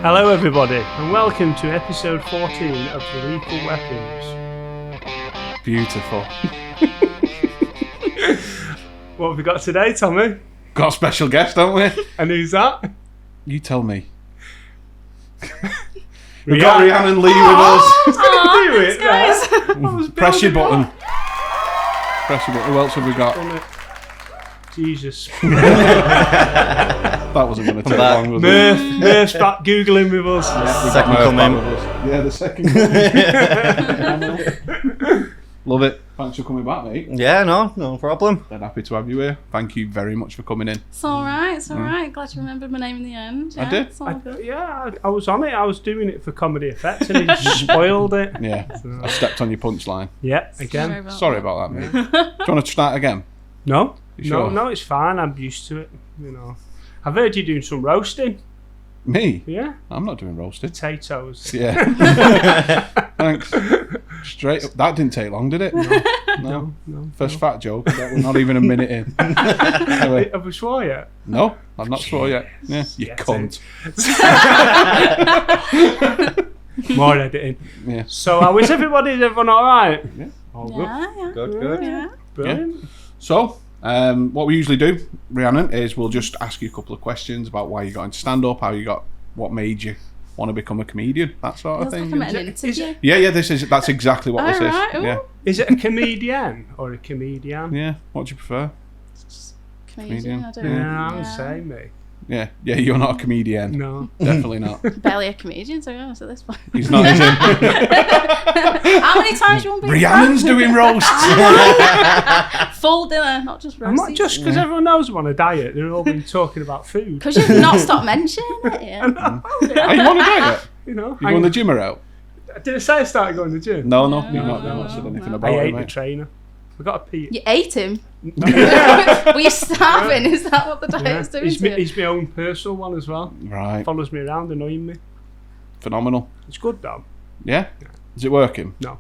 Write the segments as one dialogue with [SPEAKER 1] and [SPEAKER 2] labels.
[SPEAKER 1] Hello everybody, and welcome to episode 14 of The Lethal Weapons.
[SPEAKER 2] Beautiful.
[SPEAKER 1] What have we got today, Tommy?
[SPEAKER 2] Got a special guest, don't we?
[SPEAKER 1] And who's that?
[SPEAKER 2] You tell me. We've got Rheanon Lee with us.
[SPEAKER 1] Do it, guys.
[SPEAKER 2] Press your button. Press your button. Who else have we got?
[SPEAKER 1] Jesus.
[SPEAKER 2] That wasn't going to take long, was it?
[SPEAKER 1] Murph's back Googling with us.
[SPEAKER 2] Second coming. Yeah, the second coming. Love it. Thanks for coming back, mate.
[SPEAKER 3] Yeah, no problem.
[SPEAKER 2] Dead happy to have you here. Thank you very much for coming in.
[SPEAKER 4] It's alright, Glad you remembered my name in the end. Yeah,
[SPEAKER 2] I did.
[SPEAKER 4] It's all good.
[SPEAKER 1] I was on it. I was doing it for comedy effects and he spoiled it.
[SPEAKER 2] Yeah, I stepped on your punchline.
[SPEAKER 1] Yeah, again.
[SPEAKER 2] Sorry about that, mate. Do you want to start again?
[SPEAKER 1] No,
[SPEAKER 2] sure?
[SPEAKER 1] no, it's fine. I'm used to it. You know, I've heard you doing some roasting.
[SPEAKER 2] Me?
[SPEAKER 1] Yeah,
[SPEAKER 2] I'm not doing roasted.
[SPEAKER 1] potatoes.
[SPEAKER 2] Yeah. Thanks. Straight up. That didn't take long, did it? No. First fat joke. We're not even a minute in. Anyway.
[SPEAKER 1] Have we swore yet?
[SPEAKER 2] No, I've not swore yet. Yeah, you
[SPEAKER 1] Get
[SPEAKER 2] cunt.
[SPEAKER 1] More editing.
[SPEAKER 2] Yeah.
[SPEAKER 1] So, how is everybody? Is everyone all right?
[SPEAKER 2] Yeah.
[SPEAKER 1] All good.
[SPEAKER 4] Yeah.
[SPEAKER 3] Good.
[SPEAKER 4] Yeah.
[SPEAKER 1] Brilliant.
[SPEAKER 2] So, what we usually do, Rheanon, is we'll just ask you a couple of questions about why you got into stand-up, what made you want to become a comedian, that sort of
[SPEAKER 4] Feels
[SPEAKER 2] thing.
[SPEAKER 4] like I'm at an interview.
[SPEAKER 2] Yeah, that's exactly what this is.
[SPEAKER 4] Alright, ooh.
[SPEAKER 2] Yeah.
[SPEAKER 1] Is it a comedian or a comedian?
[SPEAKER 2] Yeah. What do you prefer?
[SPEAKER 4] Comedian, I don't
[SPEAKER 1] Yeah,
[SPEAKER 4] know.
[SPEAKER 1] I'm the same, mate.
[SPEAKER 2] Yeah, you're not a comedian.
[SPEAKER 1] No.
[SPEAKER 2] Definitely not.
[SPEAKER 4] Barely a comedian, to be honest, at this point.
[SPEAKER 2] He's not, is he?
[SPEAKER 4] How many times do you want to be
[SPEAKER 2] Rhiannon's doing roasts.
[SPEAKER 4] full dinner, not just
[SPEAKER 1] I'm
[SPEAKER 4] roasties?
[SPEAKER 1] not just because everyone knows I'm on a diet. They've all been talking about food.
[SPEAKER 4] Because you've not stopped mentioning it. Yeah.
[SPEAKER 2] Are you on a diet?
[SPEAKER 1] You know,
[SPEAKER 2] You going the gym or out?
[SPEAKER 1] Did I say I started going to the gym?
[SPEAKER 2] No,
[SPEAKER 4] No,
[SPEAKER 2] you've not
[SPEAKER 4] no,
[SPEAKER 2] said anything
[SPEAKER 4] no.
[SPEAKER 2] about
[SPEAKER 1] I
[SPEAKER 2] it,
[SPEAKER 1] ate the
[SPEAKER 2] mate.
[SPEAKER 1] trainer. I got a pee.
[SPEAKER 4] You ate him?
[SPEAKER 1] Yeah.
[SPEAKER 4] Were you starving? Is that what the diet's doing
[SPEAKER 1] He's,
[SPEAKER 4] to you?
[SPEAKER 1] he's my own personal one as well.
[SPEAKER 2] Right.
[SPEAKER 1] Follows me around, annoying me.
[SPEAKER 2] Phenomenal.
[SPEAKER 1] It's good though.
[SPEAKER 2] Yeah? Is it working?
[SPEAKER 1] No.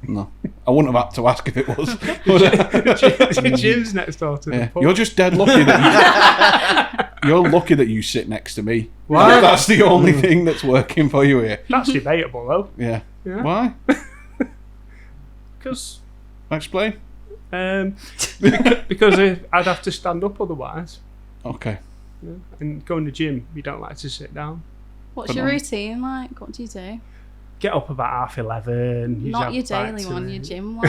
[SPEAKER 2] No. I wouldn't have had to ask if it was.
[SPEAKER 1] The gym's next door to the
[SPEAKER 2] Yeah.
[SPEAKER 1] pub.
[SPEAKER 2] You're just dead lucky that you're lucky that you sit next to me.
[SPEAKER 1] Why?
[SPEAKER 2] That's the only thing that's working for you here.
[SPEAKER 1] That's debatable though.
[SPEAKER 2] Yeah.
[SPEAKER 1] Yeah.
[SPEAKER 2] Why?
[SPEAKER 1] Because
[SPEAKER 2] Explain.
[SPEAKER 1] because I'd have to stand up otherwise.
[SPEAKER 2] Okay.
[SPEAKER 1] Yeah. And going to the gym, you don't like to sit down.
[SPEAKER 4] What's your routine like? What do you do?
[SPEAKER 1] Get up about 11:30. usually
[SPEAKER 4] Not
[SPEAKER 1] have
[SPEAKER 4] your
[SPEAKER 1] bite
[SPEAKER 4] daily
[SPEAKER 1] to
[SPEAKER 4] one,
[SPEAKER 1] eat.
[SPEAKER 4] your gym one.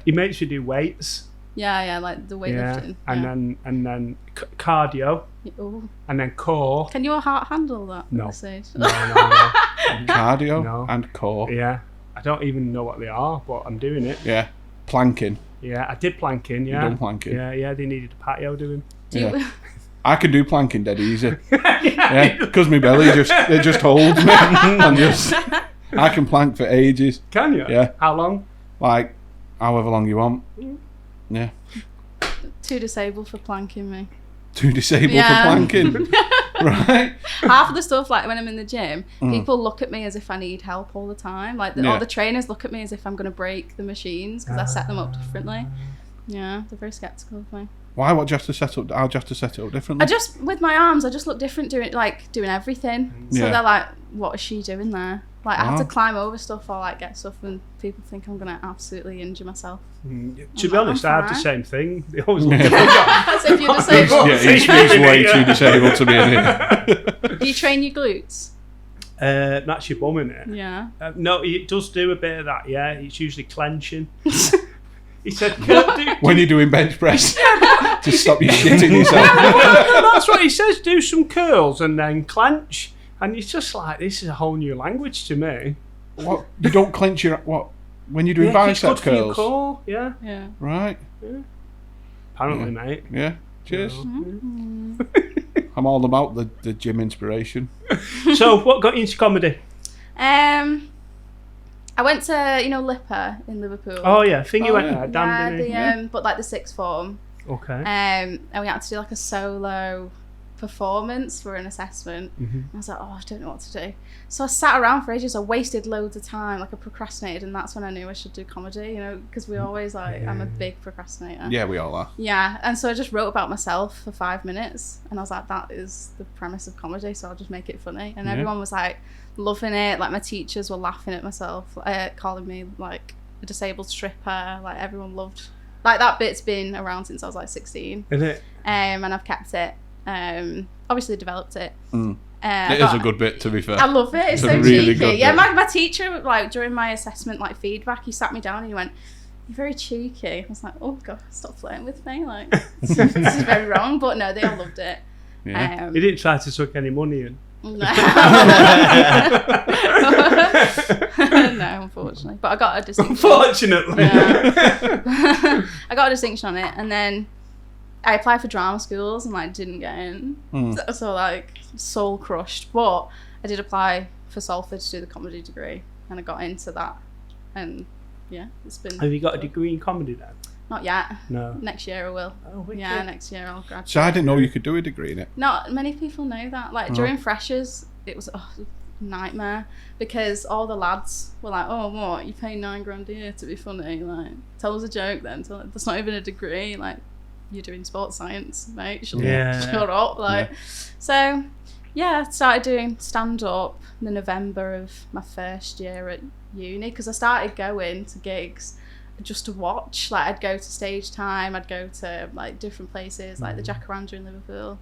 [SPEAKER 1] He makes you do weights.
[SPEAKER 4] Yeah, like the weightlifting.
[SPEAKER 1] And then cardio,
[SPEAKER 4] Ooh.
[SPEAKER 1] and then core.
[SPEAKER 4] Can your heart handle that
[SPEAKER 1] No.
[SPEAKER 4] at this age?
[SPEAKER 1] No.
[SPEAKER 2] Cardio
[SPEAKER 1] No.
[SPEAKER 2] and core.
[SPEAKER 1] Yeah, I don't even know what they are, but I'm doing it.
[SPEAKER 2] Yeah. Planking.
[SPEAKER 1] Yeah, I did planking. Yeah,
[SPEAKER 2] You done planking?
[SPEAKER 1] Yeah, they needed a patio doing.
[SPEAKER 4] Do you,
[SPEAKER 2] Yeah. I can do planking dead easy. Yeah, because my belly just holds me. And I can plank for ages.
[SPEAKER 1] Can you?
[SPEAKER 2] Yeah.
[SPEAKER 1] How long?
[SPEAKER 2] Like, however long you want. Yeah.
[SPEAKER 4] too disabled for planking me.
[SPEAKER 2] Too disabled
[SPEAKER 4] Yeah.
[SPEAKER 2] for planking. Right?
[SPEAKER 4] Half of the stuff, like when I'm in the gym, people look at me as if I need help all the time. Like all the trainers look at me as if I'm going to break the machines because I set them up differently. Yeah, they're very skeptical of me.
[SPEAKER 2] Why? What do you have to set up? How do you have to set it up differently?
[SPEAKER 4] With my arms, I just look different doing everything. So
[SPEAKER 2] Yeah.
[SPEAKER 4] they're like, what is she doing there? Like I have to
[SPEAKER 2] Wow.
[SPEAKER 4] climb over stuff or like get stuff and people think I'm going to absolutely injure myself.
[SPEAKER 1] To be honest, I have the
[SPEAKER 4] fine.
[SPEAKER 1] same thing. They always look at me.
[SPEAKER 4] As if you're disabled.
[SPEAKER 2] Yeah, he's way too disabled to be in here.
[SPEAKER 4] Do you train your glutes?
[SPEAKER 1] That's your bum, innit?
[SPEAKER 4] Yeah.
[SPEAKER 1] No, it does do a bit of that. Yeah, it's usually clenching. He said, do,
[SPEAKER 2] When you're doing bench press, to stop you shitting yourself.
[SPEAKER 1] no, that's what he says. Do some curls and then clench. And it's just like, this is a whole new language to me.
[SPEAKER 2] What? You don't clench your what when you're doing
[SPEAKER 1] Yeah, it's
[SPEAKER 2] bicep
[SPEAKER 1] good for your
[SPEAKER 2] curls,
[SPEAKER 1] core. Yeah,
[SPEAKER 4] Yeah.
[SPEAKER 2] right?
[SPEAKER 1] apparently, mate.
[SPEAKER 2] Yeah. Cheers.
[SPEAKER 4] Mm-hmm.
[SPEAKER 2] I'm all about the gym inspiration.
[SPEAKER 1] So, what got you into comedy?
[SPEAKER 4] I went to Lipper in Liverpool.
[SPEAKER 1] Oh yeah, I think you went
[SPEAKER 2] yeah.
[SPEAKER 1] there, Dan, didn't he?
[SPEAKER 4] but like the sixth form.
[SPEAKER 1] Okay.
[SPEAKER 4] And we had to do like a solo performance for an assessment.
[SPEAKER 1] Mm-hmm.
[SPEAKER 4] I was like, oh, I don't know what to do. So I sat around for ages. I wasted loads of time, like I procrastinated, and that's when I knew I should do comedy, because we always I'm a big procrastinator.
[SPEAKER 2] Yeah, we all are.
[SPEAKER 4] Yeah, and so I just wrote about myself for 5 minutes, and I was like, that is the premise of comedy, so I'll just make it funny. And everyone was like loving it. Like my teachers were laughing at myself, calling me like a disabled stripper. Like everyone loved. Like that bit's been around since I was like 16.
[SPEAKER 1] Isn't it?
[SPEAKER 4] And I've kept it. Obviously developed it.
[SPEAKER 2] It is a good bit, to be fair.
[SPEAKER 4] I love it. It's so
[SPEAKER 2] really
[SPEAKER 4] cheeky.
[SPEAKER 2] good
[SPEAKER 4] Yeah,
[SPEAKER 2] bit.
[SPEAKER 4] my teacher, like during my assessment, like feedback, he sat me down and he went, "You're very cheeky." I was like, "Oh God, stop flirting with me! Like this is very wrong." But no, they all loved it.
[SPEAKER 2] Yeah.
[SPEAKER 1] He didn't try to suck any money in.
[SPEAKER 4] No. No, unfortunately. But I got a distinction.
[SPEAKER 1] Unfortunately.
[SPEAKER 4] Yeah. I got a distinction on it, and then I applied for drama schools and like didn't get in. So like soul crushed. But I did apply for Salford to do the comedy degree, and I got into that. And yeah, it's been.
[SPEAKER 1] Have you got a degree in comedy then?
[SPEAKER 4] Not yet.
[SPEAKER 1] No.
[SPEAKER 4] Next year I will.
[SPEAKER 1] Oh, wicked.
[SPEAKER 4] Yeah, next year I'll graduate.
[SPEAKER 2] So I didn't know you could do a degree in it.
[SPEAKER 4] Not many people know that. Like during freshers, it was a nightmare because all the lads were like, "Oh, what? You pay $9,000 a year to be funny? Like, tell us a joke then. That's not even a degree. Like, you're doing sports science, mate. Shut up." Like, so yeah, I started doing stand up in the November of my first year at uni because I started going to gigs just to watch. Like I'd go to Stage Time, I'd go to like different places like the Jacaranda in Liverpool.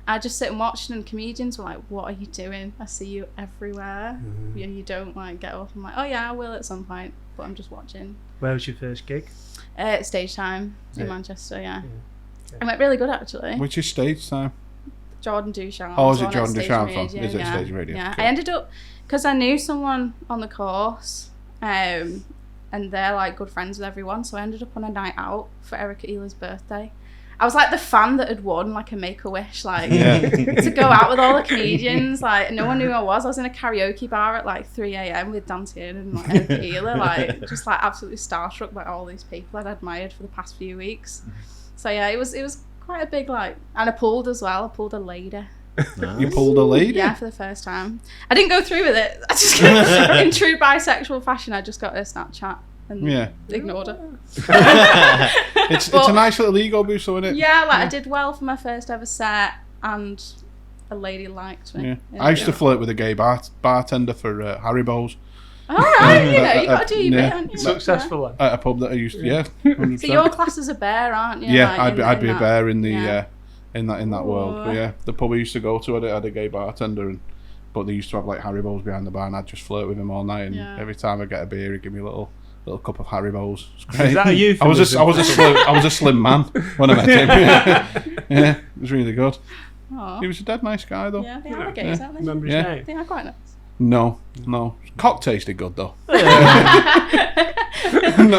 [SPEAKER 4] I'd just sit and watch, and comedians were like, "What are you doing? I see you everywhere. You don't like get up." I'm like, "Oh yeah, I will at some point, but I'm just watching."
[SPEAKER 1] Where was your first gig?
[SPEAKER 4] Stage Time in Manchester. Yeah.
[SPEAKER 1] Okay.
[SPEAKER 4] I went really good actually.
[SPEAKER 2] Which is Stage Time?
[SPEAKER 4] Jordan Duchamp.
[SPEAKER 2] Oh, is it
[SPEAKER 4] on at
[SPEAKER 2] Jordan
[SPEAKER 4] Stage
[SPEAKER 2] Duchamp
[SPEAKER 4] Radio,
[SPEAKER 2] from? Is it Stage Radio?
[SPEAKER 4] Yeah,
[SPEAKER 2] Cool.
[SPEAKER 4] I ended up because I knew someone on the course, and they're like good friends with everyone. So I ended up on a night out for Erica Eela's birthday. I was like the fan that had won like a Make-A-Wish, like to go out with all the comedians. Like no one knew who I was. I was in a karaoke bar at like 3 a.m. with Dan Tiernan and like Erica Eela, like just like absolutely starstruck by all these people I'd admired for the past few weeks. So yeah, it was quite a big like, and I pulled as well. I pulled a lady.
[SPEAKER 3] Nice.
[SPEAKER 2] You pulled a lady?
[SPEAKER 4] Yeah, for the first time. I didn't go through with it. I just in true bisexual fashion, I just got her Snapchat and ignored her.
[SPEAKER 2] It's a nice little ego boost, isn't it?
[SPEAKER 4] Yeah, like I did well for my first ever set, and a lady liked me.
[SPEAKER 2] Yeah. I used to flirt with a gay bartender for Haribo's
[SPEAKER 4] All right, you got to do your bit, haven't you?
[SPEAKER 1] Successful then.
[SPEAKER 2] at a pub that I used to. Yeah. 100%.
[SPEAKER 4] So your class is a bear, aren't you?
[SPEAKER 2] Yeah,
[SPEAKER 4] Like,
[SPEAKER 2] I'd be a
[SPEAKER 4] that-
[SPEAKER 2] bear in the
[SPEAKER 4] yeah.
[SPEAKER 2] in that world. But yeah, the pub I used to go to had a gay bartender, but they used to have like Haribo's behind the bar, and I'd just flirt with him all night. And
[SPEAKER 4] Yeah.
[SPEAKER 2] every time I get a beer, he'd give me a little cup of Haribo's. It's great.
[SPEAKER 1] Is that a
[SPEAKER 2] I was a slim man when I met him. Yeah, it was really good.
[SPEAKER 4] Aw.
[SPEAKER 2] He was a dead nice guy though.
[SPEAKER 4] Yeah, they are gays, aren't they?
[SPEAKER 1] Remember his
[SPEAKER 2] Yeah.
[SPEAKER 1] name?
[SPEAKER 4] They are quite nice.
[SPEAKER 2] No. Cock tasted good though. Not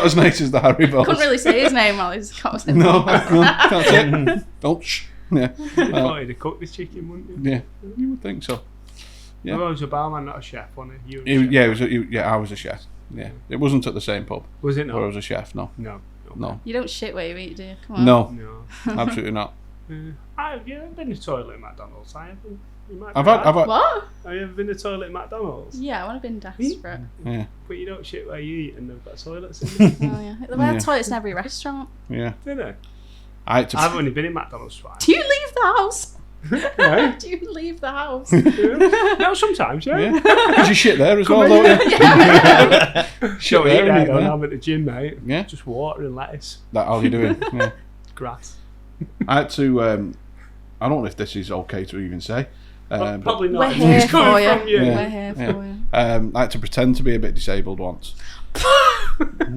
[SPEAKER 2] as nice as the Haribo's.
[SPEAKER 4] Couldn't really say his name while he's got him.
[SPEAKER 2] No, can't say. Don't shh. Yeah.
[SPEAKER 1] You thought he'd have cooked the chicken, wouldn't you?
[SPEAKER 2] Yeah, you would think so. Yeah.
[SPEAKER 1] Well, he was a barman, not a chef, wasn't he? You were a chef.
[SPEAKER 2] I was a chef. Yeah, it wasn't at the same pub
[SPEAKER 1] Was it
[SPEAKER 2] where I
[SPEAKER 1] not?
[SPEAKER 2] was a chef. No,
[SPEAKER 1] No.
[SPEAKER 2] no,
[SPEAKER 4] You don't shit where you eat, do you? Come on.
[SPEAKER 2] no,
[SPEAKER 1] No.
[SPEAKER 2] absolutely not.
[SPEAKER 1] Have you ever been to the toilet at McDonald's? I haven't. You might be
[SPEAKER 2] I've had,
[SPEAKER 1] right.
[SPEAKER 4] What?
[SPEAKER 1] Have you ever been to the toilet at McDonald's?
[SPEAKER 4] Yeah, I would have been desperate.
[SPEAKER 2] yeah,
[SPEAKER 1] But you don't shit where you eat and they've got toilets in there.
[SPEAKER 4] Oh, yeah. They have toilets in every restaurant.
[SPEAKER 2] yeah.
[SPEAKER 1] Do they?
[SPEAKER 2] I
[SPEAKER 1] I've only been in McDonald's twice.
[SPEAKER 4] Do you leave the house?
[SPEAKER 1] Yeah.
[SPEAKER 4] Do you leave the house?
[SPEAKER 1] No, sometimes, yeah.
[SPEAKER 2] Because you shit there as well,
[SPEAKER 1] in.
[SPEAKER 2] don't you?
[SPEAKER 1] Shit
[SPEAKER 2] there
[SPEAKER 1] there,
[SPEAKER 2] and eat
[SPEAKER 1] when
[SPEAKER 2] there.
[SPEAKER 1] I'm at the gym, mate.
[SPEAKER 2] Yeah.
[SPEAKER 1] Just water and lettuce.
[SPEAKER 2] That all you're doing. Yeah.
[SPEAKER 1] Grass.
[SPEAKER 2] I had to. I don't know if this is okay to even say. But,
[SPEAKER 1] Probably not.
[SPEAKER 4] We're
[SPEAKER 1] It's
[SPEAKER 4] here
[SPEAKER 1] coming
[SPEAKER 4] for you.
[SPEAKER 1] from you.
[SPEAKER 2] Yeah.
[SPEAKER 4] We're here for you.
[SPEAKER 2] I had to pretend to be a bit disabled once.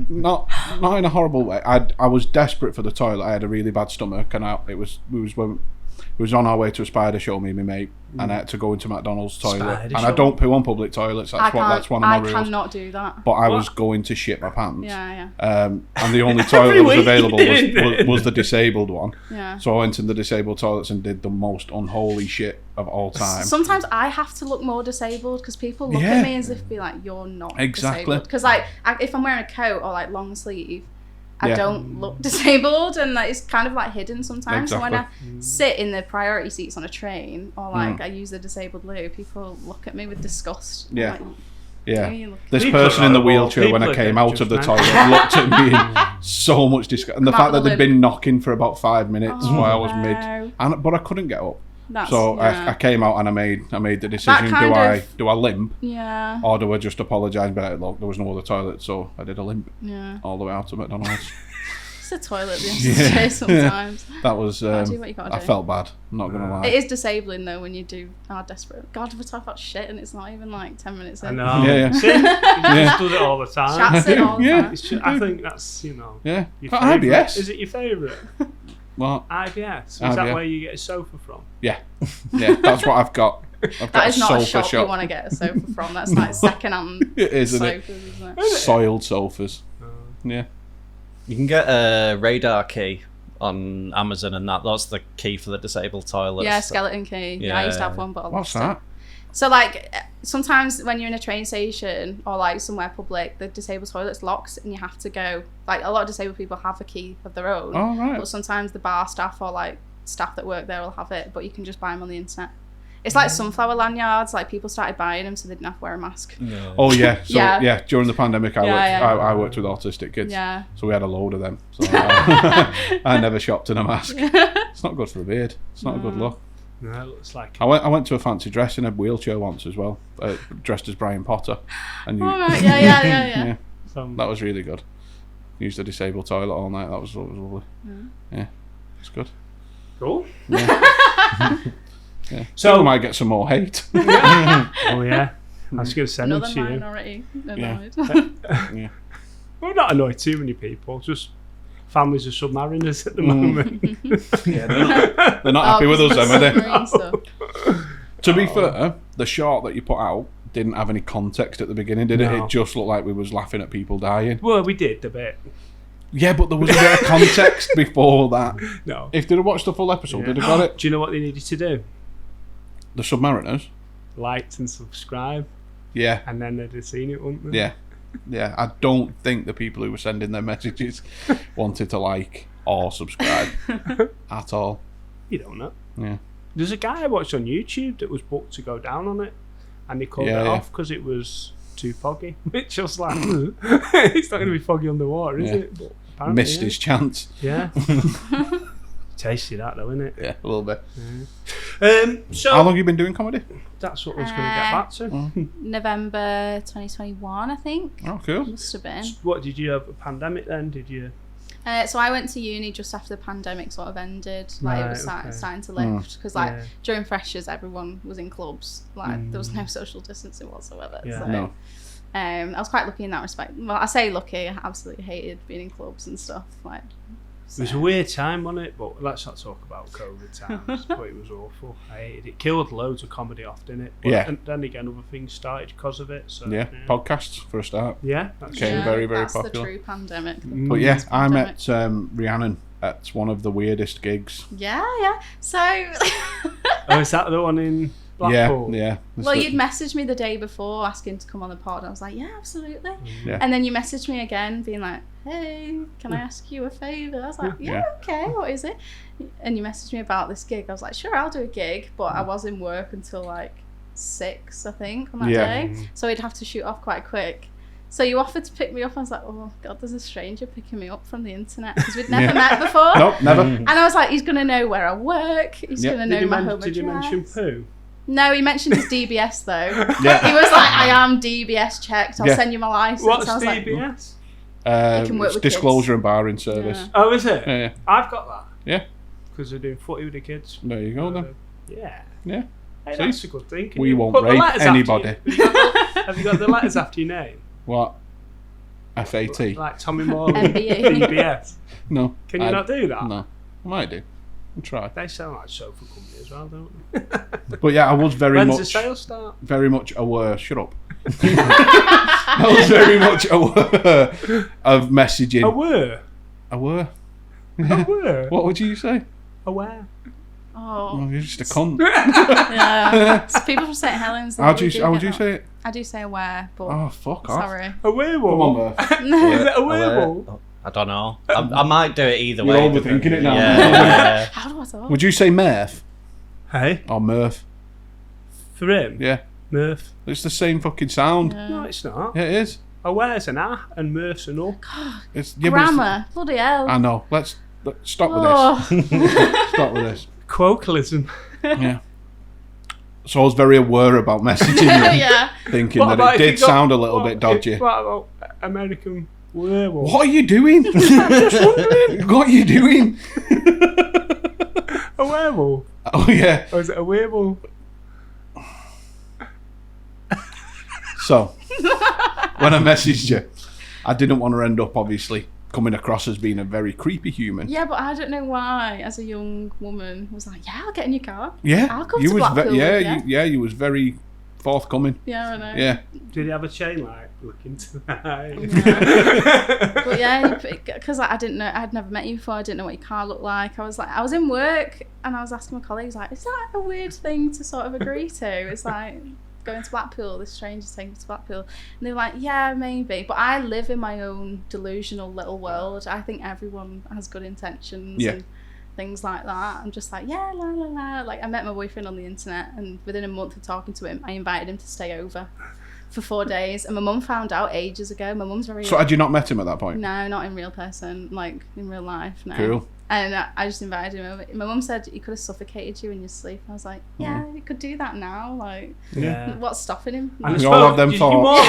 [SPEAKER 2] not in a horrible way. I was desperate for the toilet. I had a really bad stomach, and it was on our way to a spider show, me and my mate, and I had to go into McDonald's toilet.
[SPEAKER 1] Spider
[SPEAKER 2] And I
[SPEAKER 1] show?
[SPEAKER 2] don't poo on public toilets. That's one of my rules.
[SPEAKER 4] I cannot do that.
[SPEAKER 2] But I was
[SPEAKER 1] What?
[SPEAKER 2] going to shit my pants.
[SPEAKER 4] Yeah.
[SPEAKER 2] And the only toilet that was
[SPEAKER 1] week
[SPEAKER 2] available
[SPEAKER 1] you did.
[SPEAKER 2] was the disabled one.
[SPEAKER 4] Yeah.
[SPEAKER 2] So I went in the disabled toilets and did the most unholy shit of all time.
[SPEAKER 4] Sometimes I have to look more disabled because people look
[SPEAKER 2] Yeah.
[SPEAKER 4] at me as if be like, you're not
[SPEAKER 2] Exactly.
[SPEAKER 4] disabled. Because like if I'm wearing a coat or like long sleeve, I don't look disabled, and it's kind of like hidden sometimes. So when I sit in the priority seats on a train, or like I use the disabled loo, people look at me with disgust.
[SPEAKER 2] Yeah.
[SPEAKER 4] Like,
[SPEAKER 2] yeah. This person in the wheelchair, when I came out of the toilet, looked at me in so much disgust. And the fact that they'd been knocking for about 5 minutes while I was mid. But I couldn't get up. I came out and I made the decision. Do I limp?
[SPEAKER 4] Yeah.
[SPEAKER 2] Or do I just apologise and be like, look, there was no other toilet, so I did a limp.
[SPEAKER 4] Yeah.
[SPEAKER 2] All the way out to McDonald's.
[SPEAKER 4] It's a toilet at the end of the day sometimes.
[SPEAKER 2] That was.
[SPEAKER 4] Do what you gotta do.
[SPEAKER 2] I felt bad. I'm not gonna lie.
[SPEAKER 4] It is disabling though when you are desperate. God, we talk about shit and it's not even like 10 minutes in.
[SPEAKER 1] I know.
[SPEAKER 2] Yeah.
[SPEAKER 1] See? You just does it all the time.
[SPEAKER 4] Chats it all the time.
[SPEAKER 1] It's just, I think that's
[SPEAKER 2] Yeah.
[SPEAKER 1] Your
[SPEAKER 2] IBS.
[SPEAKER 1] Is it your favourite?
[SPEAKER 2] What?
[SPEAKER 1] IBS. Is that where you get a sofa from?
[SPEAKER 2] Yeah. Yeah. That's what I've got.
[SPEAKER 4] That is not a shop you want to get a sofa from. That's like second-hand
[SPEAKER 2] it is,
[SPEAKER 4] sofas,
[SPEAKER 2] isn't
[SPEAKER 4] it?
[SPEAKER 2] Soiled sofas. Yeah.
[SPEAKER 3] You can get a radar key on Amazon, and that's the key for the disabled toilets.
[SPEAKER 4] Yeah, skeleton key. Yeah, I used to have one, but I
[SPEAKER 2] What's
[SPEAKER 4] lost
[SPEAKER 2] that?
[SPEAKER 4] it. So like sometimes when you're in a train station or like somewhere public, the disabled toilet's locked and you have to go. Like a lot of disabled people have a key of their own.
[SPEAKER 2] Oh right.
[SPEAKER 4] But sometimes the bar staff or like staff that work there will have it, but you can just buy them on the internet. It's like sunflower lanyards. Like people started buying them so they didn't have to wear a mask.
[SPEAKER 3] No.
[SPEAKER 2] Oh yeah. So yeah, during the pandemic, I worked with autistic kids.
[SPEAKER 4] Yeah.
[SPEAKER 2] So we had a load of them. So I never shopped in a mask. It's not good for the beard. It's not a good look.
[SPEAKER 1] No, it looks like.
[SPEAKER 2] I went to a fancy dress in a wheelchair once as well, dressed as Brian Potter. And
[SPEAKER 4] right. Yeah.
[SPEAKER 2] That was really good. Used the disabled toilet all night. That was lovely. Yeah, it's good.
[SPEAKER 1] Cool.
[SPEAKER 2] Yeah. Yeah. So we might get some more hate.
[SPEAKER 1] Oh yeah. I was going to send
[SPEAKER 4] Another
[SPEAKER 1] them to you.
[SPEAKER 4] minority annoyed.
[SPEAKER 2] Yeah.
[SPEAKER 1] We're not annoyed too many people. Just families of submariners at the moment.
[SPEAKER 2] Yeah, they're not happy with us, then, are they?
[SPEAKER 4] So.
[SPEAKER 2] To be fair, the short that you put out didn't have any context at the beginning, did it?
[SPEAKER 1] No.
[SPEAKER 2] It just looked like we was laughing at people dying.
[SPEAKER 1] Well, we did a bit.
[SPEAKER 2] Yeah, but there was a bit of context before that.
[SPEAKER 1] No.
[SPEAKER 2] If they'd have watched the full episode, they'd have got it.
[SPEAKER 1] Do you know what they needed to do?
[SPEAKER 2] The Submariners?
[SPEAKER 1] Like and subscribe.
[SPEAKER 2] Yeah.
[SPEAKER 1] And then they'd have seen it, wouldn't they?
[SPEAKER 2] Yeah. Yeah. I don't think the people who were sending their messages wanted to like or subscribe at all.
[SPEAKER 1] You don't know.
[SPEAKER 2] Yeah.
[SPEAKER 1] There's a guy I watched on YouTube that was booked to go down on it, and they called it off because it was too foggy. Which was like, it's not going to be foggy underwater, is it? But apparently,
[SPEAKER 2] missed his chance.
[SPEAKER 1] Yeah. Tasty that though, isn't it?
[SPEAKER 2] Yeah, a little bit.
[SPEAKER 1] So
[SPEAKER 2] how long have you been doing comedy?
[SPEAKER 1] That's what I was going to get back to.
[SPEAKER 4] November 2021, I think.
[SPEAKER 2] Oh, cool.
[SPEAKER 4] Must have been.
[SPEAKER 1] What, did you have a pandemic then? Did you?
[SPEAKER 4] So I went to uni just after the pandemic sort of ended. Like it was starting to lift because during freshers everyone was in clubs. Like there was no social distancing whatsoever.
[SPEAKER 1] Yeah.
[SPEAKER 4] So
[SPEAKER 2] No.
[SPEAKER 4] I was quite lucky in that respect. Well, I say lucky. I absolutely hated being in clubs and stuff. Like
[SPEAKER 1] It was a weird time, wasn't it? But let's not talk about COVID times. But it was awful. I hated it. Killed loads of comedy off, didn't it? But and then again, other things started because of it. So
[SPEAKER 2] Podcasts for a start.
[SPEAKER 1] Yeah, that's
[SPEAKER 2] Became very, very
[SPEAKER 4] that's
[SPEAKER 2] popular.
[SPEAKER 4] the true pandemic.
[SPEAKER 2] But yeah, I met Rheanon at one of the weirdest gigs.
[SPEAKER 4] Yeah. So.
[SPEAKER 1] Oh, is that the one in Blackpool?
[SPEAKER 2] Yeah.
[SPEAKER 4] Well, you'd messaged me the day before asking to come on the pod. I was like, yeah, absolutely.
[SPEAKER 2] Yeah.
[SPEAKER 4] And then you messaged me again being like, hey, can I ask you a favour? I was like, yeah, okay, what is it? And you messaged me about this gig. I was like, sure, I'll do a gig. But I was in work until like 6, I think, on that day. So we'd have to shoot off quite quick. So you offered to pick me up. I was like, oh, God, there's a stranger picking me up from the internet because we'd never met before.
[SPEAKER 2] Nope, never.
[SPEAKER 4] And I was like, he's going to know where I work. He's going to know my home address.
[SPEAKER 1] Did you mention poo?
[SPEAKER 4] No, he mentioned his DBS though.
[SPEAKER 2] Yeah.
[SPEAKER 4] He was like, I am DBS checked. I'll send you my license.
[SPEAKER 1] What's
[SPEAKER 4] I was
[SPEAKER 1] DBS?
[SPEAKER 4] You can work
[SPEAKER 2] it's
[SPEAKER 4] with
[SPEAKER 2] disclosure and barring service.
[SPEAKER 4] Yeah.
[SPEAKER 1] Oh, is it?
[SPEAKER 2] Yeah.
[SPEAKER 1] I've got that.
[SPEAKER 2] Yeah.
[SPEAKER 1] Because they're doing footy with the kids.
[SPEAKER 2] There you go then.
[SPEAKER 1] Yeah.
[SPEAKER 2] Yeah.
[SPEAKER 1] Hey,
[SPEAKER 2] See?
[SPEAKER 1] that's a good thing. Can
[SPEAKER 2] We
[SPEAKER 1] you
[SPEAKER 2] won't
[SPEAKER 1] put the
[SPEAKER 2] rape
[SPEAKER 1] letters after
[SPEAKER 2] anybody.
[SPEAKER 1] Have you got the letters after your name?
[SPEAKER 2] What? FAT?
[SPEAKER 1] Like Tommy Morley,
[SPEAKER 4] MBE.
[SPEAKER 1] DBS.
[SPEAKER 2] No.
[SPEAKER 1] Can you not do that?
[SPEAKER 2] No. I might do. I'll try.
[SPEAKER 1] They sound like sofa company as well, don't they?
[SPEAKER 2] But yeah, I was very
[SPEAKER 1] When's the
[SPEAKER 2] much
[SPEAKER 1] sales start?
[SPEAKER 2] very much aware. Shut up. I was very much aware of messaging.
[SPEAKER 1] Aware.
[SPEAKER 2] Aware?
[SPEAKER 1] Aware.
[SPEAKER 2] What would you say?
[SPEAKER 1] Aware.
[SPEAKER 4] Oh,
[SPEAKER 2] Oh, you're just a cunt.
[SPEAKER 4] yeah. It's people from St Helens.
[SPEAKER 2] How would you say it?
[SPEAKER 4] I do say aware, but
[SPEAKER 2] Oh, fuck off.
[SPEAKER 4] sorry.
[SPEAKER 1] A werewolf.
[SPEAKER 2] Come on, Murph.
[SPEAKER 1] Is it a werewolf?
[SPEAKER 3] I don't know. I might do it either
[SPEAKER 2] You're
[SPEAKER 3] way.
[SPEAKER 2] overthinking it now.
[SPEAKER 3] Yeah.
[SPEAKER 4] How do I talk?
[SPEAKER 2] Would you say Murph
[SPEAKER 1] Hey,
[SPEAKER 2] or Murph?
[SPEAKER 1] for him,
[SPEAKER 2] Yeah.
[SPEAKER 1] Murph.
[SPEAKER 2] It's the same fucking sound.
[SPEAKER 1] No, it's not.
[SPEAKER 2] Yeah, it is.
[SPEAKER 1] Aware's an A and Murph's an O.
[SPEAKER 2] It's
[SPEAKER 4] Grammar. Bloody hell.
[SPEAKER 2] I know. Let's stop with
[SPEAKER 4] Oh.
[SPEAKER 2] this. Stop with this.
[SPEAKER 1] Colloquialism.
[SPEAKER 2] Yeah. So I was very aware about messaging you,
[SPEAKER 4] Yeah.
[SPEAKER 2] thinking
[SPEAKER 1] What
[SPEAKER 2] that
[SPEAKER 1] about
[SPEAKER 2] it
[SPEAKER 1] if you
[SPEAKER 2] did
[SPEAKER 1] got-
[SPEAKER 2] sound a little
[SPEAKER 1] what-
[SPEAKER 2] bit dodgy.
[SPEAKER 1] What about American werewolf?
[SPEAKER 2] What are you doing? I'm just wondering. What are you doing?
[SPEAKER 1] A werewolf?
[SPEAKER 2] Oh yeah.
[SPEAKER 1] Or is it a werewolf?
[SPEAKER 2] So when I messaged you, I didn't want to end up obviously coming across as being a very creepy human.
[SPEAKER 4] Yeah, but I don't know why, as a young woman, was like, yeah, I'll get in your car.
[SPEAKER 2] Yeah.
[SPEAKER 4] I'll come
[SPEAKER 2] you
[SPEAKER 4] to
[SPEAKER 2] was
[SPEAKER 4] Blackpool with you.
[SPEAKER 2] you was very forthcoming.
[SPEAKER 4] Yeah, I know.
[SPEAKER 2] Yeah.
[SPEAKER 1] Did he have a chain light looking to the eye?
[SPEAKER 4] But yeah, because I didn't know, I'd never met you before. I didn't know what your car looked like. I was in work and I was asking my colleagues, like, is that a weird thing to sort of agree to? It's like going to Blackpool, this stranger's taking me to Blackpool. And they were like, yeah, maybe. But I live in my own delusional little world. I think everyone has good intentions and things like that. I'm just like, yeah, la la la. Like, I met my boyfriend on the internet, and within a month of talking to him, I invited him to stay over for 4 days. And my mum found out ages ago. My mum's very...
[SPEAKER 2] So had you not met him at that point?
[SPEAKER 4] No, not in real person, like in real life, no.
[SPEAKER 2] Cool.
[SPEAKER 4] And I just invited him over. My mum said he could have suffocated you in your sleep. I was like, yeah, he could do that now. Like,
[SPEAKER 1] Yeah.
[SPEAKER 4] what's stopping him?
[SPEAKER 1] And
[SPEAKER 2] We all have them thoughts.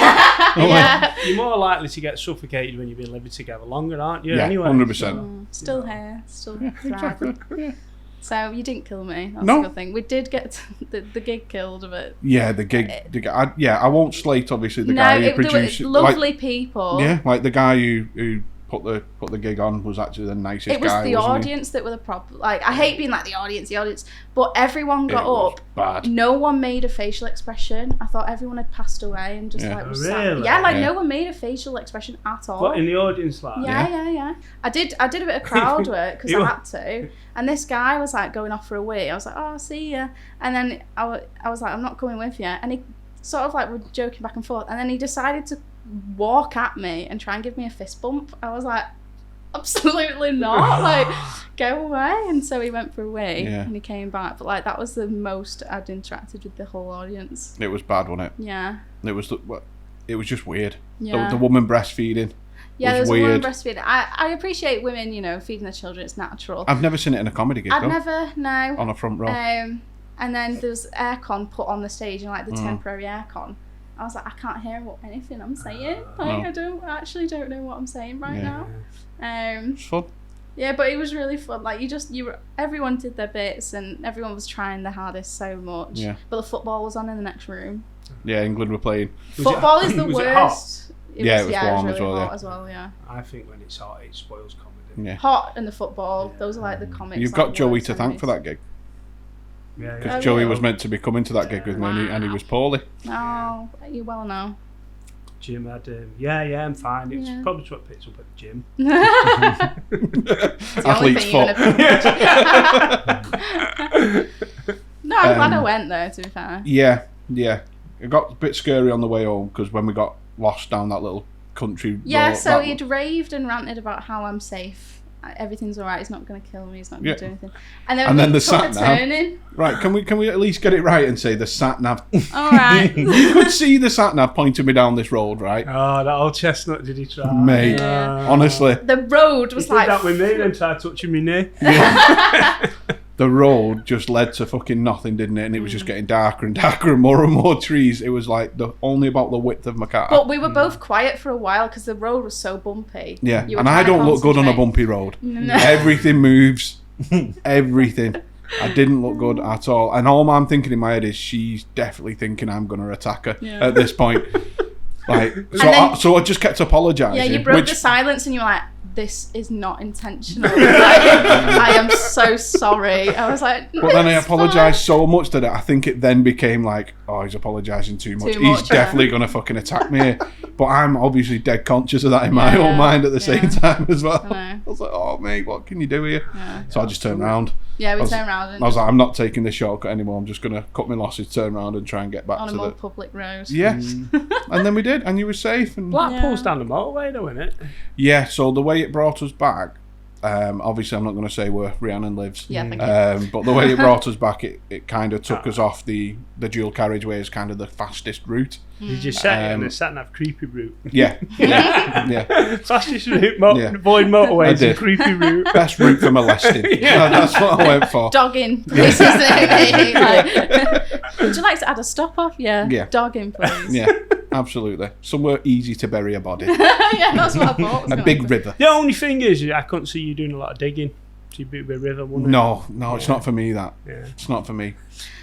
[SPEAKER 4] Yeah.
[SPEAKER 1] You're more likely to get suffocated when you've been living together longer, aren't you?
[SPEAKER 2] Yeah,
[SPEAKER 1] Anyway,
[SPEAKER 2] 100%.
[SPEAKER 4] Still here, still thriving.
[SPEAKER 2] Yeah.
[SPEAKER 4] So you didn't kill me. That's
[SPEAKER 2] No.
[SPEAKER 4] a good thing. We did get the gig killed a bit.
[SPEAKER 2] Yeah, the gig. I won't slate obviously the guy who
[SPEAKER 4] there
[SPEAKER 2] produced
[SPEAKER 4] were
[SPEAKER 2] it.
[SPEAKER 4] lovely people.
[SPEAKER 2] Yeah, like the guy who put the gig on was actually the nicest guy.
[SPEAKER 4] It was the
[SPEAKER 2] wasn't he?
[SPEAKER 4] audience that were the problem. Like, I hate being like the audience, but everyone got
[SPEAKER 2] It was
[SPEAKER 4] up.
[SPEAKER 2] bad.
[SPEAKER 4] No one made a facial expression. I thought everyone had passed away and just
[SPEAKER 2] Yeah.
[SPEAKER 4] like was
[SPEAKER 1] Oh,
[SPEAKER 4] sat.
[SPEAKER 1] really?
[SPEAKER 4] Yeah, like
[SPEAKER 2] Yeah.
[SPEAKER 4] no one made a facial expression at all.
[SPEAKER 1] What, in the audience, like?
[SPEAKER 4] Yeah. I did a bit of crowd work because
[SPEAKER 1] You-
[SPEAKER 4] I had to. And this guy was like going off for a wee. I was like, oh, I'll see ya. And then I was like, I'm not coming with you. And he sort of like were joking back and forth. And then he decided to walk at me and try and give me a fist bump. I was like, absolutely not. Like, go away. And so he went for a wee and he came back. But like, that was the most I'd interacted with the whole audience.
[SPEAKER 2] It was bad, wasn't it?
[SPEAKER 4] Yeah.
[SPEAKER 2] It was just weird.
[SPEAKER 4] Yeah.
[SPEAKER 2] The woman breastfeeding.
[SPEAKER 4] Yeah,
[SPEAKER 2] was
[SPEAKER 4] there was a woman
[SPEAKER 2] weird.
[SPEAKER 4] breastfeeding. I appreciate women, feeding their children. It's natural.
[SPEAKER 2] I've never seen it in a comedy gig.
[SPEAKER 4] I'd
[SPEAKER 2] though,
[SPEAKER 4] never, no.
[SPEAKER 2] on a front row.
[SPEAKER 4] And then there was aircon put on the stage, and like the temporary aircon. I was like, I can't hear anything I'm saying. Like,
[SPEAKER 2] No.
[SPEAKER 4] I actually don't know what I'm saying right now.
[SPEAKER 2] It's fun.
[SPEAKER 4] Yeah, but it was really fun. Like, everyone did their bits, and everyone was trying their hardest so much.
[SPEAKER 2] Yeah.
[SPEAKER 4] But the football was on in the next room.
[SPEAKER 2] Yeah, England were playing.
[SPEAKER 4] Football is the
[SPEAKER 1] was
[SPEAKER 4] worst.
[SPEAKER 1] it hot?
[SPEAKER 2] It was warm
[SPEAKER 4] really
[SPEAKER 2] as well,
[SPEAKER 4] hot
[SPEAKER 2] yeah.
[SPEAKER 4] as well. Yeah.
[SPEAKER 1] I think when it's hot, it spoils comedy.
[SPEAKER 2] Yeah.
[SPEAKER 4] Hot and the football. Those are like the comics.
[SPEAKER 2] You've
[SPEAKER 4] like,
[SPEAKER 2] got Joey
[SPEAKER 4] worst
[SPEAKER 2] to thank for
[SPEAKER 4] enemies.
[SPEAKER 2] that gig.
[SPEAKER 1] Yeah,
[SPEAKER 2] Because
[SPEAKER 4] Oh,
[SPEAKER 2] Joey
[SPEAKER 4] yeah.
[SPEAKER 2] was meant to be coming to that gig with me and he was poorly.
[SPEAKER 4] Oh, you well know.
[SPEAKER 1] Jim had I'm fine. It's
[SPEAKER 4] Yeah.
[SPEAKER 1] probably what picked up at the gym.
[SPEAKER 4] It's the only
[SPEAKER 2] Athlete's
[SPEAKER 4] thing you're
[SPEAKER 2] foot.
[SPEAKER 4] gonna No, I'm glad I went though, to be fair.
[SPEAKER 2] Yeah. It got a bit scary on the way home because when we got lost down that little country
[SPEAKER 4] Yeah,
[SPEAKER 2] road,
[SPEAKER 4] so
[SPEAKER 2] that-
[SPEAKER 4] he'd raved and ranted about how I'm safe. Everything's alright, he's not going to kill me, he's not going to do anything. And then
[SPEAKER 2] And then
[SPEAKER 4] we
[SPEAKER 2] the
[SPEAKER 4] took a
[SPEAKER 2] sat-nav.
[SPEAKER 4] turning.
[SPEAKER 2] Right, can we at least get it right and say the sat-nav?
[SPEAKER 4] Alright.
[SPEAKER 2] You could see the sat-nav pointing me down this road, right?
[SPEAKER 1] Oh, that old chestnut, did he try?
[SPEAKER 2] Mate,
[SPEAKER 4] Yeah.
[SPEAKER 2] honestly,
[SPEAKER 4] The road
[SPEAKER 1] He
[SPEAKER 4] was
[SPEAKER 1] did
[SPEAKER 4] like...
[SPEAKER 1] that with me, then tried touching me knee.
[SPEAKER 2] the road just led to fucking nothing, didn't it? And it was just getting darker and darker and more trees. It was like only about the width of my car.
[SPEAKER 4] But we were both quiet for a while because the road was so bumpy.
[SPEAKER 2] Yeah,
[SPEAKER 4] You were
[SPEAKER 2] and I
[SPEAKER 4] trying to
[SPEAKER 2] don't look good on a
[SPEAKER 4] concentrate.
[SPEAKER 2] bumpy road.
[SPEAKER 4] No.
[SPEAKER 2] Everything moves. Everything. I didn't look good at all. And all I'm thinking in my head is she's definitely thinking I'm going to attack her at this point. Like, so I just kept apologising.
[SPEAKER 4] Yeah, you broke the silence and you were like, this is not intentional. Like, I am so sorry. I was like,
[SPEAKER 2] But then I
[SPEAKER 4] "It's
[SPEAKER 2] apologised so much that I think it then became like, oh, he's apologising too much.
[SPEAKER 4] Too
[SPEAKER 2] He's
[SPEAKER 4] much, yeah.
[SPEAKER 2] definitely going to fucking attack me here. But I'm obviously dead conscious of that in my
[SPEAKER 4] Yeah,
[SPEAKER 2] own mind at the same
[SPEAKER 4] yeah.
[SPEAKER 2] time as well.
[SPEAKER 4] I know.
[SPEAKER 2] I was like, oh, mate, what can you do here?
[SPEAKER 4] Yeah.
[SPEAKER 2] So I just turned around.
[SPEAKER 4] Yeah, we turned around
[SPEAKER 2] I was like, I'm not taking this shortcut anymore. I'm just going to cut my losses, turn around and try and get back
[SPEAKER 4] on
[SPEAKER 2] to
[SPEAKER 4] a more
[SPEAKER 2] the...
[SPEAKER 4] public road.
[SPEAKER 2] Yes. And then we did, and you were safe. And
[SPEAKER 1] Blackpool's down the motorway, though, isn't it?
[SPEAKER 2] yeah, so the way it brought us back, obviously I'm not going to say where Rheanon lives.
[SPEAKER 4] Yeah, thank you.
[SPEAKER 2] But the way it brought us back, it kind of took us off the dual carriageway as kind of the fastest route.
[SPEAKER 1] Did you set it on a sat-nav creepy route?
[SPEAKER 2] Yeah.
[SPEAKER 1] Fastest route,
[SPEAKER 2] Yeah.
[SPEAKER 1] avoid motorways and creepy route.
[SPEAKER 2] Best route for molesting. That's what I went for.
[SPEAKER 4] Dogging. This is it. Like, would you like to add a stop off? Yeah. Dogging, please.
[SPEAKER 2] Yeah, absolutely. Somewhere easy to bury a body.
[SPEAKER 4] Yeah, that's what I thought.
[SPEAKER 2] A big river.
[SPEAKER 1] The only thing is, I couldn't see you doing a lot of digging. So you'd be a river, wouldn't it?
[SPEAKER 2] No, it's not for me, that.
[SPEAKER 1] Yeah.
[SPEAKER 2] It's not for me.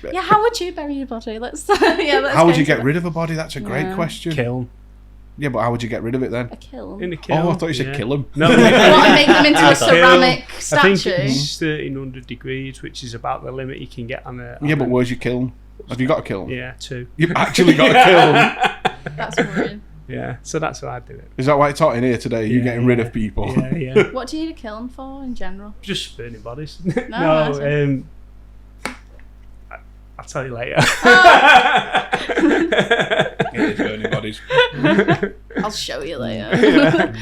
[SPEAKER 4] Yeah, how would you bury your body? Let's
[SPEAKER 2] How would you get rid of a body? That's a great question.
[SPEAKER 1] Kiln.
[SPEAKER 2] Yeah, but how would you get rid of it then?
[SPEAKER 4] a kiln?
[SPEAKER 1] In a kiln.
[SPEAKER 2] Oh, I thought you said kill them.
[SPEAKER 1] No,
[SPEAKER 4] What, and make them into a ceramic
[SPEAKER 1] I
[SPEAKER 4] statue?
[SPEAKER 1] think it's 1300 degrees, which is about the limit you can get on a...
[SPEAKER 2] Yeah, but where's your kiln? Have you got a kiln?
[SPEAKER 1] Yeah, 2.
[SPEAKER 2] You've actually got a kiln.
[SPEAKER 4] That's weird.
[SPEAKER 1] Yeah, so that's how I do it.
[SPEAKER 2] Is that why it's hot in here today? You're getting rid of people.
[SPEAKER 1] Yeah.
[SPEAKER 4] What do you need a kiln for in general?
[SPEAKER 1] Just burning bodies.
[SPEAKER 4] that's it.
[SPEAKER 1] I'll tell you later.
[SPEAKER 2] It is burning bodies.
[SPEAKER 4] I'll show you later.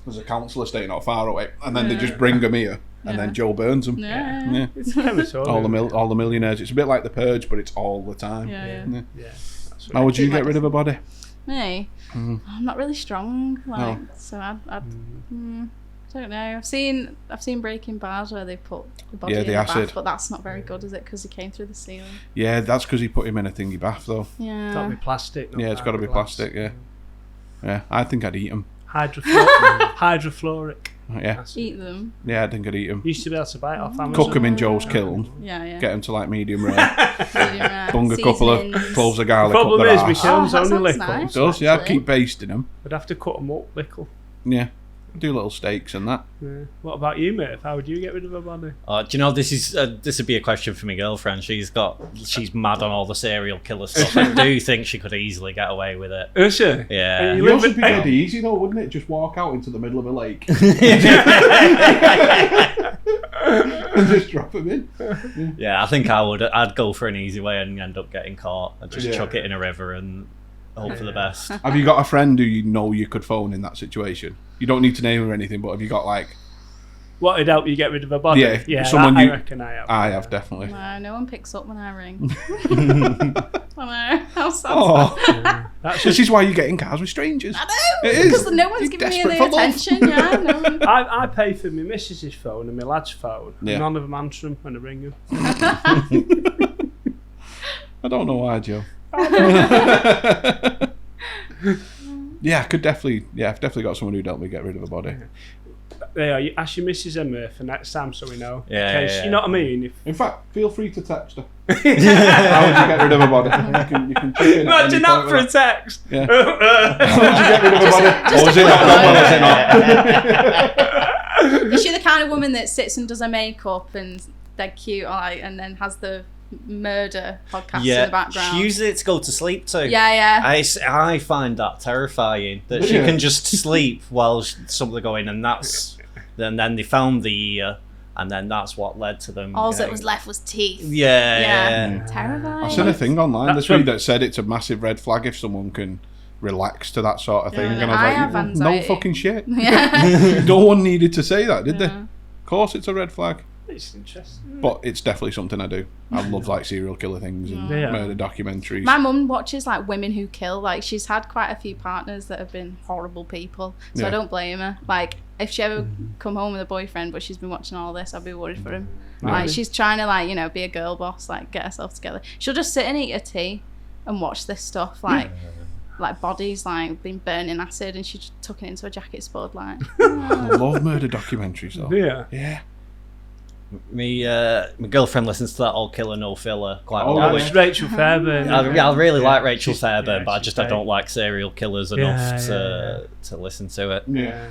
[SPEAKER 2] There's a council estate not far away, and then they just bring them here, and then Joe burns them.
[SPEAKER 4] Yeah.
[SPEAKER 1] It's crematorium.
[SPEAKER 2] All the millionaires. It's a bit like The Purge, but it's all the time.
[SPEAKER 4] Yeah.
[SPEAKER 1] Yeah. That's
[SPEAKER 2] How would you get rid of a body?
[SPEAKER 4] Me? I'm not really strong, so I'd don't know. I've seen Breaking Bad where they put the body in
[SPEAKER 2] the
[SPEAKER 4] the
[SPEAKER 2] acid.
[SPEAKER 4] bath, but that's not very good, is it? Because he came through the ceiling.
[SPEAKER 2] Yeah, that's because he put him in a thingy bath, though.
[SPEAKER 4] Yeah.
[SPEAKER 1] It's got to be plastic.
[SPEAKER 2] Yeah, it's got to be plastic. Yeah. I think I'd eat them.
[SPEAKER 1] Hydrofluoric.
[SPEAKER 2] Yeah.
[SPEAKER 4] Eat them.
[SPEAKER 2] Yeah, I think I'd eat them.
[SPEAKER 1] You used to be able to buy it off Amazon.
[SPEAKER 2] Cook them in Joe's kiln.
[SPEAKER 4] Yeah.
[SPEAKER 2] Get them to like medium rare.
[SPEAKER 4] Medium-rare.
[SPEAKER 2] Bung a couple of
[SPEAKER 4] Seasonings.
[SPEAKER 2] cloves of garlic
[SPEAKER 1] Problem
[SPEAKER 2] up their
[SPEAKER 1] is, my
[SPEAKER 2] arse.
[SPEAKER 1] kiln's
[SPEAKER 4] that
[SPEAKER 1] only
[SPEAKER 4] sounds
[SPEAKER 1] lickle.
[SPEAKER 4] nice.
[SPEAKER 2] It does, yeah. I'd
[SPEAKER 4] actually.
[SPEAKER 2] keep basting them.
[SPEAKER 1] I'd have to cut them up, lickle.
[SPEAKER 2] Yeah. Do little steaks and that.
[SPEAKER 1] Yeah. What about you, Murph? How would you get rid of a body?
[SPEAKER 3] Do you know, this would be a question for my girlfriend. She's mad on all the serial killer stuff. I do think she could easily get away with it.
[SPEAKER 1] Is she?
[SPEAKER 3] Yeah.
[SPEAKER 1] And
[SPEAKER 2] You would be dead easy though, wouldn't it? Just walk out into the middle of a lake and just drop them in.
[SPEAKER 3] Yeah, I think I'd go for an easy way and end up getting caught and just chuck it in a river and hope for the best.
[SPEAKER 2] Have you got a friend who you know you could phone in that situation? You don't need to name her or anything, but have you got like...
[SPEAKER 1] What would help you get rid of a body?
[SPEAKER 2] Yeah, someone
[SPEAKER 1] I
[SPEAKER 2] you-
[SPEAKER 1] reckon I have.
[SPEAKER 2] I have, definitely.
[SPEAKER 4] No one picks up when I ring. I know. How sad.
[SPEAKER 2] Oh,
[SPEAKER 1] That's
[SPEAKER 2] this is why you get in cars with strangers.
[SPEAKER 4] I know.
[SPEAKER 2] It is.
[SPEAKER 4] Because no one's
[SPEAKER 2] You're
[SPEAKER 4] giving me
[SPEAKER 2] desperate
[SPEAKER 4] the
[SPEAKER 2] for love.
[SPEAKER 4] attention. Yeah, no one.
[SPEAKER 1] I pay for my missus's phone and my lad's phone.
[SPEAKER 2] Yeah.
[SPEAKER 1] None of them answer them when I ring them.
[SPEAKER 2] I don't know why, Joe. Yeah, I've definitely got someone who'd help me get rid of a body.
[SPEAKER 1] There, you ask your missus and Murph for next time so we know.
[SPEAKER 3] Yeah,
[SPEAKER 1] In case,
[SPEAKER 3] yeah.
[SPEAKER 1] you know what I mean? If,
[SPEAKER 2] In fact, feel free to text her. How would you get rid of a body? You can chip in at any
[SPEAKER 1] imagine
[SPEAKER 2] point
[SPEAKER 1] that for
[SPEAKER 2] with
[SPEAKER 1] a text.
[SPEAKER 2] Yeah. How would you get rid of a body? Or is it not? Or is it not?
[SPEAKER 4] Is she the kind of woman that sits and does her makeup and they're cute, and then has the murder podcast in the background?
[SPEAKER 3] She uses it to go to sleep to.
[SPEAKER 4] Yeah.
[SPEAKER 3] I find that terrifying that she can just sleep while something going, and then they found the ear, and then that's what led to them.
[SPEAKER 4] All that was left was teeth.
[SPEAKER 3] Yeah.
[SPEAKER 4] Terrifying.
[SPEAKER 2] I've seen a thing online
[SPEAKER 1] That's
[SPEAKER 2] this week
[SPEAKER 1] when-
[SPEAKER 2] that said it's a massive red flag if someone can relax to that sort of thing.
[SPEAKER 4] Yeah,
[SPEAKER 2] And
[SPEAKER 4] I
[SPEAKER 2] I
[SPEAKER 4] have
[SPEAKER 2] was like, no
[SPEAKER 4] anxiety.
[SPEAKER 2] fucking shit.
[SPEAKER 4] Yeah.
[SPEAKER 2] No one needed to say that, did they?
[SPEAKER 4] Yeah.
[SPEAKER 2] Of course it's a red flag.
[SPEAKER 1] It's interesting.
[SPEAKER 2] But it's definitely something I do. I love like serial killer things and
[SPEAKER 1] Yeah.
[SPEAKER 2] murder documentaries.
[SPEAKER 4] My mum watches like women who kill. Like she's had quite a few partners that have been horrible people, so
[SPEAKER 2] Yeah.
[SPEAKER 4] I don't blame her. Like if she ever come home with a boyfriend, but she's been watching all this, I'd be worried for him. Like she's trying to be a girl boss, like get herself together. She'll just sit and eat her tea and watch this stuff, like bodies like being burnt in acid, and she just took it into a jacket spud. Like
[SPEAKER 2] I love murder documentaries though.
[SPEAKER 1] Yeah.
[SPEAKER 2] Yeah.
[SPEAKER 3] My girlfriend listens to that All Killer No Filler quite a
[SPEAKER 2] Oh,
[SPEAKER 3] lot.
[SPEAKER 1] That was Rachel Fairburn.
[SPEAKER 3] I really like Rachel
[SPEAKER 1] She's-
[SPEAKER 3] Fairburn,
[SPEAKER 1] yeah,
[SPEAKER 3] but I
[SPEAKER 1] she's
[SPEAKER 3] don't like serial killers enough to listen to it.
[SPEAKER 2] Yeah.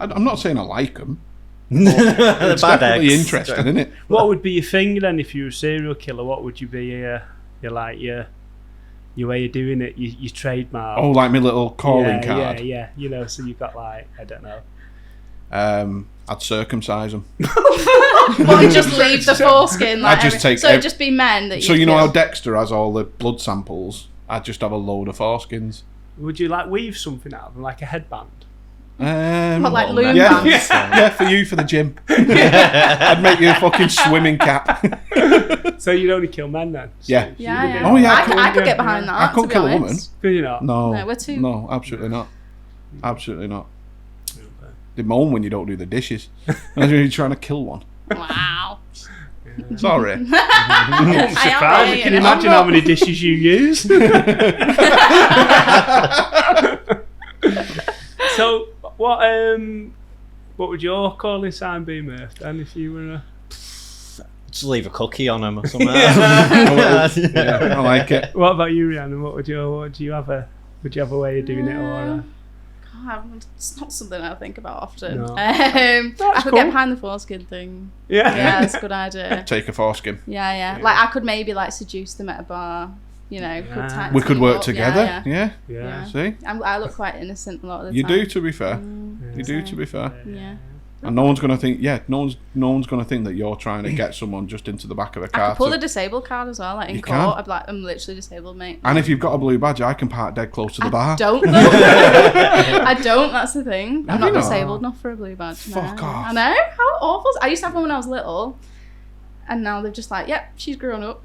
[SPEAKER 2] I'm not saying I like them.
[SPEAKER 3] The
[SPEAKER 2] It's
[SPEAKER 3] bad
[SPEAKER 2] definitely
[SPEAKER 3] eggs.
[SPEAKER 2] interesting, isn't it?
[SPEAKER 1] What would be your thing then if you were a serial killer? What would you be? Your way of doing it, your trademark.
[SPEAKER 2] Oh, like my little calling card.
[SPEAKER 1] Yeah. So you've got like I don't know.
[SPEAKER 2] I'd circumcise them.
[SPEAKER 4] But just leave the foreskin. Like,
[SPEAKER 2] I'd just take
[SPEAKER 4] so it'd just be men that.
[SPEAKER 2] So you know how Dexter has all the blood samples? I'd just have a load of foreskins.
[SPEAKER 1] Would you like weave something out of them, like a headband?
[SPEAKER 4] What, like loom
[SPEAKER 2] yeah,
[SPEAKER 4] bands?
[SPEAKER 2] yeah, for you, for the gym. I'd make you a fucking swimming cap.
[SPEAKER 1] So you'd only kill men then? So
[SPEAKER 2] Yeah.
[SPEAKER 4] Yeah.
[SPEAKER 2] Oh, yeah,
[SPEAKER 4] I could get behind that.
[SPEAKER 2] I couldn't
[SPEAKER 4] to be
[SPEAKER 2] kill a
[SPEAKER 4] honest.
[SPEAKER 2] woman.
[SPEAKER 1] Could you not?
[SPEAKER 2] No,
[SPEAKER 4] No, we're too-
[SPEAKER 2] No, absolutely not. Absolutely not.
[SPEAKER 1] Okay.
[SPEAKER 2] They moan when you don't do the dishes. Imagine you're trying to kill one.
[SPEAKER 4] Wow.
[SPEAKER 2] Sorry.
[SPEAKER 1] I'm
[SPEAKER 4] I
[SPEAKER 1] surprised.
[SPEAKER 4] am,
[SPEAKER 1] Can
[SPEAKER 4] you
[SPEAKER 1] you
[SPEAKER 4] know.
[SPEAKER 1] imagine how many dishes you use? So, what would your calling sign be, Murph, then, if you were a...
[SPEAKER 3] Just leave a cookie on them or something.
[SPEAKER 2] Yeah, I like it.
[SPEAKER 1] What about you, Rhiannon? What do you have a way of doing it, or...
[SPEAKER 4] God, it's not something I think about often.
[SPEAKER 1] No.
[SPEAKER 4] I could
[SPEAKER 1] cool.
[SPEAKER 4] get behind the foreskin thing. Yeah, that's a good idea.
[SPEAKER 2] Take a foreskin.
[SPEAKER 4] Yeah. Like I could maybe like seduce them at a bar. You know,
[SPEAKER 1] Yeah.
[SPEAKER 2] We could work
[SPEAKER 4] up.
[SPEAKER 2] together. Yeah.
[SPEAKER 1] Yeah.
[SPEAKER 2] See?
[SPEAKER 4] I look quite innocent a lot of the
[SPEAKER 2] You
[SPEAKER 4] time.
[SPEAKER 2] do, to be fair. You do, to be fair.
[SPEAKER 4] Yeah.
[SPEAKER 2] And no one's gonna think. Yeah, no one's gonna think that you're trying to get someone just into the back of a
[SPEAKER 4] I
[SPEAKER 2] car.
[SPEAKER 4] could pull the disabled card as well, like in
[SPEAKER 2] You
[SPEAKER 4] court.
[SPEAKER 2] can.
[SPEAKER 4] I'd be like, I'm literally disabled, mate.
[SPEAKER 2] And if you've got a blue badge, I can park dead close to the bar.
[SPEAKER 4] Don't though. I don't. That's the thing. I'm
[SPEAKER 2] Have
[SPEAKER 4] not
[SPEAKER 2] you not?
[SPEAKER 4] disabled enough for a blue badge. No.
[SPEAKER 2] Fuck off.
[SPEAKER 4] I know. How awful. I used to have one when I was little, and now they're just like, yep, she's grown up.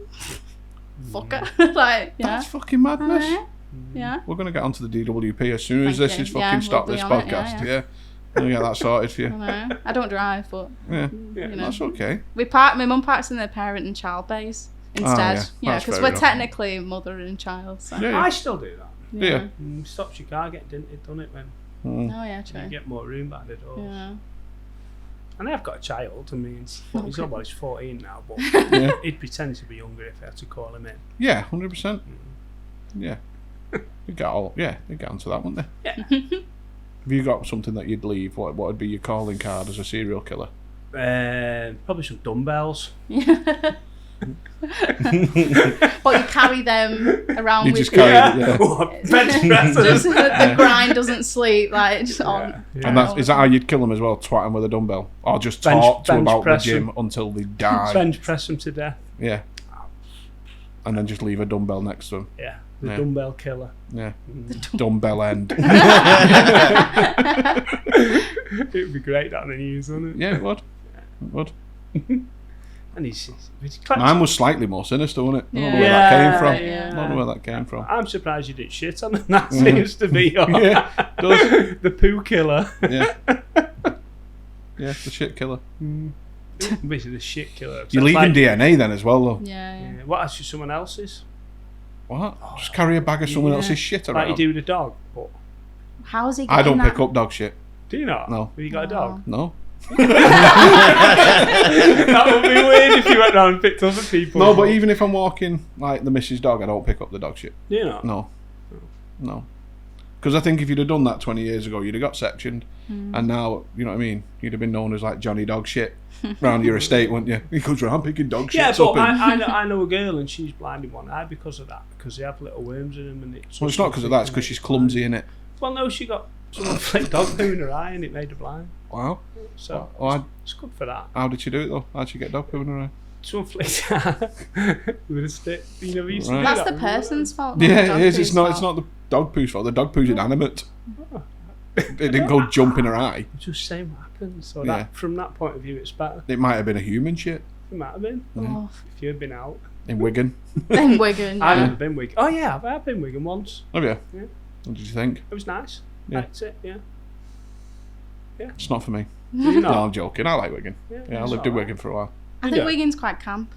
[SPEAKER 4] Fuck her. Like, yeah.
[SPEAKER 2] That's fucking madness.
[SPEAKER 4] I know. Yeah.
[SPEAKER 2] We're gonna get onto the DWP as soon as
[SPEAKER 4] Thank
[SPEAKER 2] this
[SPEAKER 4] you.
[SPEAKER 2] is
[SPEAKER 4] Yeah,
[SPEAKER 2] fucking stopped.
[SPEAKER 4] we'll
[SPEAKER 2] This
[SPEAKER 4] be on it,
[SPEAKER 2] podcast.
[SPEAKER 4] yeah.
[SPEAKER 2] We'll get that sorted for
[SPEAKER 4] I
[SPEAKER 2] you.
[SPEAKER 4] know. I don't drive, but
[SPEAKER 2] Yeah,
[SPEAKER 1] Yeah,
[SPEAKER 4] you know.
[SPEAKER 2] that's okay.
[SPEAKER 4] My mum parks in the parent and child bays instead.
[SPEAKER 2] yeah. That's
[SPEAKER 4] Because
[SPEAKER 2] fair
[SPEAKER 4] we're
[SPEAKER 2] enough.
[SPEAKER 4] technically mother and child. So.
[SPEAKER 2] Yeah.
[SPEAKER 1] I still do that.
[SPEAKER 2] Yeah.
[SPEAKER 1] Stops your car getting dented, doesn't it, when
[SPEAKER 2] Mm.
[SPEAKER 4] Oh yeah, true.
[SPEAKER 1] you get more room behind the doors.
[SPEAKER 4] Yeah.
[SPEAKER 1] And I've got a child. I mean, he's
[SPEAKER 4] Okay.
[SPEAKER 1] he's 14 now, but
[SPEAKER 2] Yeah.
[SPEAKER 1] he'd pretend to be younger if I had to call him in.
[SPEAKER 2] Yeah, 100%. Yeah. We get onto that, wouldn't they?
[SPEAKER 1] Yeah.
[SPEAKER 2] Have you got something that you'd leave? What would be your calling card as a serial killer?
[SPEAKER 1] Probably some dumbbells.
[SPEAKER 4] But you carry them around
[SPEAKER 2] You
[SPEAKER 4] with
[SPEAKER 2] just carry
[SPEAKER 4] you.
[SPEAKER 2] it, yeah.
[SPEAKER 1] What, bench presses?
[SPEAKER 4] Just the grind doesn't sleep, like just on.
[SPEAKER 1] Yeah.
[SPEAKER 2] And is that how you'd kill them as well? Twat them with a dumbbell, or just
[SPEAKER 1] Bench-
[SPEAKER 2] talk to them
[SPEAKER 1] bench
[SPEAKER 2] about the
[SPEAKER 1] press
[SPEAKER 2] gym
[SPEAKER 1] them.
[SPEAKER 2] until they die?
[SPEAKER 1] Bench press them to death.
[SPEAKER 2] Yeah. And then just leave a dumbbell next to them.
[SPEAKER 1] Yeah. The
[SPEAKER 2] Yeah.
[SPEAKER 1] dumbbell killer.
[SPEAKER 2] Yeah. Dumbbell end.
[SPEAKER 1] It would be great down the news, wouldn't it?
[SPEAKER 2] Yeah, it would. It would.
[SPEAKER 1] And he's
[SPEAKER 2] Mine was slightly more sinister, wasn't it? I don't know where
[SPEAKER 1] Yeah,
[SPEAKER 2] that came from.
[SPEAKER 4] yeah.
[SPEAKER 2] I don't know where that came from.
[SPEAKER 1] I'm surprised you didn't shit on them. That seems to be your
[SPEAKER 2] Yeah, it does.
[SPEAKER 1] the poo killer.
[SPEAKER 2] Yeah. Yeah, the shit killer.
[SPEAKER 1] Basically the shit killer.
[SPEAKER 2] You're leaving DNA then as well, though.
[SPEAKER 4] Yeah.
[SPEAKER 1] Yeah. What else is someone else's?
[SPEAKER 2] What? Just carry a bag of someone
[SPEAKER 1] Yeah.
[SPEAKER 2] else's shit
[SPEAKER 1] Like
[SPEAKER 2] around.
[SPEAKER 1] you do with a dog. But
[SPEAKER 4] How's he?
[SPEAKER 2] I don't
[SPEAKER 4] getting
[SPEAKER 2] pick up dog shit.
[SPEAKER 1] do you not?
[SPEAKER 2] No.
[SPEAKER 1] Have you got a dog?
[SPEAKER 2] No.
[SPEAKER 1] That would be weird if you went round and picked other people.
[SPEAKER 2] No, but even if I'm walking like the missus' dog, I don't pick up the dog shit.
[SPEAKER 1] Do you not?
[SPEAKER 2] No. No. Because I think if you'd have done that 20 years ago, you'd have got sectioned. And now, you know what I mean? You'd have been known as like Johnny Dog Shit round your estate, wouldn't you? He comes round picking dog
[SPEAKER 1] Yeah,
[SPEAKER 2] shits
[SPEAKER 1] but
[SPEAKER 2] up. And...
[SPEAKER 1] I know a girl and she's blind in one eye because of that. Because they have little worms in them and it's...
[SPEAKER 2] Well, it's not because of that, it's because she's clumsy, innit?
[SPEAKER 1] Well, no, she got someone flicked dog poo in her eye and it made her blind.
[SPEAKER 2] Wow.
[SPEAKER 1] So
[SPEAKER 2] Well,
[SPEAKER 1] it's good for that.
[SPEAKER 2] how did she do it though? How'd she get dog poo in her eye?
[SPEAKER 1] Someone flicked with a stick. You know, we used to do
[SPEAKER 2] Right.
[SPEAKER 4] That's
[SPEAKER 1] that,
[SPEAKER 4] the
[SPEAKER 1] remember?
[SPEAKER 4] person's fault. not the
[SPEAKER 2] Yeah,
[SPEAKER 4] dog
[SPEAKER 2] it is.
[SPEAKER 4] poo's
[SPEAKER 2] It's not. It's
[SPEAKER 4] fault.
[SPEAKER 2] not the dog poo's fault. The dog poo's inanimate. It didn't go jump in her eye.
[SPEAKER 1] Just saying what happened. So
[SPEAKER 2] Yeah.
[SPEAKER 1] that from that point of view, it's better.
[SPEAKER 2] It might have been a human shit
[SPEAKER 1] It might have been
[SPEAKER 4] Oh,
[SPEAKER 1] if you had been out.
[SPEAKER 2] in Wigan.
[SPEAKER 4] in Wigan.
[SPEAKER 1] I've
[SPEAKER 4] Yeah.
[SPEAKER 1] never been Wigan. Oh yeah, I've been Wigan once.
[SPEAKER 2] Have you?
[SPEAKER 1] Yeah.
[SPEAKER 2] What did you think?
[SPEAKER 1] It was nice.
[SPEAKER 2] Yeah.
[SPEAKER 1] Liked it. Yeah.
[SPEAKER 2] It's not for me.
[SPEAKER 1] Do you
[SPEAKER 2] No,
[SPEAKER 1] know?
[SPEAKER 2] I'm joking. I like Wigan. Yeah, I
[SPEAKER 1] it's
[SPEAKER 2] lived in
[SPEAKER 1] alright.
[SPEAKER 2] Wigan for a while.
[SPEAKER 4] I
[SPEAKER 1] Yeah.
[SPEAKER 4] think Wigan's quite camp. Do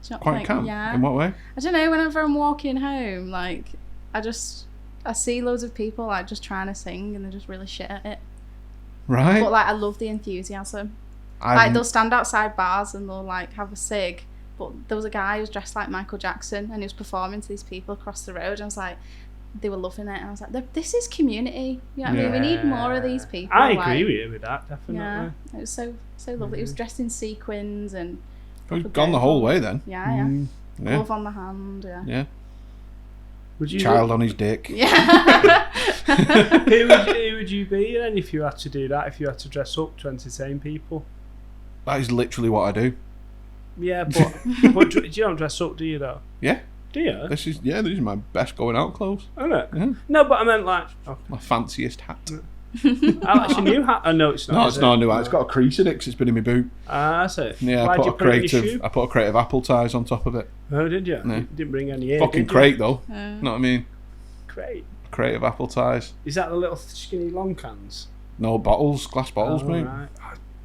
[SPEAKER 4] you not
[SPEAKER 2] Quite
[SPEAKER 4] think?
[SPEAKER 2] camp.
[SPEAKER 4] Yeah.
[SPEAKER 2] In what way?
[SPEAKER 4] I don't know. Whenever I'm walking home, like I see loads of people like just trying to sing and they're just really shit at it.
[SPEAKER 2] Right.
[SPEAKER 4] But like I love the enthusiasm. Like they'll stand outside bars and they'll like have a cig. But there was a guy who was dressed like Michael Jackson and he was performing to these people across the road. And I was like, they were loving it. And I was like, this is community. You know what I mean? We need more of these people.
[SPEAKER 1] I
[SPEAKER 4] like,
[SPEAKER 1] agree with you with that, definitely.
[SPEAKER 4] Yeah, it was so lovely. He was dressed in sequins and
[SPEAKER 2] We've gone the whole way then.
[SPEAKER 4] yeah.
[SPEAKER 2] Yeah.
[SPEAKER 4] Glove on the hand. Yeah.
[SPEAKER 2] Yeah.
[SPEAKER 1] Would you
[SPEAKER 2] Child on his dick.
[SPEAKER 4] Yeah.
[SPEAKER 1] who would you be then if you had to do that? If you had to dress up to entertain people?
[SPEAKER 2] That is literally what I do.
[SPEAKER 1] Yeah, but do you don't dress up, do you though?
[SPEAKER 2] Yeah.
[SPEAKER 1] Do you?
[SPEAKER 2] This is my best going out clothes.
[SPEAKER 1] Isn't it?
[SPEAKER 2] Yeah.
[SPEAKER 1] No, but I meant like
[SPEAKER 2] My fanciest hat.
[SPEAKER 1] that's your new hat. Oh no, it's not.
[SPEAKER 2] No, it's not a new hat. It's got a crease in it because it's been in my boot.
[SPEAKER 1] Ah, that's it.
[SPEAKER 2] Yeah,
[SPEAKER 1] Why'd you put it in your shoe?
[SPEAKER 2] I put a crate of apple ties on top of it.
[SPEAKER 1] Oh, did you?
[SPEAKER 2] Yeah.
[SPEAKER 1] You didn't bring any here.
[SPEAKER 2] Fucking
[SPEAKER 1] did
[SPEAKER 2] crate
[SPEAKER 1] you?
[SPEAKER 2] though. Know what I mean?
[SPEAKER 1] Crate.
[SPEAKER 2] A crate of apple ties.
[SPEAKER 1] Is that the little skinny long cans?
[SPEAKER 2] No bottles, glass bottles, mate.
[SPEAKER 1] Right.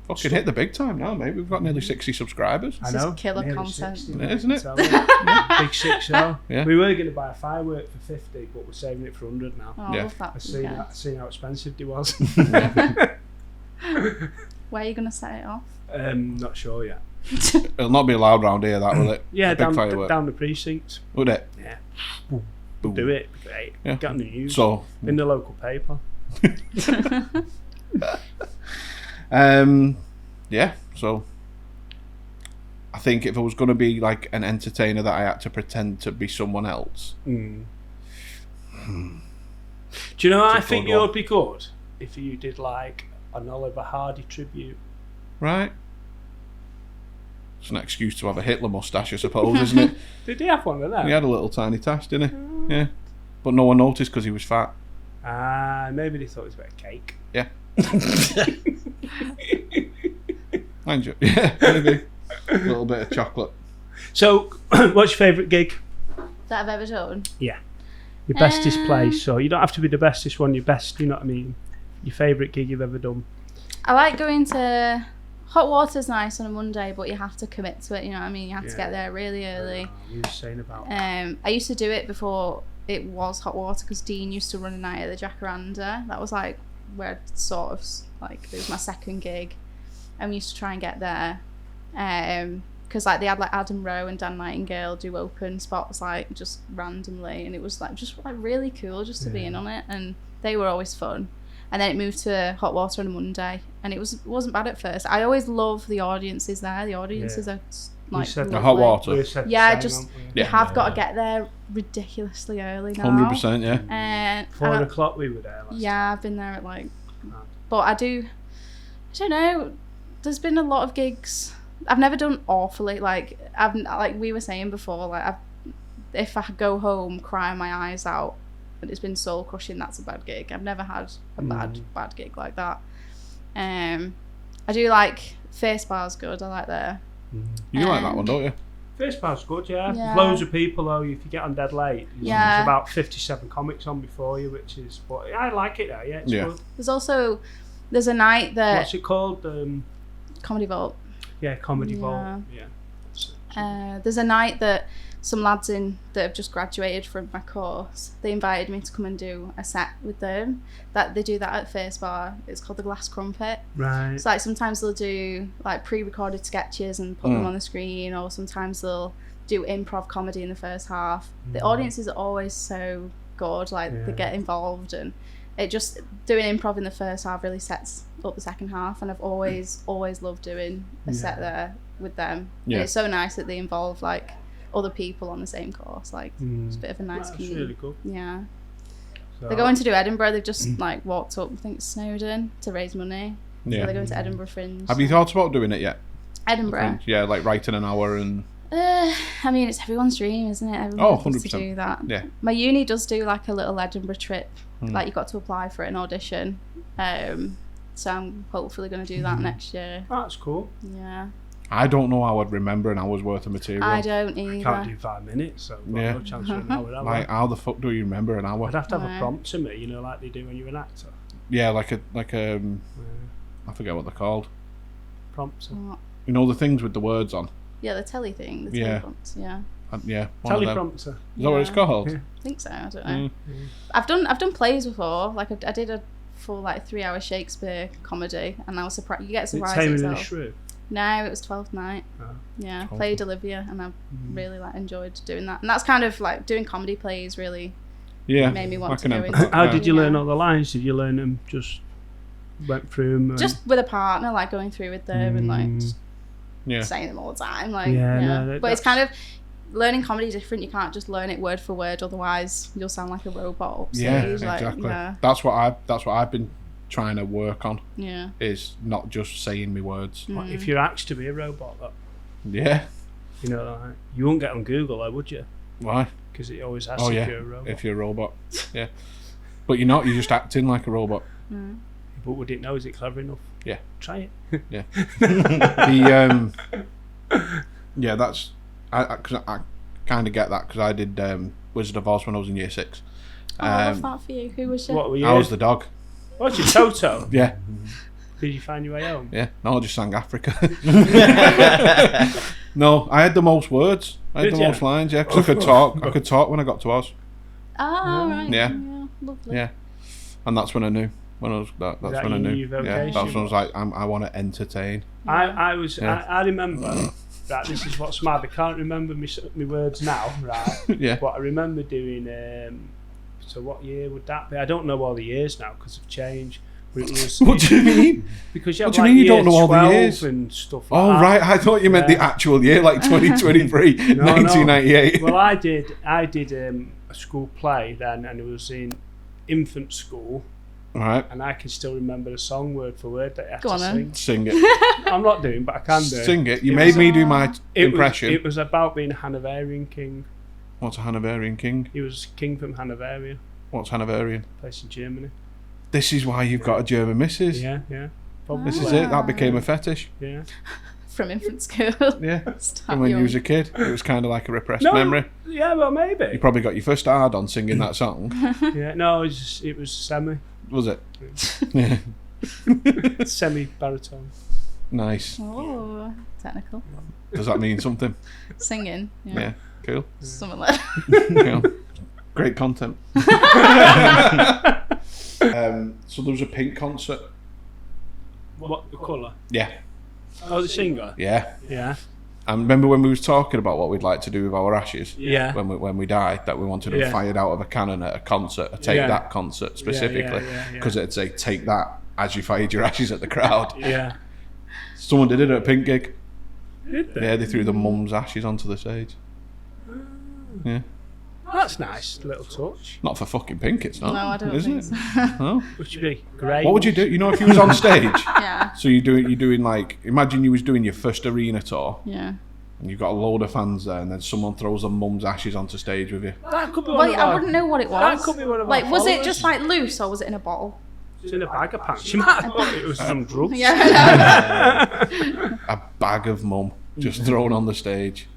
[SPEAKER 2] Fucking hit the big time now, mate. We've got nearly 60 subscribers.
[SPEAKER 1] I
[SPEAKER 4] This is
[SPEAKER 1] know.
[SPEAKER 4] killer
[SPEAKER 1] Nearly
[SPEAKER 4] content.
[SPEAKER 1] 60,
[SPEAKER 2] Yeah, isn't it?
[SPEAKER 1] tell you. Big 60.
[SPEAKER 2] Yeah.
[SPEAKER 1] We were going to buy a firework for 50, but we're saving it for 100 now.
[SPEAKER 4] Oh, I
[SPEAKER 2] Yeah.
[SPEAKER 4] love that.
[SPEAKER 1] I've seen,
[SPEAKER 4] Okay.
[SPEAKER 1] seen how expensive it was.
[SPEAKER 4] Where are you going to set it off?
[SPEAKER 1] Not sure yet.
[SPEAKER 2] It'll not be allowed round here, that will it?
[SPEAKER 1] Yeah,
[SPEAKER 2] Big firework.
[SPEAKER 1] down the precinct.
[SPEAKER 2] Would it?
[SPEAKER 1] Yeah.
[SPEAKER 2] Boom.
[SPEAKER 1] Do it. Great.
[SPEAKER 2] Yeah.
[SPEAKER 1] Get on the news.
[SPEAKER 2] So,
[SPEAKER 1] In the local paper.
[SPEAKER 2] yeah, so I think if I was going to be like an entertainer that I had to pretend to be someone else.
[SPEAKER 1] Do you know, I
[SPEAKER 2] It's a
[SPEAKER 1] think
[SPEAKER 2] good
[SPEAKER 1] you
[SPEAKER 2] one.
[SPEAKER 1] would be good if you did like an Oliver Hardy tribute.
[SPEAKER 2] Right? It's an excuse to have a Hitler moustache, I suppose, isn't it?
[SPEAKER 1] Did he have one of them?
[SPEAKER 2] He had a little tiny tash, didn't he? Yeah. But no one noticed because he was fat.
[SPEAKER 1] Maybe they thought it was a bit of cake.
[SPEAKER 2] Yeah. Mind you. Yeah, maybe. A little bit of chocolate.
[SPEAKER 1] So, what's your favourite gig?
[SPEAKER 4] That I've ever done?
[SPEAKER 1] Yeah. Your bestest place. So you don't have to be the bestest one, your best, you know what I mean? Your favourite gig you've ever done.
[SPEAKER 4] I like going to... Hot water's nice on a Monday, but you have to commit to it, you know what I mean? You have to get there really early.
[SPEAKER 1] We were saying about
[SPEAKER 4] I used to do it before it was hot water because Dean used to run a night at the Jacaranda. That was like where I'd sort of like, it was my second gig, and we used to try and get there because like they had like Adam Rowe and Dan Nightingale do open spots like just randomly, and it was like just like really cool just to be in on it, and they were always fun. And then it moved to hot water on a Monday, and it wasn't bad at first. I always love the audiences there. The audiences are like
[SPEAKER 1] said
[SPEAKER 2] The
[SPEAKER 1] that.
[SPEAKER 2] hot
[SPEAKER 4] lovely.
[SPEAKER 2] water.
[SPEAKER 4] Yeah, just
[SPEAKER 1] Yeah.
[SPEAKER 4] you have got to get there ridiculously early now.
[SPEAKER 2] 100%, yeah.
[SPEAKER 1] 4 o'clock we were there last
[SPEAKER 4] Yeah, I've been there at like, but I don't know. There's been a lot of gigs. I've never done awfully. Like like we were saying before. Like if I go home crying my eyes out, and it's been soul crushing, that's a bad gig. I've never had a bad gig like that. I do like Face Bar's good. I like there.
[SPEAKER 2] You like that one, don't you?
[SPEAKER 1] First part's good, yeah.
[SPEAKER 4] Yeah.
[SPEAKER 1] Loads of people though. If you get on dead late,
[SPEAKER 4] Yeah.
[SPEAKER 1] there's about 57 comics on before you, which is. But I like it there. Yeah, it's
[SPEAKER 2] Yeah.
[SPEAKER 1] good.
[SPEAKER 4] There's a night that
[SPEAKER 1] What's it called?
[SPEAKER 4] Comedy Vault.
[SPEAKER 1] Yeah, Comedy
[SPEAKER 4] Yeah.
[SPEAKER 1] Vault. Yeah.
[SPEAKER 4] There's a night that some lads that have just graduated from my course, they invited me to come and do a set with them. That they do that at Face Bar. It's called the Glass Crumpet.
[SPEAKER 1] Right.
[SPEAKER 4] So like sometimes they'll do like pre-recorded sketches and put them on the screen, or sometimes they'll do improv comedy in the first half. The audiences are always so good. Like they get involved, and it just doing improv in the first half really sets up the second half. And I've always loved doing a set there with them.
[SPEAKER 2] Yeah.
[SPEAKER 4] And it's so nice that they involve like other people on the same course. Like it's a bit of a nice
[SPEAKER 1] That's
[SPEAKER 4] community.
[SPEAKER 1] really cool.
[SPEAKER 4] Yeah.
[SPEAKER 1] So,
[SPEAKER 4] They're going to do Edinburgh. They've just like walked up, I think it's Snowdon, to raise money. So
[SPEAKER 2] Yeah.
[SPEAKER 4] they're going to Edinburgh Fringe.
[SPEAKER 2] Have you thought about doing it yet?
[SPEAKER 4] Edinburgh.
[SPEAKER 2] Yeah, like writing an hour and...
[SPEAKER 4] I mean, it's everyone's dream, isn't it? Everyone
[SPEAKER 2] Oh,
[SPEAKER 4] wants to
[SPEAKER 2] 100%.
[SPEAKER 4] do that.
[SPEAKER 2] Yeah.
[SPEAKER 4] My uni does do like a little Edinburgh trip. Like you've got to apply for an audition. So I'm hopefully going to do that next year.
[SPEAKER 1] Oh, that's cool.
[SPEAKER 4] Yeah.
[SPEAKER 2] I don't know how I'd remember an hour's worth of material.
[SPEAKER 4] I don't either.
[SPEAKER 1] Can't do 5 minutes, so I've got
[SPEAKER 2] Yeah.
[SPEAKER 1] no chance of an hour. have I?
[SPEAKER 2] Like, how the fuck do you remember an hour?
[SPEAKER 1] I'd have to have a
[SPEAKER 4] No.
[SPEAKER 1] prompt to me, you know, like they do when you're an actor.
[SPEAKER 2] Yeah, like I forget what they're called.
[SPEAKER 1] Prompts.
[SPEAKER 4] What?
[SPEAKER 2] You know, the things with the words on.
[SPEAKER 4] Yeah, the telly thing. The
[SPEAKER 2] Yeah.
[SPEAKER 4] teleprompts, yeah.
[SPEAKER 2] Yeah, one of them.
[SPEAKER 1] Teleprompter.
[SPEAKER 2] Is that what it's
[SPEAKER 4] Yeah.
[SPEAKER 2] called?
[SPEAKER 1] Yeah.
[SPEAKER 4] I think so. I don't know.
[SPEAKER 2] Mm.
[SPEAKER 4] I've done plays before. Like I did a full like 3-hour Shakespeare comedy, and I was surprised. You get
[SPEAKER 1] It's
[SPEAKER 4] surprised
[SPEAKER 1] Taming of the
[SPEAKER 4] yourself.
[SPEAKER 1] Shrew.
[SPEAKER 4] No, it was 12th Night.
[SPEAKER 1] Oh.
[SPEAKER 4] Yeah,
[SPEAKER 2] Awesome.
[SPEAKER 4] played Olivia, and I really like enjoyed doing that. And that's kind of like doing comedy plays really
[SPEAKER 2] Yeah.
[SPEAKER 4] made me want
[SPEAKER 2] I
[SPEAKER 4] to
[SPEAKER 2] can
[SPEAKER 4] go
[SPEAKER 2] empathise.
[SPEAKER 4] into
[SPEAKER 1] How
[SPEAKER 4] it.
[SPEAKER 1] did you learn
[SPEAKER 4] Yeah.
[SPEAKER 1] all the lines? Did you learn them just went through them?
[SPEAKER 4] Just with a partner, like going through with them and like just
[SPEAKER 2] Yeah.
[SPEAKER 4] saying them all the time. Like,
[SPEAKER 1] Yeah,
[SPEAKER 4] yeah.
[SPEAKER 1] no,
[SPEAKER 4] But it's kind of learning comedy different. You can't just learn it word for word, otherwise you'll sound like a robot upstage.
[SPEAKER 2] Yeah,
[SPEAKER 4] like,
[SPEAKER 2] exactly.
[SPEAKER 4] yeah.
[SPEAKER 2] That's what I've been trying to work on.
[SPEAKER 4] Yeah.
[SPEAKER 2] Is not just saying me words.
[SPEAKER 1] Like, if you're asked to be a robot,
[SPEAKER 2] Yeah.
[SPEAKER 1] you know, like, you wouldn't get on Google, though, would you?
[SPEAKER 2] Why?
[SPEAKER 1] Because it always asks if you're a robot.
[SPEAKER 2] If you're a robot. Yeah. But you're not. You're just acting like a robot.
[SPEAKER 1] But we didn't know. Is it clever enough?
[SPEAKER 2] Yeah.
[SPEAKER 1] Try it.
[SPEAKER 2] Yeah. The yeah, that's because I kind of get that because I did Wizard of Oz when I was in year 6.
[SPEAKER 4] Oh, I love that for you. Who was you?
[SPEAKER 1] What were you?
[SPEAKER 2] I was the dog.
[SPEAKER 1] What's your Toto?
[SPEAKER 2] Yeah.
[SPEAKER 1] Did you find your way home?
[SPEAKER 2] Yeah. No, I just sang Africa. No, I had the most words. I had
[SPEAKER 1] Did
[SPEAKER 2] the
[SPEAKER 1] you?
[SPEAKER 2] most lines. Yeah, because I could talk. I could talk when I got to Oz.
[SPEAKER 4] Oh, right.
[SPEAKER 2] Yeah.
[SPEAKER 4] Lovely.
[SPEAKER 2] Yeah. And that's when I knew. When I was that's
[SPEAKER 1] that
[SPEAKER 2] when I
[SPEAKER 1] your
[SPEAKER 2] knew.
[SPEAKER 1] new
[SPEAKER 2] Yeah,
[SPEAKER 1] vocation?
[SPEAKER 2] that's when I was like, I want to entertain.
[SPEAKER 1] I was.
[SPEAKER 2] Yeah.
[SPEAKER 1] I remember. Right, this is what's mad. I can't remember me words now. Right.
[SPEAKER 2] Yeah.
[SPEAKER 1] But I remember doing. So what year would that be? I don't know all the years now because of change. But it was,
[SPEAKER 2] What do you mean?
[SPEAKER 1] Because you
[SPEAKER 2] What
[SPEAKER 1] have
[SPEAKER 2] do you
[SPEAKER 1] like
[SPEAKER 2] mean you don't
[SPEAKER 1] year
[SPEAKER 2] know all the
[SPEAKER 1] 12
[SPEAKER 2] years?
[SPEAKER 1] and stuff like
[SPEAKER 2] Oh
[SPEAKER 1] that.
[SPEAKER 2] right, I thought you meant the actual year, like 2023,
[SPEAKER 1] No,
[SPEAKER 2] 1998.
[SPEAKER 1] Well, I did a school play then, and it was in infant school,
[SPEAKER 2] Right,
[SPEAKER 1] and I can still remember the song word for word that I had
[SPEAKER 4] Go
[SPEAKER 1] to
[SPEAKER 4] on then.
[SPEAKER 1] sing.
[SPEAKER 2] sing it.
[SPEAKER 1] I'm not doing, but I can do.
[SPEAKER 2] Sing it. You
[SPEAKER 1] It
[SPEAKER 2] made
[SPEAKER 1] was-
[SPEAKER 2] me do my impression.
[SPEAKER 1] It was about being a Hanoverian king.
[SPEAKER 2] What's a Hanoverian king?
[SPEAKER 1] He was king from Hanoverian,
[SPEAKER 2] What's Hanoverian?
[SPEAKER 1] place in Germany.
[SPEAKER 2] This is why you've got a German missus.
[SPEAKER 1] Yeah. Probably.
[SPEAKER 2] This is it. That became a fetish.
[SPEAKER 1] Yeah.
[SPEAKER 4] From infant school.
[SPEAKER 2] Yeah.
[SPEAKER 4] Start
[SPEAKER 2] And when you
[SPEAKER 4] young.
[SPEAKER 2] was a kid, it was kind of like a repressed
[SPEAKER 1] No.
[SPEAKER 2] memory.
[SPEAKER 1] Yeah, well,
[SPEAKER 2] You
[SPEAKER 1] maybe.
[SPEAKER 2] probably got your first hard on singing that song.
[SPEAKER 1] Yeah. No, it was semi
[SPEAKER 2] Was it? Yeah.
[SPEAKER 1] baritone.
[SPEAKER 2] Nice.
[SPEAKER 4] Oh, technical.
[SPEAKER 2] Does that mean something?
[SPEAKER 4] Singing. Yeah.
[SPEAKER 2] Yeah. Cool.
[SPEAKER 4] Something like
[SPEAKER 2] Yeah. Great content. So there was a Pink concert.
[SPEAKER 1] What the colour?
[SPEAKER 2] Yeah.
[SPEAKER 1] Oh, the singer.
[SPEAKER 2] Yeah.
[SPEAKER 1] Yeah.
[SPEAKER 2] And remember when we was talking about what we'd like to do with our ashes?
[SPEAKER 1] Yeah.
[SPEAKER 2] When we died, that we wanted them
[SPEAKER 1] Yeah.
[SPEAKER 2] fired out of a cannon at a concert, a Take
[SPEAKER 1] Yeah.
[SPEAKER 2] That concert specifically,
[SPEAKER 1] yeah.
[SPEAKER 2] because it'd say "Take That" as you fired your ashes at the crowd.
[SPEAKER 1] Yeah.
[SPEAKER 2] Someone did it at a Pink gig.
[SPEAKER 1] Did they?
[SPEAKER 2] Yeah, they threw the mum's ashes onto the stage. Yeah,
[SPEAKER 1] That's nice. Little touch.
[SPEAKER 2] not for fucking Pink, it's not.
[SPEAKER 4] No, I don't
[SPEAKER 2] is
[SPEAKER 4] think
[SPEAKER 2] it?
[SPEAKER 4] so.
[SPEAKER 2] No.
[SPEAKER 1] Which would be great.
[SPEAKER 2] What would you do? You know, if you was on stage,
[SPEAKER 4] Yeah.
[SPEAKER 2] so you're doing like, imagine you was doing your first arena tour,
[SPEAKER 4] Yeah.
[SPEAKER 2] and you've got a load of fans there, and then someone throws a mum's ashes onto stage with you.
[SPEAKER 1] That could be one
[SPEAKER 4] Well,
[SPEAKER 1] of
[SPEAKER 4] I
[SPEAKER 1] our-
[SPEAKER 4] wouldn't know what it was.
[SPEAKER 1] That could be one of
[SPEAKER 4] Like,
[SPEAKER 1] our
[SPEAKER 4] was it
[SPEAKER 1] followers.
[SPEAKER 4] just like loose or was it in a bottle?
[SPEAKER 1] It's in a bag of pants. You might have thought it was some drugs.
[SPEAKER 4] Yeah.
[SPEAKER 2] A bag of mum just thrown on the stage.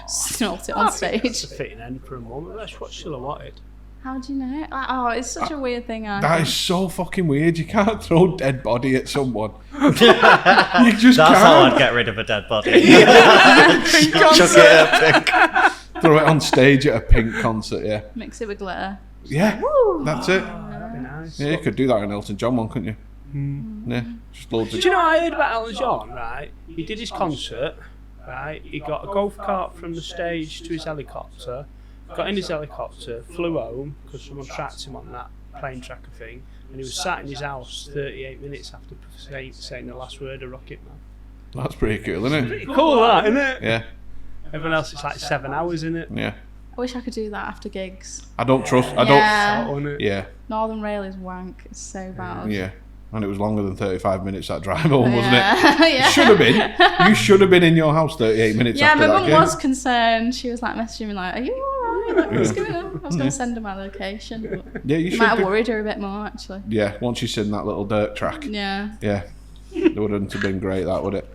[SPEAKER 4] Snort it on
[SPEAKER 1] It's a
[SPEAKER 4] stage.
[SPEAKER 1] fitting end for a mum. That's what she'll have wanted.
[SPEAKER 4] How do you know? Oh, it's such a weird thing. I
[SPEAKER 2] That
[SPEAKER 4] think.
[SPEAKER 2] is so fucking weird. You can't throw dead body at someone. You just
[SPEAKER 3] That's
[SPEAKER 2] can't.
[SPEAKER 3] how I'd get rid of a dead body. Chuck it at Pink.
[SPEAKER 2] Throw it on stage at a Pink concert, yeah.
[SPEAKER 4] Mix it with glitter.
[SPEAKER 2] Yeah,
[SPEAKER 4] Woo.
[SPEAKER 2] that's it.
[SPEAKER 1] That'd be nice.
[SPEAKER 2] Yeah, you could do that on Elton John one, couldn't you? Yeah, just loads of...
[SPEAKER 1] Do you know what I heard about Elton John, right? He did his concert, right? He got a golf cart from the stage to his helicopter, got in his helicopter, flew home, because someone tracked him on that plane tracker thing, and he was sat in his house 38 minutes after saying the last word of Rocket Man.
[SPEAKER 2] That's pretty cool, isn't it?
[SPEAKER 1] Pretty cool, that, isn't it?
[SPEAKER 2] Yeah,
[SPEAKER 1] Everyone else, it's like 7 hours, isn't it?
[SPEAKER 2] yeah.
[SPEAKER 4] I wish I could do that after gigs.
[SPEAKER 2] I don't trust... I don't...
[SPEAKER 4] Yeah.
[SPEAKER 1] Isn't it?
[SPEAKER 2] Yeah,
[SPEAKER 4] Northern Rail is wank. It's so bad.
[SPEAKER 2] yeah. And it was longer than 35 minutes, that drive home, wasn't it?
[SPEAKER 4] Yeah.
[SPEAKER 2] Should have been. You should have been in your house 38 minutes
[SPEAKER 4] Yeah,
[SPEAKER 2] after
[SPEAKER 4] my
[SPEAKER 2] that
[SPEAKER 4] mum
[SPEAKER 2] gig.
[SPEAKER 4] was concerned. She was like messaging me like, "Are you alright? Like, what's going on?" I was going to send her my location. But
[SPEAKER 2] Yeah, you
[SPEAKER 4] it
[SPEAKER 2] should
[SPEAKER 4] might have
[SPEAKER 2] be.
[SPEAKER 4] worried her a bit more actually.
[SPEAKER 2] Yeah, once you've seen that little dirt track.
[SPEAKER 4] Yeah.
[SPEAKER 2] Yeah, it wouldn't have been great, that would it?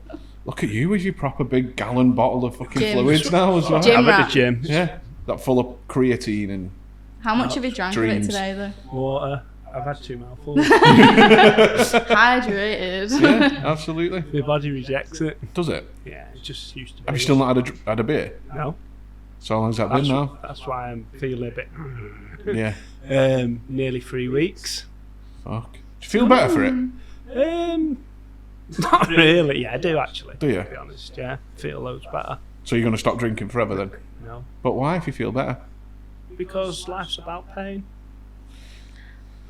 [SPEAKER 2] Look at you with your proper big gallon bottle of fucking
[SPEAKER 4] Gym.
[SPEAKER 2] fluids now as well.
[SPEAKER 4] Gym
[SPEAKER 1] I'm at
[SPEAKER 4] rat.
[SPEAKER 1] the gym.
[SPEAKER 2] Yeah, that full of creatine and
[SPEAKER 4] How much have you drank of it
[SPEAKER 2] dreams.
[SPEAKER 4] today though?
[SPEAKER 1] Water. I've had 2 mouthfuls.
[SPEAKER 4] Hydrated.
[SPEAKER 2] yeah, absolutely.
[SPEAKER 1] My body rejects it.
[SPEAKER 2] Does it?
[SPEAKER 1] Yeah, it just used to be.
[SPEAKER 2] Have you still not had a beer?
[SPEAKER 1] No.
[SPEAKER 2] So how long's that been
[SPEAKER 1] That's,
[SPEAKER 2] now?
[SPEAKER 1] that's why I'm feeling a bit.
[SPEAKER 2] Yeah.
[SPEAKER 1] Nearly 3 weeks.
[SPEAKER 2] Fuck. Do you feel better for it?
[SPEAKER 1] Not really. Yeah, I do actually.
[SPEAKER 2] Do you?
[SPEAKER 1] To be honest, yeah, feel loads better.
[SPEAKER 2] So you're going to stop drinking forever then?
[SPEAKER 1] No,
[SPEAKER 2] But why if you feel better?
[SPEAKER 1] because life's about pain.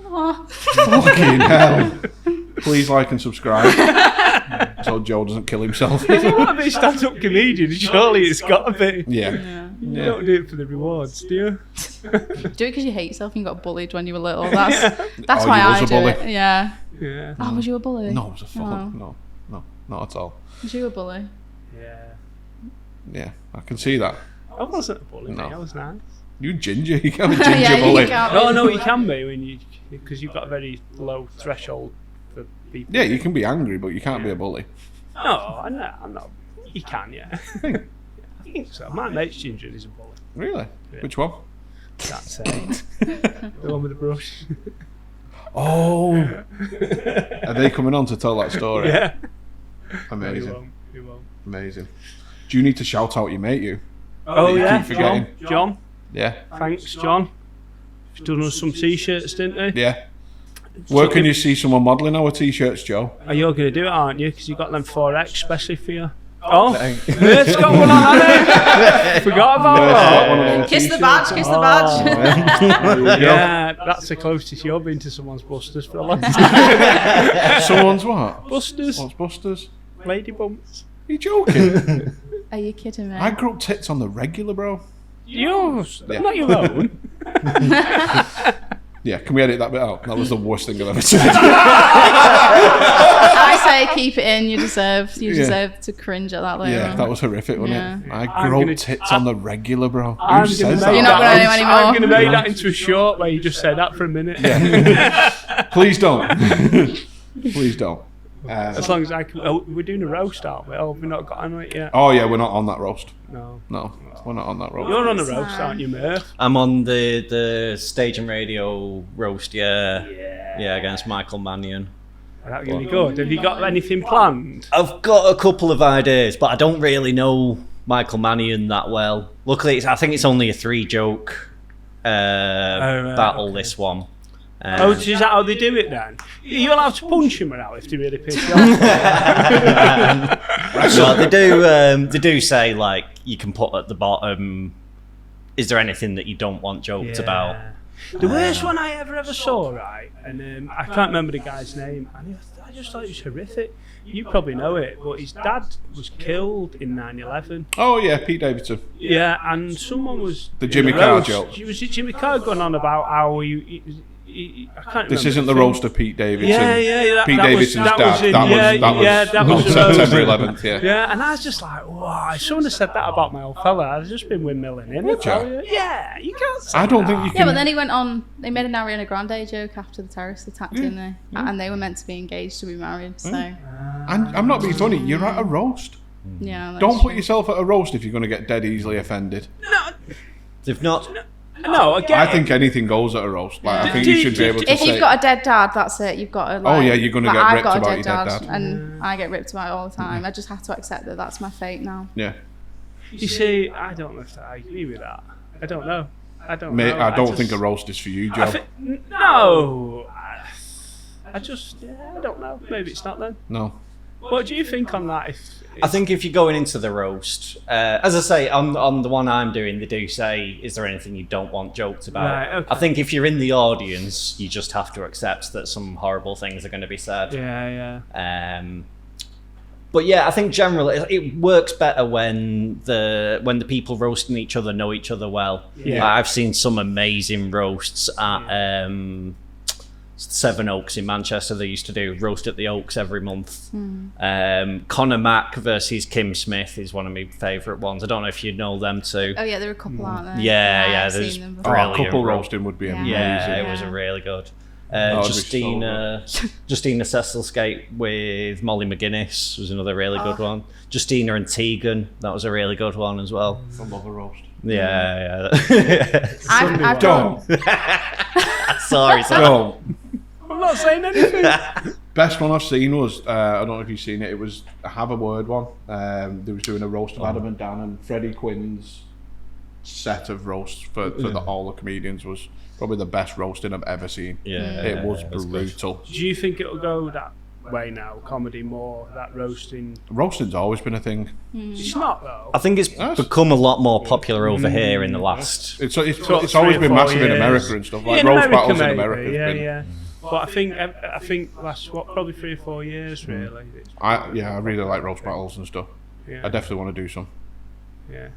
[SPEAKER 4] Oh.
[SPEAKER 2] Fucking hell. Please like and subscribe so Joe doesn't kill himself.
[SPEAKER 1] If you want to be a stand-up comedian, surely it's got to be.
[SPEAKER 2] Yeah.
[SPEAKER 4] Yeah.
[SPEAKER 1] You don't do it for the rewards, do you?
[SPEAKER 4] Do it because you hate yourself and you got bullied when you were little. That's
[SPEAKER 2] Oh,
[SPEAKER 4] why
[SPEAKER 2] you was
[SPEAKER 4] I
[SPEAKER 2] a
[SPEAKER 4] do
[SPEAKER 2] bully?
[SPEAKER 4] it. Yeah.
[SPEAKER 1] Yeah.
[SPEAKER 4] Oh, was you a bully?
[SPEAKER 2] No, it was a fuck.
[SPEAKER 4] Oh.
[SPEAKER 2] No, not at all.
[SPEAKER 4] Was you a bully?
[SPEAKER 1] Yeah.
[SPEAKER 2] Yeah, I can see that.
[SPEAKER 1] I wasn't a bully,
[SPEAKER 2] No.
[SPEAKER 1] mate. I was nice.
[SPEAKER 2] You ginger, you can't be ginger
[SPEAKER 4] Yeah, you
[SPEAKER 2] bully.
[SPEAKER 4] can't.
[SPEAKER 1] No, you can be when you because you've got a very low threshold for people.
[SPEAKER 2] Yeah, you can be angry, but you can't be a bully.
[SPEAKER 1] No, I'm not. You can, yeah. I think so. My mate's ginger is a bully.
[SPEAKER 2] Really?
[SPEAKER 1] Yeah.
[SPEAKER 2] Which one?
[SPEAKER 1] That's it. The one with the brush.
[SPEAKER 2] Oh, are they coming on to tell that story?
[SPEAKER 1] Yeah.
[SPEAKER 2] Amazing,
[SPEAKER 1] He won't.
[SPEAKER 2] amazing. Do you need to shout out your mate? You?
[SPEAKER 1] Oh
[SPEAKER 2] You
[SPEAKER 1] yeah,
[SPEAKER 2] keep forgetting.
[SPEAKER 1] John.
[SPEAKER 2] Yeah,
[SPEAKER 1] Thanks, John. He's done us some t-shirts, didn't he?
[SPEAKER 2] yeah. Where can you see someone modelling our t-shirts, Joe?
[SPEAKER 1] Oh, you're going to do it, aren't you? Because you got them 4X especially for you. Oh, it's got one on it. Forgot about that.
[SPEAKER 4] Kiss the badge, kiss the badge.
[SPEAKER 1] Yeah, that's the closest you've been to someone's busters for a long time.
[SPEAKER 2] Someone's what?
[SPEAKER 1] Busters,
[SPEAKER 2] What's Busters?
[SPEAKER 1] lady bumps.
[SPEAKER 2] Are you joking?
[SPEAKER 4] Are you kidding me?
[SPEAKER 2] I grew up tits on the regular, bro.
[SPEAKER 1] Yours,
[SPEAKER 2] Yeah.
[SPEAKER 1] not your own.
[SPEAKER 2] Yeah, can we edit that bit out? That was the worst thing I've ever said.
[SPEAKER 4] I say keep it in. You deserve to cringe at that later.
[SPEAKER 2] Yeah,
[SPEAKER 4] on.
[SPEAKER 2] that was horrific, wasn't
[SPEAKER 4] Yeah.
[SPEAKER 2] it? I
[SPEAKER 1] I'm
[SPEAKER 2] grew
[SPEAKER 1] gonna-
[SPEAKER 2] up tits on the regular, bro.
[SPEAKER 1] I'm
[SPEAKER 2] Who
[SPEAKER 1] gonna
[SPEAKER 2] says
[SPEAKER 1] make
[SPEAKER 2] that?
[SPEAKER 4] You're not gonna know anymore.
[SPEAKER 1] I'm going to make that into a short where you just say that for a minute.
[SPEAKER 2] Please don't. Please don't.
[SPEAKER 1] As long as I can. Oh, we're doing a roast, aren't we? Oh, we've not got on it yet.
[SPEAKER 2] Oh yeah, we're not on that roast.
[SPEAKER 1] No.
[SPEAKER 2] No, we're not on that roast.
[SPEAKER 1] You're on a roast, aren't you, Murph?
[SPEAKER 3] I'm on the stage and radio roast, yeah, against Michael Mannion.
[SPEAKER 1] That's going to be good. Have you got anything planned?
[SPEAKER 3] I've got a couple of ideas, but I don't really know Michael Mannion that well. Luckily, I think it's only a 3-joke battle.
[SPEAKER 1] okay.
[SPEAKER 3] This one.
[SPEAKER 1] Oh, is that how they do it then? Are you allowed to punch him out if they really piss you off?
[SPEAKER 3] So they do say like you can put at the bottom. Is there anything that you don't want joked about?
[SPEAKER 1] The worst one I ever saw, right? And I can't remember the guy's name. And I just thought it was horrific. You probably know it, but his dad was killed in 9/11.
[SPEAKER 2] Oh yeah, Pete Davidson.
[SPEAKER 1] Yeah, and someone was
[SPEAKER 2] The
[SPEAKER 1] in
[SPEAKER 2] Jimmy
[SPEAKER 1] the
[SPEAKER 2] Carr
[SPEAKER 1] roast.
[SPEAKER 2] joke.
[SPEAKER 1] Was it Jimmy Carr going on about how he I can't remember.
[SPEAKER 2] This isn't the
[SPEAKER 1] thing.
[SPEAKER 2] roast of Pete Davidson.
[SPEAKER 1] Yeah.
[SPEAKER 2] Pete
[SPEAKER 1] that
[SPEAKER 2] Davidson's
[SPEAKER 1] was,
[SPEAKER 2] dad.
[SPEAKER 1] in,
[SPEAKER 2] That was
[SPEAKER 1] was
[SPEAKER 2] on
[SPEAKER 1] the roast.
[SPEAKER 2] September 11th. Yeah.
[SPEAKER 1] Yeah, and I was just like, wow, if someone had said that about my old fella, I'd just been windmilling in.
[SPEAKER 2] Would ya?
[SPEAKER 1] Yeah, you can't say
[SPEAKER 2] I don't
[SPEAKER 1] that.
[SPEAKER 2] think you
[SPEAKER 4] Yeah,
[SPEAKER 2] can.
[SPEAKER 4] but then he went on. They made an Ariana Grande joke after the terrorist attack, didn't they? And they were meant to be engaged to be married. So
[SPEAKER 2] I'm not being funny. You're at a roast.
[SPEAKER 4] yeah. that's
[SPEAKER 2] Don't put
[SPEAKER 4] true.
[SPEAKER 2] yourself at a roast if you're going to get dead easily offended.
[SPEAKER 3] They've not.
[SPEAKER 1] No, again.
[SPEAKER 2] I think anything goes at a roast. Like I think
[SPEAKER 1] Do
[SPEAKER 2] you
[SPEAKER 1] you-
[SPEAKER 2] should be able to
[SPEAKER 4] If
[SPEAKER 2] say.
[SPEAKER 4] you've got a dead dad, that's it. You've got to. Like,
[SPEAKER 2] Oh, yeah, you're gonna
[SPEAKER 4] like,
[SPEAKER 2] get
[SPEAKER 4] I've
[SPEAKER 2] ripped
[SPEAKER 4] got a
[SPEAKER 2] about
[SPEAKER 4] dead
[SPEAKER 2] your dead dad.
[SPEAKER 4] and I get ripped about it all the time. I just have to accept that that's my fate now.
[SPEAKER 2] Yeah.
[SPEAKER 1] You see, I don't know if I agree with that. I don't know. I don't
[SPEAKER 2] Mate,
[SPEAKER 1] know.
[SPEAKER 2] I don't
[SPEAKER 1] just-
[SPEAKER 2] think a roast is for you,
[SPEAKER 1] I
[SPEAKER 2] Joe.
[SPEAKER 1] no. I just, I don't know. Maybe it's not then.
[SPEAKER 2] No.
[SPEAKER 1] What do you think on that?
[SPEAKER 3] I think if you're going into the roast, as I say, on the one I'm doing, they do say, "Is there anything you don't want joked about?"
[SPEAKER 1] Right, okay.
[SPEAKER 3] I think if you're in the audience, you just have to accept that some horrible things are going to be said.
[SPEAKER 1] Yeah.
[SPEAKER 3] But yeah, I think generally it works better when the people roasting each other know each other well.
[SPEAKER 1] Yeah.
[SPEAKER 3] Like, I've seen some amazing roasts at Seven Oaks in Manchester. They used to do roast at the Oaks every month. Conor Mack versus Kim Smith is one of my favourite ones. I don't know if you know them too.
[SPEAKER 4] Oh yeah, there are a couple, aren't there?
[SPEAKER 3] Yeah,
[SPEAKER 4] I've
[SPEAKER 3] there's
[SPEAKER 4] seen them
[SPEAKER 2] Oh,
[SPEAKER 4] before.
[SPEAKER 3] Brilliant.
[SPEAKER 2] a couple
[SPEAKER 3] Bro.
[SPEAKER 2] roasting would be
[SPEAKER 4] Yeah.
[SPEAKER 2] amazing.
[SPEAKER 3] Yeah, it
[SPEAKER 4] Yeah.
[SPEAKER 3] was a really good.
[SPEAKER 2] it'd be so
[SPEAKER 3] Justina Cecilscape with Molly McGuinness was another really good one. Justina and Tegan, that was a really good one as well.
[SPEAKER 2] I love a roast.
[SPEAKER 3] Yeah.
[SPEAKER 4] I've
[SPEAKER 2] Don't.
[SPEAKER 4] done.
[SPEAKER 3] Sorry.
[SPEAKER 2] Don't.
[SPEAKER 1] I'm not saying anything.
[SPEAKER 2] Best one I've seen was, I don't know if you've seen it, it was a Have a Word one. They was doing a roast of Adam and Dan, and Freddie Quinn's set of roasts for all the comedians was probably the best roasting I've ever seen.
[SPEAKER 3] Yeah,
[SPEAKER 2] It was
[SPEAKER 3] it was good.
[SPEAKER 2] brutal.
[SPEAKER 1] Do you think it'll go that way now? Comedy more, that roasting?
[SPEAKER 2] Roasting's always been a thing.
[SPEAKER 1] It's not though.
[SPEAKER 3] I think it's become a lot more popular over here in the last.
[SPEAKER 2] It's
[SPEAKER 1] Sort of
[SPEAKER 2] always
[SPEAKER 1] 3 or
[SPEAKER 2] been
[SPEAKER 1] 4
[SPEAKER 2] massive in
[SPEAKER 1] years.
[SPEAKER 2] America and stuff. Like
[SPEAKER 1] in
[SPEAKER 2] roast
[SPEAKER 1] America,
[SPEAKER 2] battles in
[SPEAKER 1] maybe,
[SPEAKER 2] America has been.
[SPEAKER 1] yeah. But I think last probably 3 or 4 years really.
[SPEAKER 2] I really like roast battles and stuff.
[SPEAKER 1] Yeah.
[SPEAKER 2] I definitely want to do some.
[SPEAKER 1] Yeah.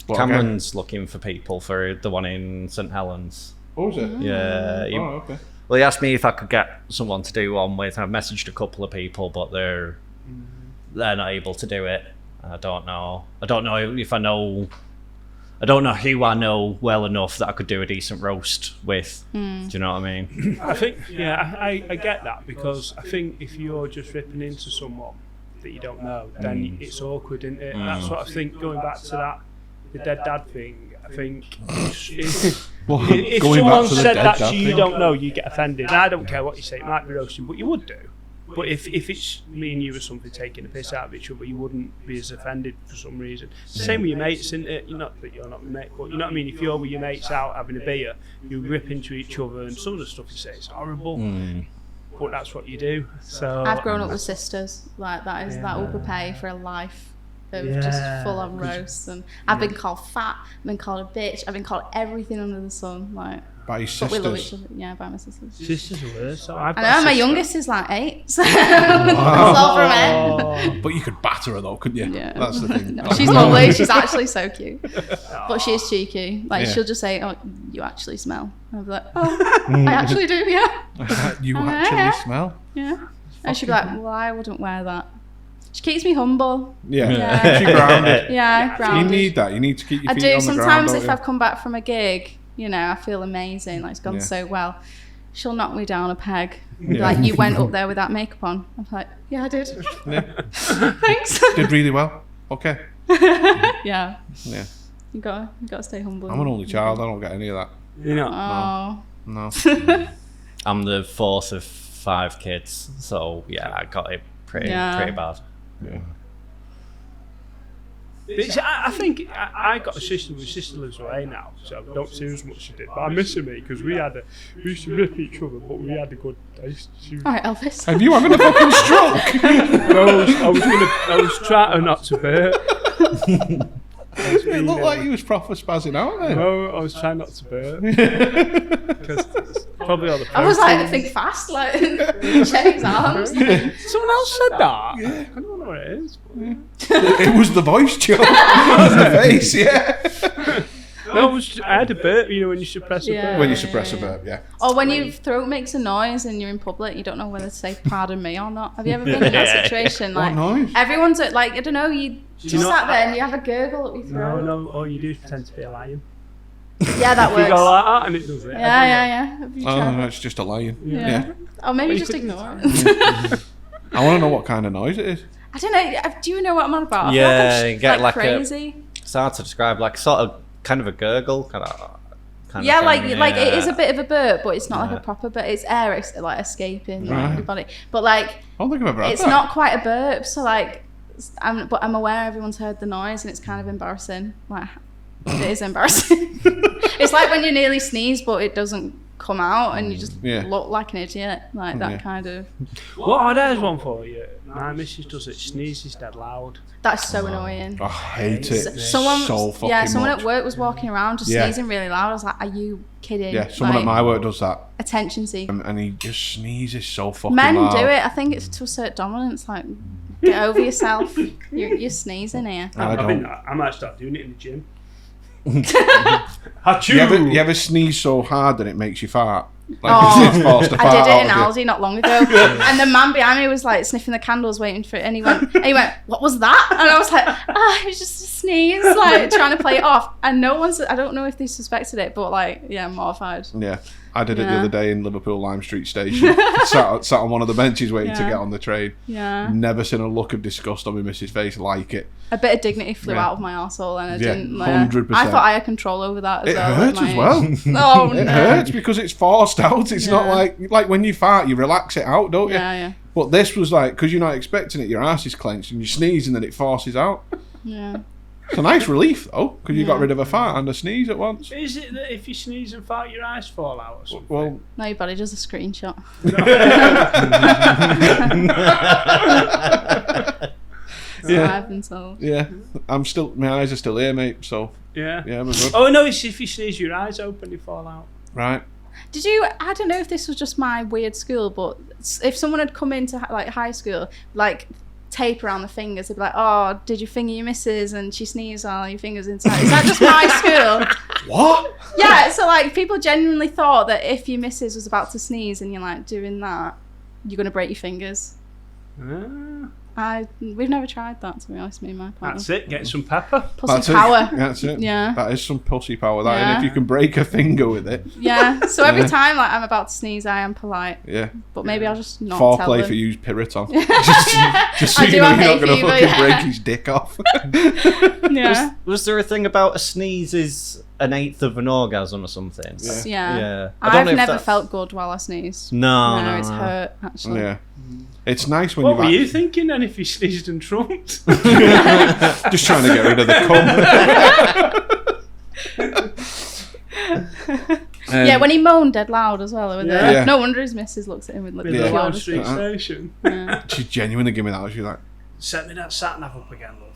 [SPEAKER 2] What,
[SPEAKER 3] Cameron's looking for people for the one in St Helens.
[SPEAKER 2] Oh, is it?
[SPEAKER 3] Yeah.
[SPEAKER 2] Okay.
[SPEAKER 3] Well, he asked me if I could get someone to do one with. I've messaged a couple of people, but they're not able to do it. I don't know if I know. I don't know who I know well enough that I could do a decent roast with. Do you know what I mean?
[SPEAKER 1] I think, I get that, because I think if you're just ripping into someone that you don't know, then it's awkward, isn't it? That's what I think. Going back to the dead dad thing, I think if someone said that to you don't know, you get offended. And I don't care what you say, it might be roasting, but you would do. But if it's me and you or something taking a piss out of each other, you wouldn't be as offended for some reason. It's the same with your mates, isn't it? Not that you're not my mate, but you know what I mean? If you're with your mates out having a beer, you rip into each other, and some of the stuff you say is horrible. But that's what you do. So
[SPEAKER 4] I've grown up with sisters. Like, that will prepare you for a life of just full-on roasts. And I've been called fat, I've been called a bitch, I've been called everything under the sun. Like,
[SPEAKER 2] by your sisters?
[SPEAKER 4] But we love each other. Yeah, by my sisters.
[SPEAKER 1] Sisters are worse. So
[SPEAKER 4] I know, my youngest is like 8, so it's all from her.
[SPEAKER 2] But you could batter her though, couldn't you?
[SPEAKER 4] Yeah.
[SPEAKER 2] That's the thing.
[SPEAKER 4] No, she's lovely, she's actually so cute. But she is cheeky. Like, she'll just say, oh, you actually smell. I'll be like, oh, I actually do, yeah.
[SPEAKER 2] You
[SPEAKER 4] I'm like,
[SPEAKER 2] actually
[SPEAKER 4] yeah.
[SPEAKER 2] smell?
[SPEAKER 4] Yeah. And she'll be like, well, I wouldn't wear that. She keeps me humble.
[SPEAKER 2] Yeah. She grounded.
[SPEAKER 4] Yeah, grounded.
[SPEAKER 2] You need that. You need to keep your
[SPEAKER 4] I
[SPEAKER 2] feet
[SPEAKER 4] do.
[SPEAKER 2] on the
[SPEAKER 4] Sometimes
[SPEAKER 2] ground.
[SPEAKER 4] if I've come back from a gig, you know, I feel amazing. Like, it's gone so well. She'll knock me down a peg. Like, you went up there with that makeup on. I'm like, yeah, I did.
[SPEAKER 2] Yeah.
[SPEAKER 4] Thanks.
[SPEAKER 2] Did really well. Okay.
[SPEAKER 4] Yeah.
[SPEAKER 2] Yeah.
[SPEAKER 4] You gotta stay humble.
[SPEAKER 2] I'm an only child. I don't get any of that.
[SPEAKER 1] you know.
[SPEAKER 4] Oh.
[SPEAKER 2] No.
[SPEAKER 3] I'm the fourth of 5 kids, so yeah, I got it pretty bad.
[SPEAKER 2] Yeah.
[SPEAKER 1] I think I got a sister. My sister lives away now, so I don't see as much as she did. But I miss her, mate, because we used to rip each other, but we had a good taste.
[SPEAKER 4] All right, Elvis.
[SPEAKER 2] Have you having a fucking stroke?
[SPEAKER 1] No, I was trying not to burp.
[SPEAKER 2] It looked like you was proper spazzing out then.
[SPEAKER 1] No, I was trying not to burp. Because probably all the
[SPEAKER 4] I was like,
[SPEAKER 1] protein.
[SPEAKER 4] think fast, like, check his arms.
[SPEAKER 1] Someone else said that? Yeah. I don't know what it is.
[SPEAKER 2] It was the voice, Joe. It was the face, yeah.
[SPEAKER 1] No, I had a burp, you know, when you suppress a burp.
[SPEAKER 2] When you suppress a burp, yeah.
[SPEAKER 4] Or when your throat makes a noise and you're in public, you don't know whether to say pardon me or not. Have you ever been in that situation? Like,
[SPEAKER 2] What noise?
[SPEAKER 4] everyone's like, I don't know, you just
[SPEAKER 1] know-
[SPEAKER 4] sat there and you have a gurgle up your throat.
[SPEAKER 1] No, all you do is pretend to be a lion.
[SPEAKER 4] Yeah, that
[SPEAKER 1] You
[SPEAKER 4] works.
[SPEAKER 1] go like that and it does it.
[SPEAKER 4] Yeah. Have you
[SPEAKER 2] Oh,
[SPEAKER 4] tried?
[SPEAKER 2] no, it's just a lion.
[SPEAKER 4] Yeah.
[SPEAKER 2] Yeah.
[SPEAKER 4] Or maybe
[SPEAKER 1] you
[SPEAKER 4] just
[SPEAKER 1] could-
[SPEAKER 4] ignore it.
[SPEAKER 2] I want to know what kind of noise it is.
[SPEAKER 4] I don't know. Do you know what I'm on about? I feel
[SPEAKER 3] Yeah,
[SPEAKER 4] like I'm
[SPEAKER 3] you get like
[SPEAKER 4] crazy.
[SPEAKER 3] It's hard to describe, like sort of kind of a gurgle, kind of
[SPEAKER 4] Yeah,
[SPEAKER 3] thing,
[SPEAKER 4] like it is a
[SPEAKER 3] yeah.
[SPEAKER 4] bit of a burp, but it's not like
[SPEAKER 3] Yeah.
[SPEAKER 4] a proper burp. It's air, like escaping
[SPEAKER 2] Right.
[SPEAKER 4] your body. But like,
[SPEAKER 2] I don't think I've ever had
[SPEAKER 4] it's
[SPEAKER 2] that.
[SPEAKER 4] not quite a burp. So like, but I'm aware everyone's heard the noise, and it's kind of embarrassing. Like, it is embarrassing. It's like when you nearly sneeze, but it doesn't come out, and you just look like an idiot. Like that kind of.
[SPEAKER 1] What there's one for you. My missus does it, sneezes dead loud.
[SPEAKER 4] That's so annoying.
[SPEAKER 2] I hate it.
[SPEAKER 4] Someone
[SPEAKER 2] so
[SPEAKER 4] at work was walking around just
[SPEAKER 2] Yeah.
[SPEAKER 4] sneezing really loud. I was like, are you kidding?
[SPEAKER 2] Yeah, someone
[SPEAKER 4] Like,
[SPEAKER 2] at my work does that.
[SPEAKER 4] attention seeker.
[SPEAKER 2] And he just sneezes so fucking
[SPEAKER 4] Men
[SPEAKER 2] loud.
[SPEAKER 4] do it. I think it's to assert dominance. Like, get over yourself. You're sneezing here.
[SPEAKER 2] I don't.
[SPEAKER 1] I might start doing it in the gym.
[SPEAKER 2] You ever sneeze so hard that it makes you fart? Like
[SPEAKER 4] Oh,
[SPEAKER 2] it's forced to
[SPEAKER 4] I
[SPEAKER 2] fart
[SPEAKER 4] did it
[SPEAKER 2] out
[SPEAKER 4] in
[SPEAKER 2] of you.
[SPEAKER 4] Aldi not long ago, and the man behind me was like sniffing the candles, waiting for it. And he went, "What was that?" And I was like, it was just a sneeze, like trying to play it off. And no one's. I don't know if they suspected it, but like, yeah, I'm mortified.
[SPEAKER 2] Yeah, I did it the
[SPEAKER 4] Yeah.
[SPEAKER 2] other day in Liverpool Lime Street Station. sat on one of the benches waiting to
[SPEAKER 4] Yeah.
[SPEAKER 2] get on the train.
[SPEAKER 4] Yeah,
[SPEAKER 2] Never seen a look of disgust on my missus' face like it.
[SPEAKER 4] a bit of dignity flew
[SPEAKER 2] Yeah.
[SPEAKER 4] out of my arsehole, and I
[SPEAKER 2] Yeah,
[SPEAKER 4] didn't. Like,
[SPEAKER 2] 100%.
[SPEAKER 4] I thought I had control over that as
[SPEAKER 2] It
[SPEAKER 4] well.
[SPEAKER 2] hurts
[SPEAKER 4] at my
[SPEAKER 2] as well.
[SPEAKER 4] age. Oh
[SPEAKER 2] It
[SPEAKER 4] no.
[SPEAKER 2] hurts because it's forced out. It's not like when you fart, you relax it out, don't you?
[SPEAKER 4] Yeah.
[SPEAKER 2] But this was like, because you're not expecting it, your ass is clenched and you sneeze and then it forces out.
[SPEAKER 4] Yeah.
[SPEAKER 2] It's a nice relief though, because you got rid of a fart and a sneeze at once.
[SPEAKER 1] Is it that if you sneeze and fart, your eyes fall out or something?
[SPEAKER 2] Well,
[SPEAKER 4] No, your body does a screenshot. That's what I've been told.
[SPEAKER 2] yeah, my eyes are still here, mate. So
[SPEAKER 1] yeah.
[SPEAKER 2] yeah, we're good.
[SPEAKER 1] Oh no, it's if you sneeze, your eyes open, they fall out.
[SPEAKER 2] Right.
[SPEAKER 4] Did you? I don't know if this was just my weird school, but if someone had come into like high school, like tape around the fingers. They'd be like, "Oh, did you finger your missus and she sneezed all your fingers inside?" Is that just my school?
[SPEAKER 2] What?
[SPEAKER 4] Yeah, so like people genuinely thought that if your missus was about to sneeze and you're like doing that, you're gonna break your fingers. We've never tried that, to be honest, me and my partner.
[SPEAKER 1] That's it. Get some pepper.
[SPEAKER 4] Pussy power.
[SPEAKER 2] That's it.
[SPEAKER 4] Yeah.
[SPEAKER 2] That is some pussy power. That,
[SPEAKER 4] Yeah.
[SPEAKER 2] and if you can break a finger with it.
[SPEAKER 4] Yeah. So every time like I'm about to sneeze, I am polite.
[SPEAKER 2] Yeah.
[SPEAKER 4] But maybe I'll just not tell
[SPEAKER 2] Foreplay
[SPEAKER 4] them.
[SPEAKER 2] for you, Piriton. just so
[SPEAKER 4] I
[SPEAKER 2] you
[SPEAKER 4] do
[SPEAKER 2] know
[SPEAKER 4] have
[SPEAKER 2] you're not
[SPEAKER 4] hay
[SPEAKER 2] going to
[SPEAKER 4] fever,
[SPEAKER 2] fucking
[SPEAKER 4] yeah.
[SPEAKER 2] break his dick off.
[SPEAKER 4] Yeah.
[SPEAKER 3] Was there a thing about a sneeze is an eighth of an orgasm or something?
[SPEAKER 2] Yeah.
[SPEAKER 4] Yeah.
[SPEAKER 3] I don't
[SPEAKER 4] I've
[SPEAKER 3] know if
[SPEAKER 4] never
[SPEAKER 3] that's-
[SPEAKER 4] felt good while I sneezed.
[SPEAKER 3] No,
[SPEAKER 4] It's hurt actually.
[SPEAKER 2] Yeah. It's nice when
[SPEAKER 1] What were
[SPEAKER 2] you
[SPEAKER 1] you thinking then if you sneezed and trumped?
[SPEAKER 2] just trying to get rid of the cum.
[SPEAKER 4] Yeah, when he moaned dead loud as well.
[SPEAKER 1] Yeah.
[SPEAKER 2] Yeah.
[SPEAKER 4] No wonder his missus looks at him with
[SPEAKER 1] With
[SPEAKER 4] looking
[SPEAKER 1] the
[SPEAKER 2] Yeah.
[SPEAKER 1] Loud
[SPEAKER 4] cured.
[SPEAKER 1] Street Station.
[SPEAKER 4] Yeah.
[SPEAKER 2] She's genuinely giving me that. She's like,
[SPEAKER 1] Set me that sat nav up again, love.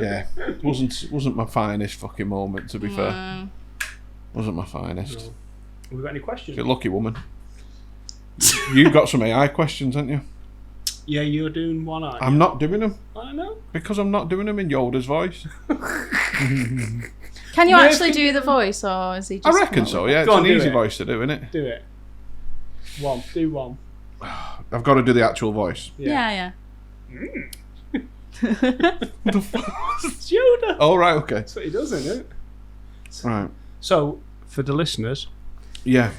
[SPEAKER 2] yeah, wasn't my finest fucking moment, to be fair. Wasn't my finest.
[SPEAKER 1] No. Have we got any questions?
[SPEAKER 2] You're a lucky woman. You've got some AI questions, haven't you?
[SPEAKER 1] Yeah, you're doing one, aren't you?
[SPEAKER 2] I'm not doing them
[SPEAKER 1] I know.
[SPEAKER 2] because I'm not doing them in Yoda's voice.
[SPEAKER 4] Can you
[SPEAKER 1] Yeah,
[SPEAKER 4] actually
[SPEAKER 1] if
[SPEAKER 4] do the voice, or is he just?
[SPEAKER 2] I reckon so. Yeah, it's
[SPEAKER 1] Go on,
[SPEAKER 2] an
[SPEAKER 1] do
[SPEAKER 2] easy
[SPEAKER 1] it.
[SPEAKER 2] voice to do, isn't it?
[SPEAKER 1] Do it. Do one.
[SPEAKER 2] I've got to do the actual voice.
[SPEAKER 4] Yeah.
[SPEAKER 1] It's Yoda.
[SPEAKER 2] Oh right, okay,
[SPEAKER 1] That's what he does, isn't it?
[SPEAKER 2] right,
[SPEAKER 1] So, for the listeners,
[SPEAKER 2] yeah.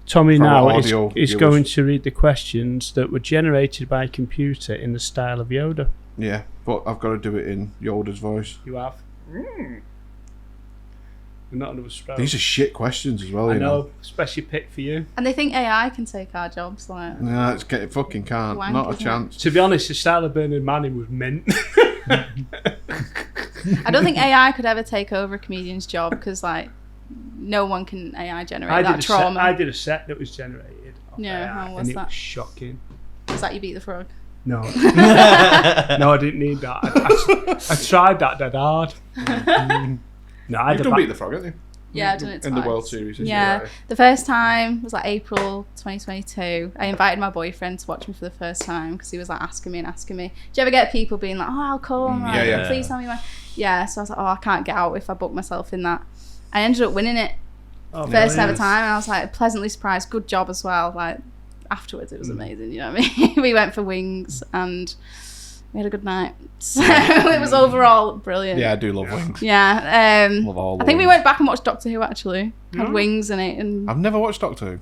[SPEAKER 1] Tommy
[SPEAKER 2] For
[SPEAKER 1] now
[SPEAKER 2] our
[SPEAKER 1] is
[SPEAKER 2] audio
[SPEAKER 1] is
[SPEAKER 2] viewers.
[SPEAKER 1] going to read the questions that were generated by a computer in the style of Yoda.
[SPEAKER 2] Yeah, but I've got to do it in Yoda's voice.
[SPEAKER 1] You have. We're not under a spell.
[SPEAKER 2] These are shit questions as well.
[SPEAKER 1] I
[SPEAKER 2] you
[SPEAKER 1] know, especially picked for you.
[SPEAKER 4] And they think AI can take our jobs, like.
[SPEAKER 2] No, it fucking can't.
[SPEAKER 4] Wank,
[SPEAKER 2] Not a
[SPEAKER 4] isn't it?
[SPEAKER 2] chance.
[SPEAKER 1] To be honest, the style of Bernard Manning was mint.
[SPEAKER 4] I don't think AI could ever take over a comedian's job because, like, no one can AI generate that trauma.
[SPEAKER 1] I did a set that was generated. Off
[SPEAKER 4] Yeah,
[SPEAKER 1] AI,
[SPEAKER 4] how was
[SPEAKER 1] and it
[SPEAKER 4] that?
[SPEAKER 1] was shocking.
[SPEAKER 4] Was that you beat the frog?
[SPEAKER 1] No, no, I didn't need that. I tried that dead hard. No, I
[SPEAKER 2] You've
[SPEAKER 1] had
[SPEAKER 2] done
[SPEAKER 1] a
[SPEAKER 2] Beat the Frog, haven't you?
[SPEAKER 4] Yeah, I've done it
[SPEAKER 2] In the
[SPEAKER 4] twice.
[SPEAKER 2] World Series. this
[SPEAKER 4] Yeah,
[SPEAKER 2] year.
[SPEAKER 4] the first time was like April 2022. I invited my boyfriend to watch me for the first time because he was like asking me. Do you ever get people being like, "Oh, I'll come. Like,
[SPEAKER 2] yeah, yeah.
[SPEAKER 4] Please tell me when." Yeah, so I was like, "Oh, I can't get out if I book myself in that." I ended up winning it
[SPEAKER 1] Oh,
[SPEAKER 4] first ever
[SPEAKER 1] brilliant.
[SPEAKER 4] time, and I was like pleasantly surprised. Good job as well. Like afterwards, it was amazing. You know what I mean? We went for wings and we had a good night. So it was overall brilliant.
[SPEAKER 2] Yeah, I do love wings.
[SPEAKER 4] Yeah.
[SPEAKER 2] Love all
[SPEAKER 4] I think we
[SPEAKER 2] wings.
[SPEAKER 4] went back and watched Doctor Who actually. Had
[SPEAKER 1] Mm.
[SPEAKER 4] wings in it and.
[SPEAKER 2] I've never watched Doctor Who.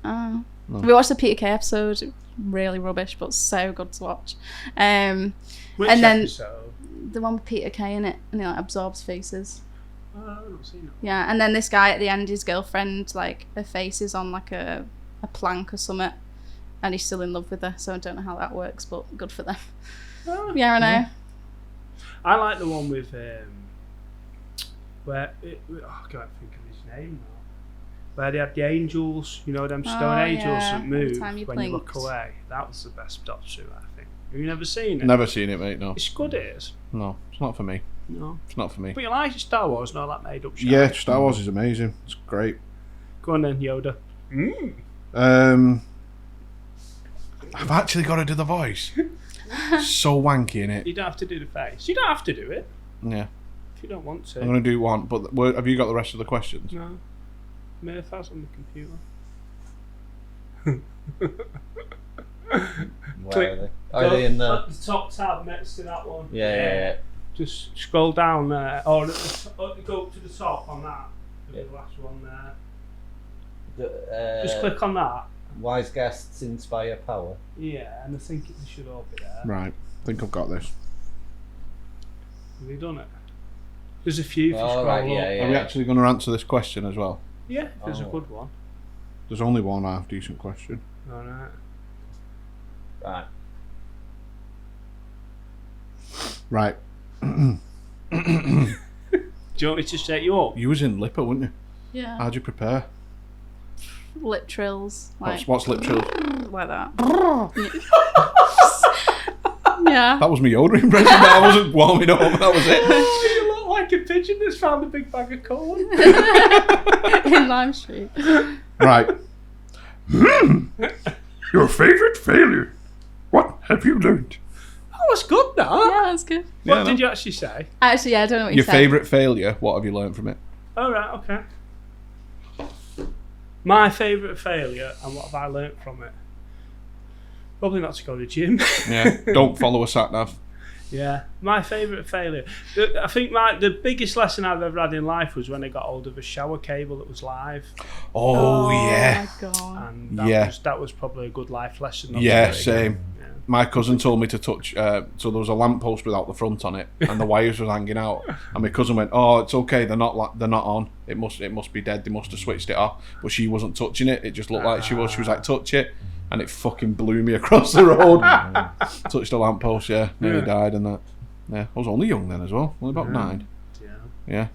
[SPEAKER 4] Oh.
[SPEAKER 2] No.
[SPEAKER 4] We watched the Peter Kay episode. Really rubbish, but so good to watch.
[SPEAKER 1] Which
[SPEAKER 4] And then-
[SPEAKER 1] episode?
[SPEAKER 4] The one with Peter Kay in it, and he like absorbs faces.
[SPEAKER 1] Oh, I've not seen it.
[SPEAKER 4] Yeah, and then this guy at the end, his girlfriend, like her face is on like a plank or something, and he's still in love with her. So I don't know how that works, but good for them.
[SPEAKER 1] Oh,
[SPEAKER 4] Yeah, I know.
[SPEAKER 1] I like the one with where I can't think of his name now. Where they had the angels, you know, them stone
[SPEAKER 4] Oh,
[SPEAKER 1] angels
[SPEAKER 4] yeah.
[SPEAKER 1] that
[SPEAKER 4] Every
[SPEAKER 1] move
[SPEAKER 4] time you
[SPEAKER 1] when you look
[SPEAKER 4] blinked.
[SPEAKER 1] away. That was the best Doctor Who, I think. Have you never seen it?
[SPEAKER 2] Never seen it, mate. No,
[SPEAKER 1] It's good, it is.
[SPEAKER 2] no, it's not for me.
[SPEAKER 1] No.
[SPEAKER 2] It's not for me.
[SPEAKER 1] But you like Star Wars, not that made up shit.
[SPEAKER 2] Yeah, Star Wars is amazing. It's great.
[SPEAKER 1] Go on then, Yoda.
[SPEAKER 2] I've actually got to do the voice. So wanky in it.
[SPEAKER 1] You don't have to do the face. You don't have to do it
[SPEAKER 2] Yeah,
[SPEAKER 1] if you don't want to.
[SPEAKER 2] I'm gonna do one. But have you got the rest of the questions?
[SPEAKER 1] No. Murph has on the computer.
[SPEAKER 3] Where are they? Are they in the?
[SPEAKER 1] At the top tab next to that one.
[SPEAKER 3] Yeah.
[SPEAKER 1] Just scroll down there, or go up to the top on that. The last one there. Just click on that.
[SPEAKER 3] Wise guests inspire power.
[SPEAKER 1] Yeah, and I think it should all be there.
[SPEAKER 2] Right. I think I've got this.
[SPEAKER 1] Have you done it? There's a few if you
[SPEAKER 3] Oh,
[SPEAKER 1] scroll
[SPEAKER 3] right,
[SPEAKER 1] up.
[SPEAKER 3] yeah.
[SPEAKER 2] Are we actually going to answer this question as well?
[SPEAKER 1] Yeah, there's a
[SPEAKER 3] Oh.
[SPEAKER 1] good one.
[SPEAKER 2] There's only one half decent question.
[SPEAKER 1] Alright.
[SPEAKER 3] Right.
[SPEAKER 2] Right.
[SPEAKER 1] Do you want me to set you up?
[SPEAKER 2] You was in Lipper, weren't you?
[SPEAKER 4] Yeah.
[SPEAKER 2] How'd you prepare?
[SPEAKER 4] Lip trills. Like,
[SPEAKER 2] What's lip trill?
[SPEAKER 4] like that. Yeah.
[SPEAKER 2] That was my Yoda impression, but I wasn't warming up. That was it.
[SPEAKER 1] You look like a pigeon that's found a big bag of corn.
[SPEAKER 4] In Lime Street.
[SPEAKER 2] Right. Your favourite failure? What have you learned?
[SPEAKER 1] That was good, that.
[SPEAKER 4] Yeah, that's good.
[SPEAKER 1] What
[SPEAKER 2] Yeah,
[SPEAKER 1] did
[SPEAKER 2] no.
[SPEAKER 1] you actually say?
[SPEAKER 4] Actually, yeah, I don't know what you
[SPEAKER 2] Your
[SPEAKER 4] said.
[SPEAKER 2] favourite failure? What have you learned from it?
[SPEAKER 1] All right, okay. My favourite failure, and what have I learnt from it? Probably not to go to the gym.
[SPEAKER 2] Yeah. Don't follow a sat nav.
[SPEAKER 1] Yeah, my favourite failure. I think the biggest lesson I've ever had in life was when I got hold of a shower cable that was live,
[SPEAKER 2] Oh, yeah.
[SPEAKER 4] my god.
[SPEAKER 1] and
[SPEAKER 2] Yeah.
[SPEAKER 1] that was probably a good life lesson. not to
[SPEAKER 2] Yeah,
[SPEAKER 1] do it
[SPEAKER 2] same.
[SPEAKER 1] again. Yeah.
[SPEAKER 2] My cousin told me to touch. So there was a lamppost without the front on it, and the wires was hanging out. And my cousin went, "Oh, it's okay. They're not on. It must be dead. They must have switched it off." But she wasn't touching it. It just looked like she was. She was like, "Touch it," and it fucking blew me across the road. Touched the lamppost. Yeah, nearly
[SPEAKER 1] Yeah.
[SPEAKER 2] died and that. Yeah, I was only young then as well. Only about 9.
[SPEAKER 1] Yeah.
[SPEAKER 2] Yeah.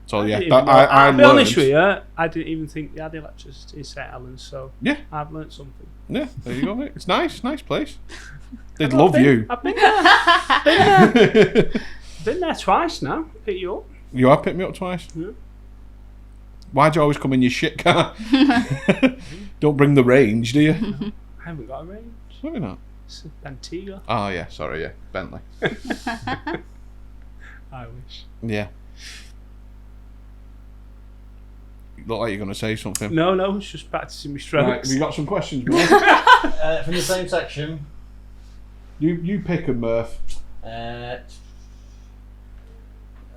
[SPEAKER 2] So
[SPEAKER 1] I
[SPEAKER 2] yeah,
[SPEAKER 1] didn't
[SPEAKER 2] that,
[SPEAKER 1] even know-
[SPEAKER 2] I
[SPEAKER 1] I'll be
[SPEAKER 2] learned.
[SPEAKER 1] honest with you, I didn't even think they had electricity in St Helens, so
[SPEAKER 2] Yeah.
[SPEAKER 1] I've learnt something.
[SPEAKER 2] Yeah, there you go, mate. It's nice place. They'd love you.
[SPEAKER 1] I've been there twice now. Pick you up.
[SPEAKER 2] You have picked me up twice.
[SPEAKER 1] Yeah.
[SPEAKER 2] Why'd you always come in your shit car? Don't bring the range, do you?
[SPEAKER 1] I haven't got a range.
[SPEAKER 2] Maybe not.
[SPEAKER 1] It's Antigua.
[SPEAKER 2] Oh yeah, sorry, yeah, Bentley.
[SPEAKER 1] I wish.
[SPEAKER 2] Yeah. You look like you're going to say something.
[SPEAKER 1] No, it's just practicing my
[SPEAKER 2] Right,
[SPEAKER 1] strokes.
[SPEAKER 2] have you got some questions, Murph?
[SPEAKER 3] From the same section.
[SPEAKER 2] you pick a Murph.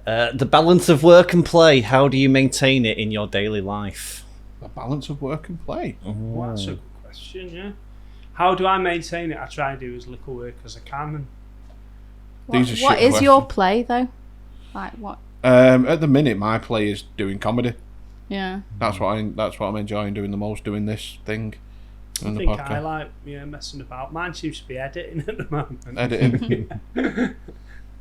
[SPEAKER 3] The balance of work and play. How do you maintain it in your daily life?
[SPEAKER 2] A balance of work and play.
[SPEAKER 1] Well, that's a good question, yeah. How do I maintain it? I try and do as little work as I can.
[SPEAKER 2] These are
[SPEAKER 4] What
[SPEAKER 2] shit
[SPEAKER 4] is your
[SPEAKER 2] questions.
[SPEAKER 4] play though? Like what?
[SPEAKER 2] At the minute, my play is doing comedy.
[SPEAKER 4] Yeah.
[SPEAKER 2] That's what I'm enjoying doing the most. Doing this thing.
[SPEAKER 1] I
[SPEAKER 2] And the
[SPEAKER 1] think
[SPEAKER 2] podcast.
[SPEAKER 1] I like messing about. Mine seems to be editing at the moment.
[SPEAKER 2] Editing.
[SPEAKER 1] Yeah.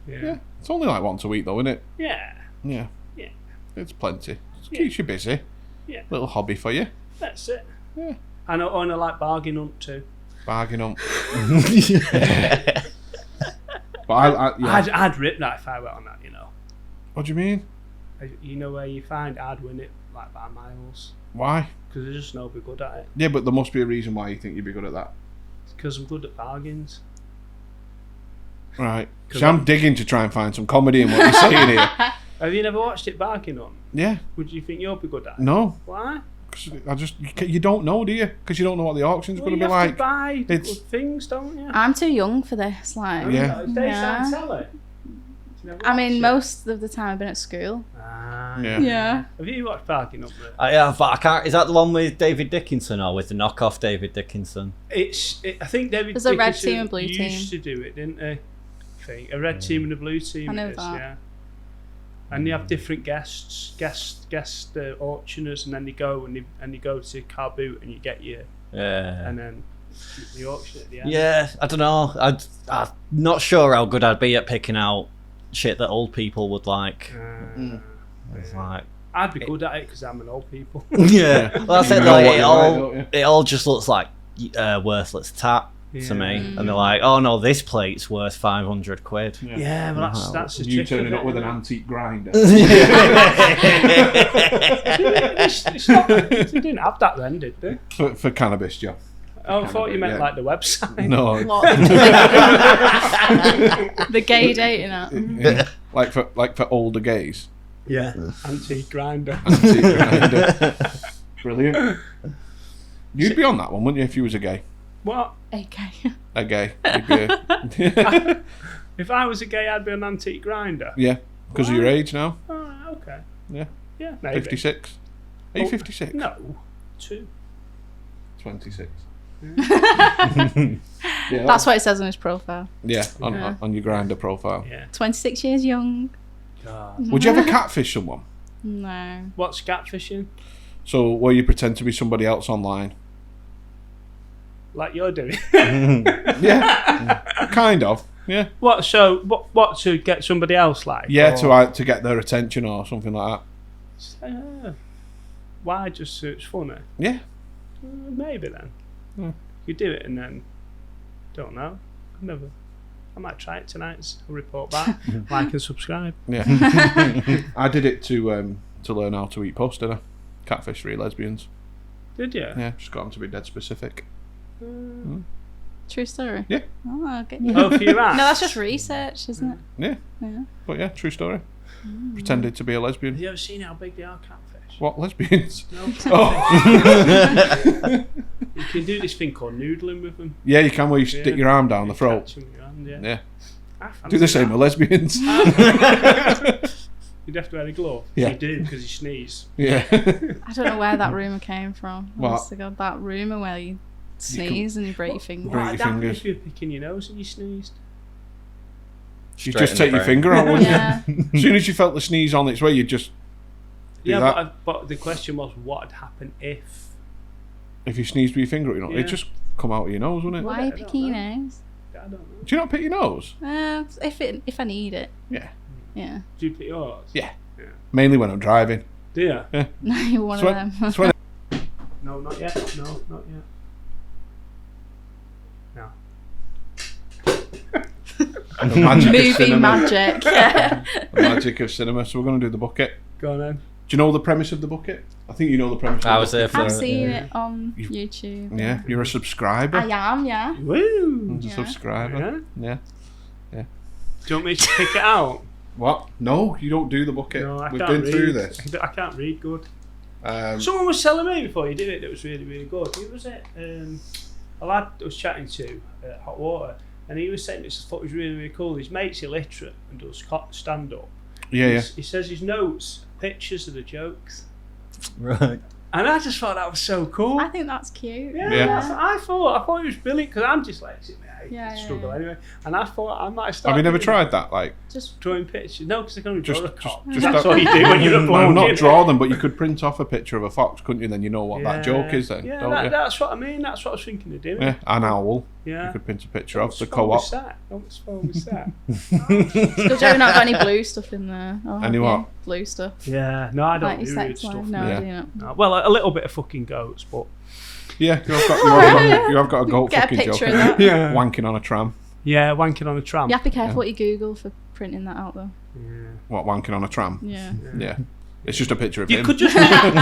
[SPEAKER 2] Yeah, it's only like once a week though, isn't it?
[SPEAKER 1] Yeah.
[SPEAKER 2] Yeah.
[SPEAKER 1] Yeah.
[SPEAKER 2] It's plenty. It
[SPEAKER 1] Yeah.
[SPEAKER 2] keeps you busy.
[SPEAKER 1] Yeah.
[SPEAKER 2] Little hobby for you.
[SPEAKER 1] That's it.
[SPEAKER 2] Yeah.
[SPEAKER 1] And I like bargain hunt too.
[SPEAKER 2] Bargain on. But yeah.
[SPEAKER 1] I'd rip that if I went on that,
[SPEAKER 2] What do you mean?
[SPEAKER 1] You know where you find I'd win it like by miles.
[SPEAKER 2] Why?
[SPEAKER 1] Because there's just no be good at it.
[SPEAKER 2] Yeah, but there must be a reason why you think you'd be good at that.
[SPEAKER 1] Because I'm good at bargains.
[SPEAKER 2] Right.
[SPEAKER 1] 'Cause
[SPEAKER 2] So I'm digging to try and find some comedy in what you're saying here.
[SPEAKER 1] Have you never watched it bargain hunt?
[SPEAKER 2] Yeah.
[SPEAKER 1] Would you think you'll be good at it?
[SPEAKER 2] No.
[SPEAKER 1] Why?
[SPEAKER 2] 'Cause you don't know, do you? Because you don't know what the auction's
[SPEAKER 1] Well,
[SPEAKER 2] going
[SPEAKER 1] you
[SPEAKER 2] to be
[SPEAKER 1] have
[SPEAKER 2] like.
[SPEAKER 1] to buy
[SPEAKER 2] It's-
[SPEAKER 1] good things, don't you?
[SPEAKER 4] I'm too young for this. Like.
[SPEAKER 2] Yeah.
[SPEAKER 1] It's daytime
[SPEAKER 4] Yeah.
[SPEAKER 1] telly. You never
[SPEAKER 4] I mean,
[SPEAKER 1] watched it?
[SPEAKER 4] most of the time I've been at school.
[SPEAKER 1] Ah,
[SPEAKER 2] Yeah.
[SPEAKER 4] Yeah.
[SPEAKER 1] Have you watched bargain hunt? Mate?
[SPEAKER 3] Yeah, but I can't. Is that the one with David Dickinson or with the knockoff David Dickinson?
[SPEAKER 1] I think David
[SPEAKER 4] There's a red
[SPEAKER 1] Dickinson
[SPEAKER 4] team and blue
[SPEAKER 1] used
[SPEAKER 4] team.
[SPEAKER 1] to do it, didn't he? I think a red team and a blue team.
[SPEAKER 4] I know
[SPEAKER 1] it is,
[SPEAKER 4] that.
[SPEAKER 1] yeah. And they have different guest auctioners, and then they go and you go to car boot and you get your
[SPEAKER 3] Yeah.
[SPEAKER 1] and then the auction at the end.
[SPEAKER 3] Yeah, I don't know. I'm not sure how good I'd be at picking out shit that old people would like. It's like,
[SPEAKER 1] I'd be good at it because I'm an old people.
[SPEAKER 3] yeah. Well, that's
[SPEAKER 2] You
[SPEAKER 3] it.
[SPEAKER 2] know
[SPEAKER 3] Like
[SPEAKER 2] what
[SPEAKER 3] it
[SPEAKER 2] you
[SPEAKER 3] all,
[SPEAKER 2] like, don't you?
[SPEAKER 3] it all just looks like worthless tat to me, and they're like, "Oh no, this plate's worth 500 quid."
[SPEAKER 1] Yeah, well that's the
[SPEAKER 2] You
[SPEAKER 1] trick
[SPEAKER 2] turning
[SPEAKER 1] of
[SPEAKER 2] up
[SPEAKER 1] it,
[SPEAKER 2] with an
[SPEAKER 1] isn't it?
[SPEAKER 2] antique grinder.
[SPEAKER 1] It's not, they didn't have that then, did they?
[SPEAKER 2] for cannabis, Joe.
[SPEAKER 1] Oh, I thought you meant
[SPEAKER 2] yeah.
[SPEAKER 1] like the website.
[SPEAKER 2] No.
[SPEAKER 4] The gay dating app.
[SPEAKER 2] Yeah. Like for older gays.
[SPEAKER 1] Yeah, antique grinder.
[SPEAKER 2] Antique grinder. Brilliant. You'd be on that one, wouldn't you, if you was a gay?
[SPEAKER 1] What?
[SPEAKER 4] AK.
[SPEAKER 2] A gay. You'd be a...
[SPEAKER 1] If I was a gay, I'd be an antique grinder.
[SPEAKER 2] Yeah, because of your age now.
[SPEAKER 1] Oh, okay.
[SPEAKER 2] Yeah.
[SPEAKER 1] Yeah, maybe.
[SPEAKER 2] 56. Are you 56?
[SPEAKER 1] No, 2.
[SPEAKER 2] 26. Yeah,
[SPEAKER 4] That's what it says on his profile.
[SPEAKER 2] Yeah,
[SPEAKER 4] Yeah.
[SPEAKER 2] on your grinder profile.
[SPEAKER 1] Yeah.
[SPEAKER 4] 26 years young.
[SPEAKER 1] God.
[SPEAKER 2] Would you ever catfish someone?
[SPEAKER 4] No.
[SPEAKER 1] What's catfishing?
[SPEAKER 2] So where you pretend to be somebody else online?
[SPEAKER 1] Like you're doing?
[SPEAKER 2] Yeah, kind of. Yeah,
[SPEAKER 1] What? So what to get somebody else like?
[SPEAKER 2] yeah,
[SPEAKER 1] Or-
[SPEAKER 2] to get their attention or something like
[SPEAKER 1] Why just so it's funny?
[SPEAKER 2] that. Yeah,
[SPEAKER 1] Maybe then.
[SPEAKER 2] Yeah.
[SPEAKER 1] You do it and then don't know. I've never. I might try it tonight. I'll report back. Like and subscribe.
[SPEAKER 2] yeah. I did it to learn how to eat puss, didn't I? Catfish 3 lesbians.
[SPEAKER 1] Did you?
[SPEAKER 2] Yeah, just got them to be dead specific.
[SPEAKER 4] True story.
[SPEAKER 2] Yeah.
[SPEAKER 4] Oh, I'll get you.
[SPEAKER 1] Oh, for your
[SPEAKER 4] No,
[SPEAKER 1] ass?
[SPEAKER 4] that's just research, isn't it?
[SPEAKER 2] Yeah.
[SPEAKER 4] Yeah.
[SPEAKER 2] But yeah, true story. Pretended to be a lesbian.
[SPEAKER 1] Have you ever seen how big they are, catfish?
[SPEAKER 2] What, lesbians?
[SPEAKER 1] No.
[SPEAKER 2] Oh.
[SPEAKER 1] You can do this thing called noodling with them.
[SPEAKER 2] Yeah, you can where you stick your arm down the throat.
[SPEAKER 1] Catch 'em with your hand, yeah.
[SPEAKER 2] Yeah.
[SPEAKER 1] I fancy
[SPEAKER 2] Do the same
[SPEAKER 1] that.
[SPEAKER 2] with lesbians.
[SPEAKER 1] You'd have to wear a glove.
[SPEAKER 2] Yeah.
[SPEAKER 1] You do, because you sneeze.
[SPEAKER 2] Yeah.
[SPEAKER 4] I don't know where that rumour came from.
[SPEAKER 2] What?
[SPEAKER 4] Honest to God, that rumour where you sneeze and you break your finger.
[SPEAKER 2] Break
[SPEAKER 1] What
[SPEAKER 2] your
[SPEAKER 1] would happen
[SPEAKER 2] fingers.
[SPEAKER 1] if you were picking your nose and you sneezed?
[SPEAKER 2] You
[SPEAKER 3] Straight
[SPEAKER 2] just
[SPEAKER 3] in
[SPEAKER 2] take
[SPEAKER 3] the
[SPEAKER 2] your
[SPEAKER 3] brain.
[SPEAKER 2] finger out, wouldn't
[SPEAKER 4] Yeah.
[SPEAKER 2] you? As soon as you felt the sneeze on its way, you'd just do
[SPEAKER 1] Yeah,
[SPEAKER 2] that.
[SPEAKER 1] but the question was, what would happen if?
[SPEAKER 2] If you sneezed with your finger,
[SPEAKER 1] Yeah.
[SPEAKER 2] it'd just come out of your nose, wouldn't it?
[SPEAKER 4] Why are you picking your nose?
[SPEAKER 1] I don't know.
[SPEAKER 2] Do you not pick your nose?
[SPEAKER 4] If I need it.
[SPEAKER 2] Yeah.
[SPEAKER 4] Yeah.
[SPEAKER 1] Do you pick yours?
[SPEAKER 2] Yeah.
[SPEAKER 1] Yeah.
[SPEAKER 2] Mainly when I'm driving.
[SPEAKER 1] Do you?
[SPEAKER 4] No, you're one
[SPEAKER 2] That's
[SPEAKER 4] of
[SPEAKER 2] when-
[SPEAKER 4] them.
[SPEAKER 2] that's when
[SPEAKER 1] No, not yet. No, not yet. No.
[SPEAKER 2] the magic of
[SPEAKER 4] Movie
[SPEAKER 2] cinema.
[SPEAKER 4] magic. Yeah.
[SPEAKER 2] The magic of cinema. So we're going to do the bucket.
[SPEAKER 1] Go on then.
[SPEAKER 2] Do you know the premise of the bucket? I think you know the premise.
[SPEAKER 3] I
[SPEAKER 2] of
[SPEAKER 3] was
[SPEAKER 2] the
[SPEAKER 3] there
[SPEAKER 2] bucket.
[SPEAKER 3] for
[SPEAKER 4] I've seen
[SPEAKER 3] yeah.
[SPEAKER 4] it on
[SPEAKER 2] You-
[SPEAKER 4] YouTube.
[SPEAKER 2] Yeah, you're a subscriber.
[SPEAKER 4] I am, yeah.
[SPEAKER 1] Woo!
[SPEAKER 2] He's a
[SPEAKER 4] Yeah.
[SPEAKER 2] subscriber.
[SPEAKER 1] Yeah?
[SPEAKER 2] Yeah.
[SPEAKER 1] Do you want me to pick it out?
[SPEAKER 2] What? No, you don't do the bucket.
[SPEAKER 1] No, I
[SPEAKER 2] We've
[SPEAKER 1] can't
[SPEAKER 2] been
[SPEAKER 1] read.
[SPEAKER 2] through this.
[SPEAKER 1] I can't read good.
[SPEAKER 2] Um,
[SPEAKER 1] Someone was telling me before you did it that was really, really good. Who was it? A lad I was chatting to at Hot Water, and he was saying this thought was really, really cool. His mate's illiterate and does stand up.
[SPEAKER 2] yeah.
[SPEAKER 1] He says his notes, pictures of the jokes.
[SPEAKER 3] Right.
[SPEAKER 1] And I just thought that was so cool.
[SPEAKER 4] I think that's cute.
[SPEAKER 1] Yeah,
[SPEAKER 2] Yeah.
[SPEAKER 1] that's what I thought it was brilliant because I'm dyslexic, mate. I
[SPEAKER 4] Yeah,
[SPEAKER 1] struggle
[SPEAKER 4] yeah.
[SPEAKER 1] anyway. And I thought I might start.
[SPEAKER 2] Have you never
[SPEAKER 1] doing
[SPEAKER 2] tried that? Like,
[SPEAKER 4] Just
[SPEAKER 1] drawing pictures? No, because I can only draw
[SPEAKER 2] Just-
[SPEAKER 1] a cock.
[SPEAKER 2] just
[SPEAKER 1] That's
[SPEAKER 2] that-
[SPEAKER 1] what you do when you're a
[SPEAKER 2] no,
[SPEAKER 1] bloke.
[SPEAKER 2] not
[SPEAKER 1] innit?
[SPEAKER 2] draw them, but you could print off a picture of a fox, couldn't you? Then you know what that joke is, then,
[SPEAKER 1] Yeah,
[SPEAKER 2] don't you?
[SPEAKER 1] that's what I mean. That's what I was thinking of doing.
[SPEAKER 2] Yeah, an owl.
[SPEAKER 1] Yeah.
[SPEAKER 2] You could print a picture of the
[SPEAKER 1] What's wrong with
[SPEAKER 2] co-op.
[SPEAKER 1] that? What's wrong with that?
[SPEAKER 4] Still Joe not got any blue stuff in there. Oh,
[SPEAKER 2] Any what?
[SPEAKER 4] Blue stuff.
[SPEAKER 1] Yeah, no, I don't
[SPEAKER 4] Like your
[SPEAKER 1] do weird
[SPEAKER 4] sex life.
[SPEAKER 1] stuff.
[SPEAKER 4] No,
[SPEAKER 2] Yeah.
[SPEAKER 4] I do not.
[SPEAKER 1] No, well, a little bit of fucking goats, but
[SPEAKER 2] Yeah, you have got a goat
[SPEAKER 4] Get a
[SPEAKER 2] fucking
[SPEAKER 4] picture
[SPEAKER 2] joke.
[SPEAKER 4] of that.
[SPEAKER 1] yeah,
[SPEAKER 2] Wanking on a tram.
[SPEAKER 1] wanking on a tram.
[SPEAKER 4] You have to be careful what you Google for printing that out, though.
[SPEAKER 1] Yeah.
[SPEAKER 2] What, wanking on a tram?
[SPEAKER 4] Yeah.
[SPEAKER 2] Yeah. It's just a picture of
[SPEAKER 1] You
[SPEAKER 2] him
[SPEAKER 1] could just
[SPEAKER 2] from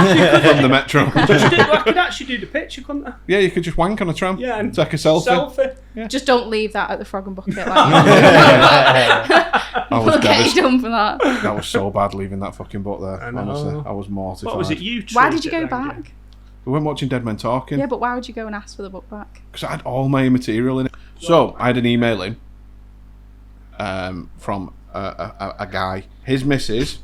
[SPEAKER 2] the metro.
[SPEAKER 1] I could actually do the picture, couldn't I?
[SPEAKER 2] Yeah, you could just wank on a tram.
[SPEAKER 1] Yeah, and
[SPEAKER 2] Take a selfie.
[SPEAKER 4] Just don't leave that at the Frog and Bucket. Like,
[SPEAKER 2] I was
[SPEAKER 4] we'll get you
[SPEAKER 2] devastated.
[SPEAKER 4] done for that.
[SPEAKER 2] That was so bad leaving that fucking book there.
[SPEAKER 1] I know.
[SPEAKER 2] Honestly, I was mortified.
[SPEAKER 1] What was it? You.
[SPEAKER 4] Why did you
[SPEAKER 1] treated
[SPEAKER 4] go
[SPEAKER 1] then,
[SPEAKER 4] back?
[SPEAKER 2] We went watching Dead Men Talking.
[SPEAKER 4] Yeah, but why would you go and ask for the book back?
[SPEAKER 2] Because I had all my material in it. So I had an email in from a guy. His missus.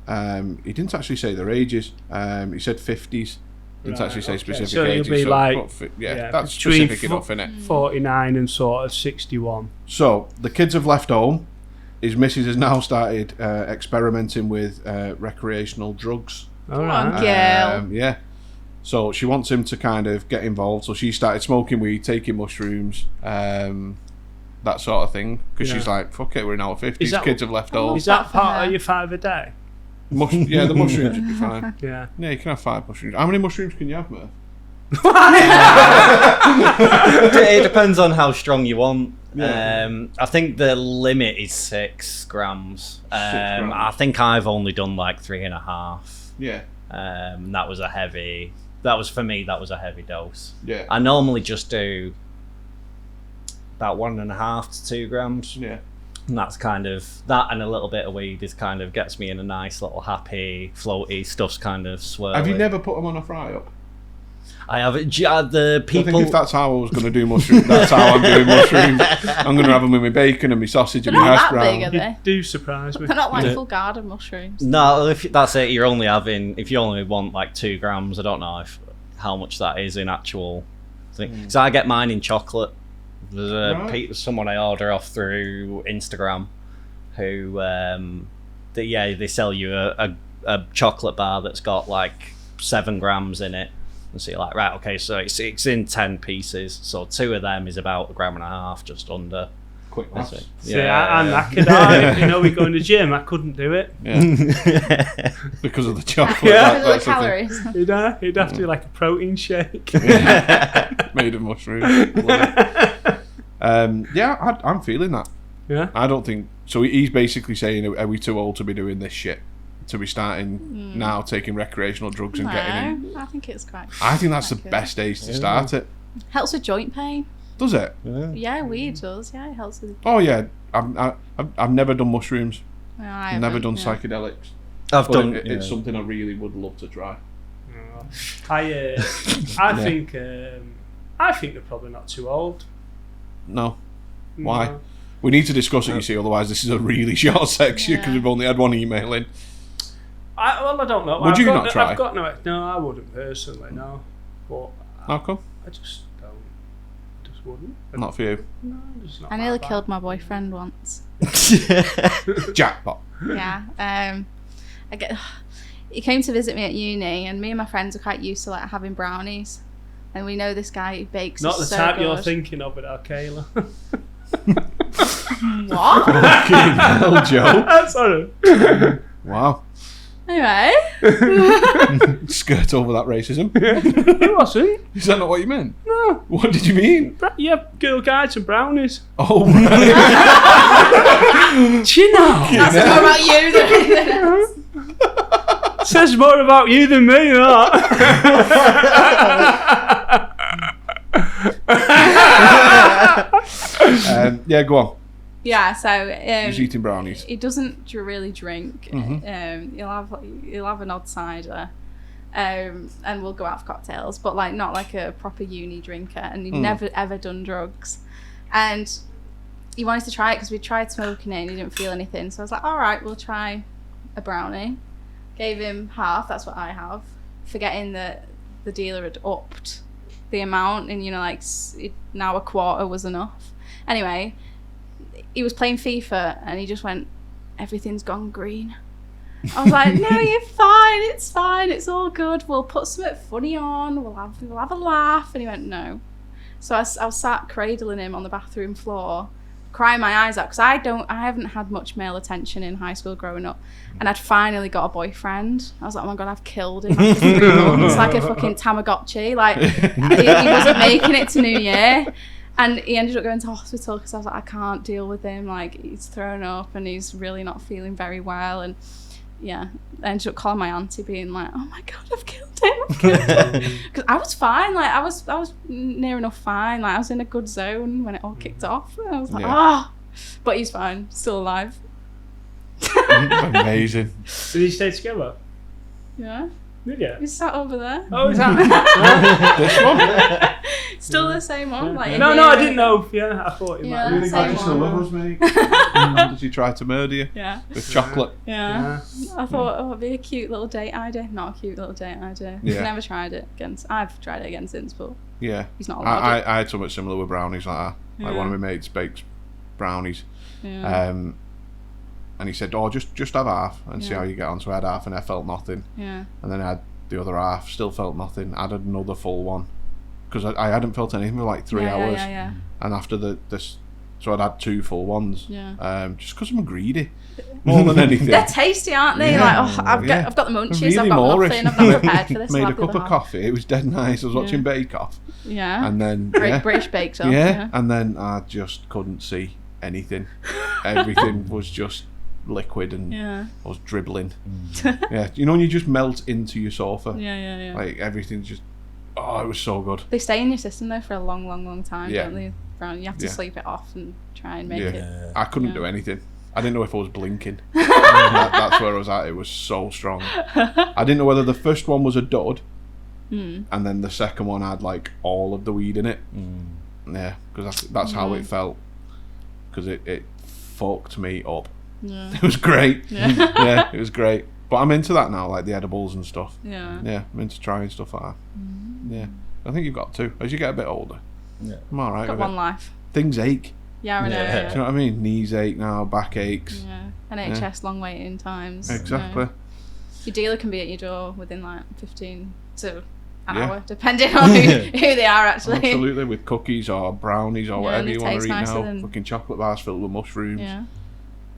[SPEAKER 2] He didn't actually say their ages. He said 50s. Didn't
[SPEAKER 1] Right,
[SPEAKER 2] actually say
[SPEAKER 1] okay.
[SPEAKER 2] specific
[SPEAKER 1] So you'll
[SPEAKER 2] ages.
[SPEAKER 1] be like-
[SPEAKER 2] but yeah,
[SPEAKER 1] yeah,
[SPEAKER 2] that's
[SPEAKER 1] between
[SPEAKER 2] specific enough, innit?
[SPEAKER 1] 49 and sort of 61.
[SPEAKER 2] So the kids have left home. His missus has now started experimenting with recreational drugs.
[SPEAKER 1] All
[SPEAKER 4] Come on,
[SPEAKER 1] right.
[SPEAKER 4] girl.
[SPEAKER 2] Yeah. So she wants him to kind of get involved. So she started smoking weed, taking mushrooms, that sort of thing. Because she's
[SPEAKER 1] Yeah.
[SPEAKER 2] like, fuck it, we're in our 50s.
[SPEAKER 1] Is that-
[SPEAKER 2] Kids have left home.
[SPEAKER 1] Is that
[SPEAKER 4] That for
[SPEAKER 1] part
[SPEAKER 4] her.
[SPEAKER 1] of your 5 a day?
[SPEAKER 2] Yeah, the mushrooms would be fine.
[SPEAKER 1] Yeah.
[SPEAKER 2] Yeah, you can have 5 mushrooms. How many mushrooms can you have, Murph?
[SPEAKER 3] It depends on how strong you want.
[SPEAKER 2] Yeah.
[SPEAKER 3] I think the limit is 6 grams.
[SPEAKER 2] grams.
[SPEAKER 3] I think I've only done like 3.5.
[SPEAKER 2] Yeah.
[SPEAKER 3] That was a heavy. That was for me. That was a heavy dose.
[SPEAKER 2] Yeah.
[SPEAKER 3] I normally just do about 1.5 to 2 grams.
[SPEAKER 2] Yeah.
[SPEAKER 3] And that's kind of that, and a little bit of weed is kind of gets me in a nice little happy, floaty stuff's kind of swirly.
[SPEAKER 2] Have you never put them on a fry up?
[SPEAKER 3] I have the
[SPEAKER 2] I
[SPEAKER 3] people.
[SPEAKER 2] think if that's how I was going to do mushrooms, that's how I'm doing mushrooms. I'm going to have them with my bacon and my sausage and
[SPEAKER 4] They're
[SPEAKER 2] my
[SPEAKER 4] not
[SPEAKER 2] hash
[SPEAKER 4] that big,
[SPEAKER 2] brown.
[SPEAKER 4] are
[SPEAKER 1] You
[SPEAKER 4] they?
[SPEAKER 1] do surprise me.
[SPEAKER 4] They're not like
[SPEAKER 3] Yeah.
[SPEAKER 4] full garden mushrooms.
[SPEAKER 3] No, if that's it, you're only having. If you only want like 2 grams, I don't know how much that is in actual thing. So I get mine in chocolate. There's
[SPEAKER 2] Right.
[SPEAKER 3] someone I order off through Instagram, who they sell you a chocolate bar that's got like 7 grams in it. And so you're like, right, okay, so it's in 10 pieces. So 2 of them is about 1.5 grams, just under.
[SPEAKER 2] Quick
[SPEAKER 3] That's
[SPEAKER 2] maths.
[SPEAKER 3] it.
[SPEAKER 1] See, I'm knackered. You know, we go in the gym. I couldn't do it.
[SPEAKER 2] Yeah. Because of the chocolate.
[SPEAKER 1] Yeah.
[SPEAKER 4] Look at
[SPEAKER 2] That's the thing.
[SPEAKER 4] calories.
[SPEAKER 1] He'd have to do like a protein shake.
[SPEAKER 2] Made of mushrooms. Yeah, I'm feeling that.
[SPEAKER 1] Yeah.
[SPEAKER 2] I don't think so. He's basically saying, are we too old to be doing this shit? To be starting now taking recreational drugs and getting in.
[SPEAKER 4] No, I think it's quite.
[SPEAKER 2] I think that's the
[SPEAKER 4] quite good.
[SPEAKER 2] best age to start it.
[SPEAKER 4] Helps with joint pain.
[SPEAKER 2] Does it?
[SPEAKER 4] Yeah, weed does. Yeah, it helps with.
[SPEAKER 2] Oh yeah. I've never done mushrooms.
[SPEAKER 4] No,
[SPEAKER 2] I've never done psychedelics.
[SPEAKER 3] I've
[SPEAKER 2] But
[SPEAKER 3] done.
[SPEAKER 2] it's something I really would love to try.
[SPEAKER 1] I think they're probably not too old.
[SPEAKER 2] No. Why?
[SPEAKER 1] No.
[SPEAKER 2] We need to discuss it, you see, otherwise this is a really short section because we've only had one email in.
[SPEAKER 1] I don't know.
[SPEAKER 2] Would you not try?
[SPEAKER 1] I've got no, I wouldn't personally, no. But
[SPEAKER 2] How come?
[SPEAKER 1] I just don't. Just wouldn't.
[SPEAKER 2] Not for you.
[SPEAKER 1] No, just not.
[SPEAKER 4] I nearly killed my boyfriend once.
[SPEAKER 2] Jackpot.
[SPEAKER 4] Yeah. He came to visit me at uni, and me and my friends are quite used to like having brownies. And we know this guy who bakes.
[SPEAKER 1] Not the
[SPEAKER 4] so
[SPEAKER 1] type
[SPEAKER 4] good.
[SPEAKER 1] you're thinking of with our Kayla.
[SPEAKER 4] What?
[SPEAKER 2] Fucking hell, Joe.
[SPEAKER 1] Sorry.
[SPEAKER 2] Wow.
[SPEAKER 4] Anyway.
[SPEAKER 2] Skirt over that racism.
[SPEAKER 1] It wasn't.
[SPEAKER 2] Is that not what you meant?
[SPEAKER 1] No.
[SPEAKER 2] What did you mean?
[SPEAKER 1] Yeah, Girl Guides and brownies.
[SPEAKER 2] Oh, right.
[SPEAKER 1] Do you know?
[SPEAKER 4] That's more about you than anything else.
[SPEAKER 1] Says more about you than me, that.
[SPEAKER 2] Yeah, go on.
[SPEAKER 4] Yeah, so
[SPEAKER 2] He's eating brownies.
[SPEAKER 4] he doesn't really drink. He'll have an odd cider, and we'll go out for cocktails, but like not like a proper uni drinker. And he'd never ever done drugs, and he wanted to try it because we tried smoking it and he didn't feel anything. So I was like, all right, we'll try a brownie. Gave him half. That's what I have, forgetting that the dealer had upped the amount, and now a quarter was enough. Anyway. He was playing FIFA and he just went, everything's gone green. I was like, no, you're fine, it's all good. We'll put something funny on, we'll have a laugh. And he went, no. So I was sat cradling him on the bathroom floor, crying my eyes out because I haven't had much male attention in high school growing up, and I'd finally got a boyfriend. I was like, oh my god, I've killed him after 3 months, like a fucking Tamagotchi. Like he wasn't making it to New Year. And he ended up going to hospital because I was like, I can't deal with him. Like, he's thrown up and he's really not feeling very well. And yeah, I ended up calling my auntie, being like, "Oh my god, I've killed him!" Because I was fine. Like, I was near enough fine. Like, I was in a good zone when it all kicked off. And I was like, but he's fine, still alive.
[SPEAKER 2] Amazing.
[SPEAKER 1] Did he stay together?
[SPEAKER 4] Yeah.
[SPEAKER 1] Did you?
[SPEAKER 4] He's sat over there.
[SPEAKER 1] Oh, is that?
[SPEAKER 2] This one?
[SPEAKER 4] Still the same one. Like
[SPEAKER 1] No, I didn't know. Yeah, I thought you might.
[SPEAKER 4] Yeah, same one.
[SPEAKER 2] mate. Did she try to murder you?
[SPEAKER 4] Yeah.
[SPEAKER 2] With chocolate?
[SPEAKER 4] Yeah. I thought, it'd be a cute little date idea. Not a cute little date idea.
[SPEAKER 2] Yeah.
[SPEAKER 4] Never tried it again. I've tried it again since, but
[SPEAKER 2] Yeah.
[SPEAKER 4] he's not allowed.
[SPEAKER 2] I had something similar with brownies like that. Like one of my mates bakes brownies.
[SPEAKER 4] Yeah.
[SPEAKER 2] And he said, "Oh, just have half and see how you get on." So I had half and I felt nothing.
[SPEAKER 4] Yeah.
[SPEAKER 2] And then I had the other half, still felt nothing. I added another full one because I hadn't felt anything for like 3 hours.
[SPEAKER 4] Yeah.
[SPEAKER 2] And after this, so I'd had 2 full ones.
[SPEAKER 4] Yeah.
[SPEAKER 2] Just because I'm greedy more than anything.
[SPEAKER 4] They're tasty, aren't they?
[SPEAKER 2] Yeah.
[SPEAKER 4] Like, I've got the munchies.
[SPEAKER 2] Really
[SPEAKER 4] I've got
[SPEAKER 2] Moorish.
[SPEAKER 4] nothing. I'm not prepared for this.
[SPEAKER 2] Made
[SPEAKER 4] I'll
[SPEAKER 2] a
[SPEAKER 4] have the
[SPEAKER 2] cup
[SPEAKER 4] other
[SPEAKER 2] of
[SPEAKER 4] half.
[SPEAKER 2] coffee. It was dead nice. I was watching Bake Off.
[SPEAKER 4] Yeah.
[SPEAKER 2] And then
[SPEAKER 4] British Bake Off.
[SPEAKER 2] yeah, and then I just couldn't see anything. Everything was just liquid and I was dribbling. Yeah, you know when you just melt into your sofa?
[SPEAKER 4] Yeah.
[SPEAKER 2] Like everything's just, it was so good.
[SPEAKER 4] They stay in your system though for a long time,
[SPEAKER 2] Yeah.
[SPEAKER 4] don't they? Brown. You have to sleep it off and try and make it.
[SPEAKER 2] I couldn't do anything. I didn't know if I was blinking. That's where I was at. It was so strong. I didn't know whether the first one was a dud and then the second one had like all of the weed in it. Yeah, because that's how it felt. Because it fucked me up.
[SPEAKER 4] Yeah.
[SPEAKER 2] It was great.
[SPEAKER 4] Yeah.
[SPEAKER 2] Yeah, it was great. But I'm into that now, like the edibles and stuff.
[SPEAKER 4] Yeah.
[SPEAKER 2] Yeah, I'm into trying stuff like that. Yeah, I think you've got to. As you get a bit older, I'm all right
[SPEAKER 4] Got
[SPEAKER 2] with
[SPEAKER 4] one
[SPEAKER 2] it.
[SPEAKER 4] life.
[SPEAKER 2] Things ache.
[SPEAKER 4] Yeah, I know.
[SPEAKER 3] Yeah.
[SPEAKER 2] Do you
[SPEAKER 4] Yeah.
[SPEAKER 2] know what I mean? Knees ache now, back aches.
[SPEAKER 4] Yeah. NHS long waiting times.
[SPEAKER 2] Exactly.
[SPEAKER 4] You know. Your dealer can be at your door within like 15 to an
[SPEAKER 2] Yeah.
[SPEAKER 4] hour, depending on who they are actually.
[SPEAKER 2] Absolutely, with cookies or brownies or
[SPEAKER 4] Yeah,
[SPEAKER 2] whatever
[SPEAKER 4] they
[SPEAKER 2] you want
[SPEAKER 4] taste
[SPEAKER 2] to eat
[SPEAKER 4] nicer
[SPEAKER 2] now.
[SPEAKER 4] than-
[SPEAKER 2] Fucking chocolate bars filled with mushrooms.
[SPEAKER 4] Yeah.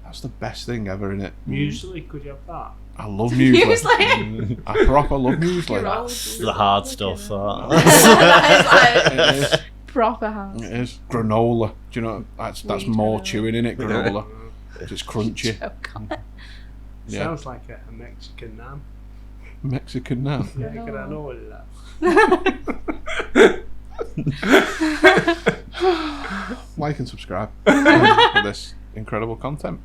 [SPEAKER 2] That's the best thing ever, innit?
[SPEAKER 1] Muesli, could you have that?
[SPEAKER 2] I love muesli.
[SPEAKER 4] Muesli.
[SPEAKER 2] I proper love
[SPEAKER 4] You're
[SPEAKER 2] muesli.
[SPEAKER 4] old.
[SPEAKER 3] The hard stuff. That.
[SPEAKER 4] That is like
[SPEAKER 2] It is.
[SPEAKER 4] proper house.
[SPEAKER 2] It is. Granola. Do you know that's
[SPEAKER 4] Sweet
[SPEAKER 2] more
[SPEAKER 4] granola.
[SPEAKER 2] chewing in it, granola. It's crunchy.
[SPEAKER 4] Oh, God.
[SPEAKER 2] Yeah.
[SPEAKER 1] Sounds like a Mexican name.
[SPEAKER 2] Mexican now.
[SPEAKER 1] Yeah, granola.
[SPEAKER 2] like and subscribe for this incredible content.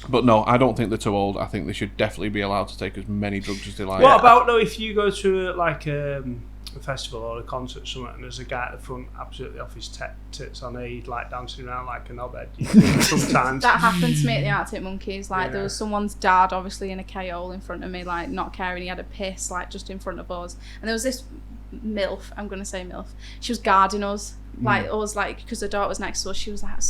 [SPEAKER 2] But no, I don't think they're too old. I think they should definitely be allowed to take as many drugs as they like.
[SPEAKER 1] What about though if you go to a festival or a concert or something and there's a guy at the front absolutely off his tits on he's like dancing around like a knobhead? Sometimes
[SPEAKER 4] that happened to me at the Arctic Monkeys. Like there was someone's dad obviously in a KO in front of me, like not caring, he had a piss like just in front of us, and there was this MILF, I'm gonna say MILF, she was guarding us, like us, like because her daughter was next to us. She was like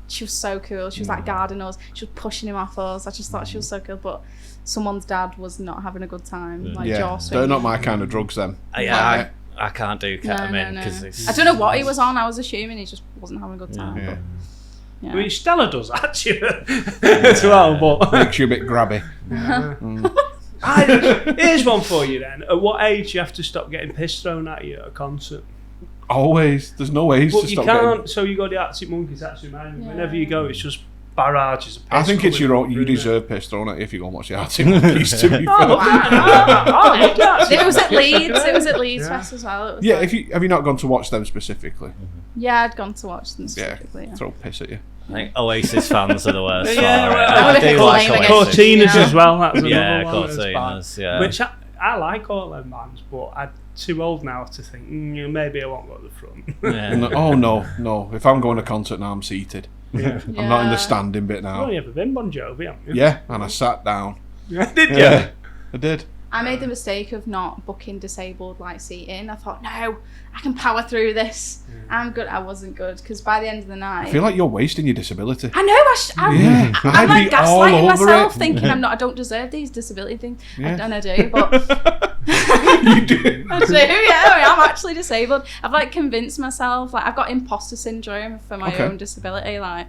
[SPEAKER 4] she was so cool. She was like guarding us. She was pushing him off us. I just thought she was so cool. But someone's dad was not having a good time. Like jaw swinging.
[SPEAKER 2] They're not my kind of drugs then.
[SPEAKER 3] Yeah, I can't do ketamine because
[SPEAKER 4] I don't know what he was on. I was assuming he just wasn't having a good time.
[SPEAKER 2] Yeah.
[SPEAKER 4] But, yeah.
[SPEAKER 1] I mean, Stella does actually as well, but
[SPEAKER 2] makes you a bit grabby.
[SPEAKER 1] Here's one for you then. At what age do you have to stop getting piss thrown at you at a concert?
[SPEAKER 2] Always. There's no ways
[SPEAKER 1] But
[SPEAKER 2] to
[SPEAKER 1] you
[SPEAKER 2] stop
[SPEAKER 1] can't.
[SPEAKER 2] getting...
[SPEAKER 1] So you got the Arctic Monkeys. That's reminding me. Whenever you go, it's just barrages of piss.
[SPEAKER 2] I think it's your own. You
[SPEAKER 1] isn't it?
[SPEAKER 2] deserve piss thrown at you if you go and watch the Arctic Monkeys. To be fair.
[SPEAKER 4] It was at Leeds. It was at Leeds Fest as well. It was
[SPEAKER 2] Yeah,
[SPEAKER 4] like,
[SPEAKER 2] have you not gone to watch them specifically?
[SPEAKER 4] yeah, I'd gone to watch them specifically. Yeah.
[SPEAKER 2] Throw piss at you.
[SPEAKER 3] I think Oasis fans are the worst for it.
[SPEAKER 1] Yeah,
[SPEAKER 3] I do like
[SPEAKER 4] Cortinas
[SPEAKER 3] Oasis.
[SPEAKER 1] Cortinas as well. That's another
[SPEAKER 3] Yeah,
[SPEAKER 1] one that's bad.
[SPEAKER 3] Cortinas, yeah.
[SPEAKER 1] Which I like all them bands, but I'm too old now to think maybe I won't go to the front.
[SPEAKER 3] Yeah.
[SPEAKER 2] Oh no! If I'm going to a concert now, I'm seated.
[SPEAKER 1] Yeah.
[SPEAKER 2] I'm not in the standing bit now.
[SPEAKER 1] Oh, you ever been Bon Jovi, haven't you?
[SPEAKER 2] Yeah, and I sat down.
[SPEAKER 1] Did you?
[SPEAKER 2] Yeah, I did.
[SPEAKER 4] I made the mistake of not booking disabled like seating. I thought, no, I can power through this. I'm good. I wasn't good because by the end of the night,
[SPEAKER 2] I feel like you're wasting your disability.
[SPEAKER 4] I know. I'm
[SPEAKER 2] I'd
[SPEAKER 4] like
[SPEAKER 2] be all
[SPEAKER 4] gaslighting
[SPEAKER 2] over
[SPEAKER 4] myself,
[SPEAKER 2] it.
[SPEAKER 4] thinking I don't deserve these disability things,
[SPEAKER 2] Yeah.
[SPEAKER 4] and I do. But
[SPEAKER 2] You do.
[SPEAKER 4] I do. Yeah, I'm actually disabled. I've like convinced myself. Like I've got imposter syndrome for my own disability. Like,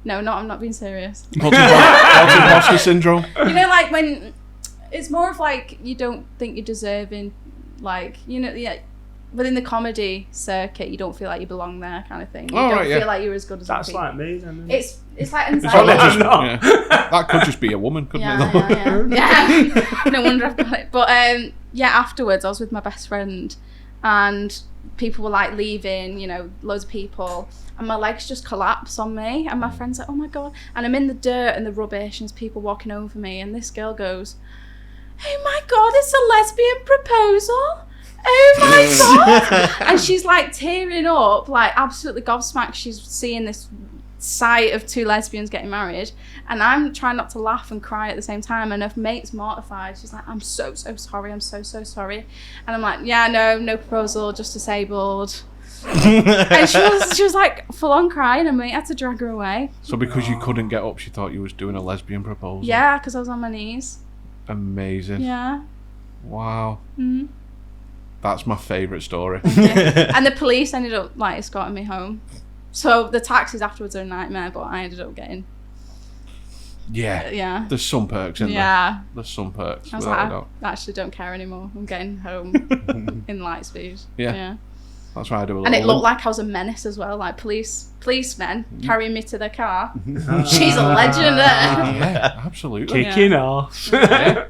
[SPEAKER 4] no, I'm not being serious.
[SPEAKER 2] What's imposter syndrome?
[SPEAKER 4] You know, like when it's more of like you don't think you're deserving, like within the comedy circuit, you don't feel like you belong there, kind of thing. You don't feel like you're as good as
[SPEAKER 1] That's
[SPEAKER 4] other
[SPEAKER 1] like
[SPEAKER 4] people.
[SPEAKER 1] me then.
[SPEAKER 4] It's like
[SPEAKER 2] It's
[SPEAKER 4] anxiety.
[SPEAKER 2] not just, that could just be a woman, couldn't it?
[SPEAKER 4] Yeah. No wonder I've got it. But afterwards I was with my best friend, and people were like leaving, loads of people, and my legs just collapse on me, and my friend's like, oh my god, and I'm in the dirt and the rubbish, and there's people walking over me, and this girl goes, oh my god, it's a lesbian proposal. Oh my god. And she's like tearing up, like absolutely gobsmacked. She's seeing this sight of two lesbians getting married, and I'm trying not to laugh and cry at the same time, and her mate's mortified. She's like, I'm so sorry, I'm so sorry. And I'm like, yeah, no proposal, just disabled. And she was like full on crying, and mate had to drag her away.
[SPEAKER 2] So because you couldn't get up, she thought you was doing a lesbian proposal?
[SPEAKER 4] Yeah, because I was on my knees.
[SPEAKER 2] Amazing.
[SPEAKER 4] Yeah.
[SPEAKER 2] Wow.
[SPEAKER 4] Mm-hmm.
[SPEAKER 2] That's my favourite story.
[SPEAKER 4] And the police ended up like escorting me home. So the taxis afterwards are a nightmare, but I ended up getting.
[SPEAKER 2] Yeah. There's some perks in there.
[SPEAKER 4] Yeah.
[SPEAKER 2] There's some perks.
[SPEAKER 4] I was
[SPEAKER 2] without
[SPEAKER 4] like,
[SPEAKER 2] a doubt.
[SPEAKER 4] I actually don't care anymore. I'm getting home in light speed.
[SPEAKER 2] Yeah. That's why I do a little.
[SPEAKER 4] And it looked like I was a menace as well, like policemen carrying me to their car. She's a legend.
[SPEAKER 2] Yeah, absolutely.
[SPEAKER 1] Kicking off.
[SPEAKER 2] Yeah.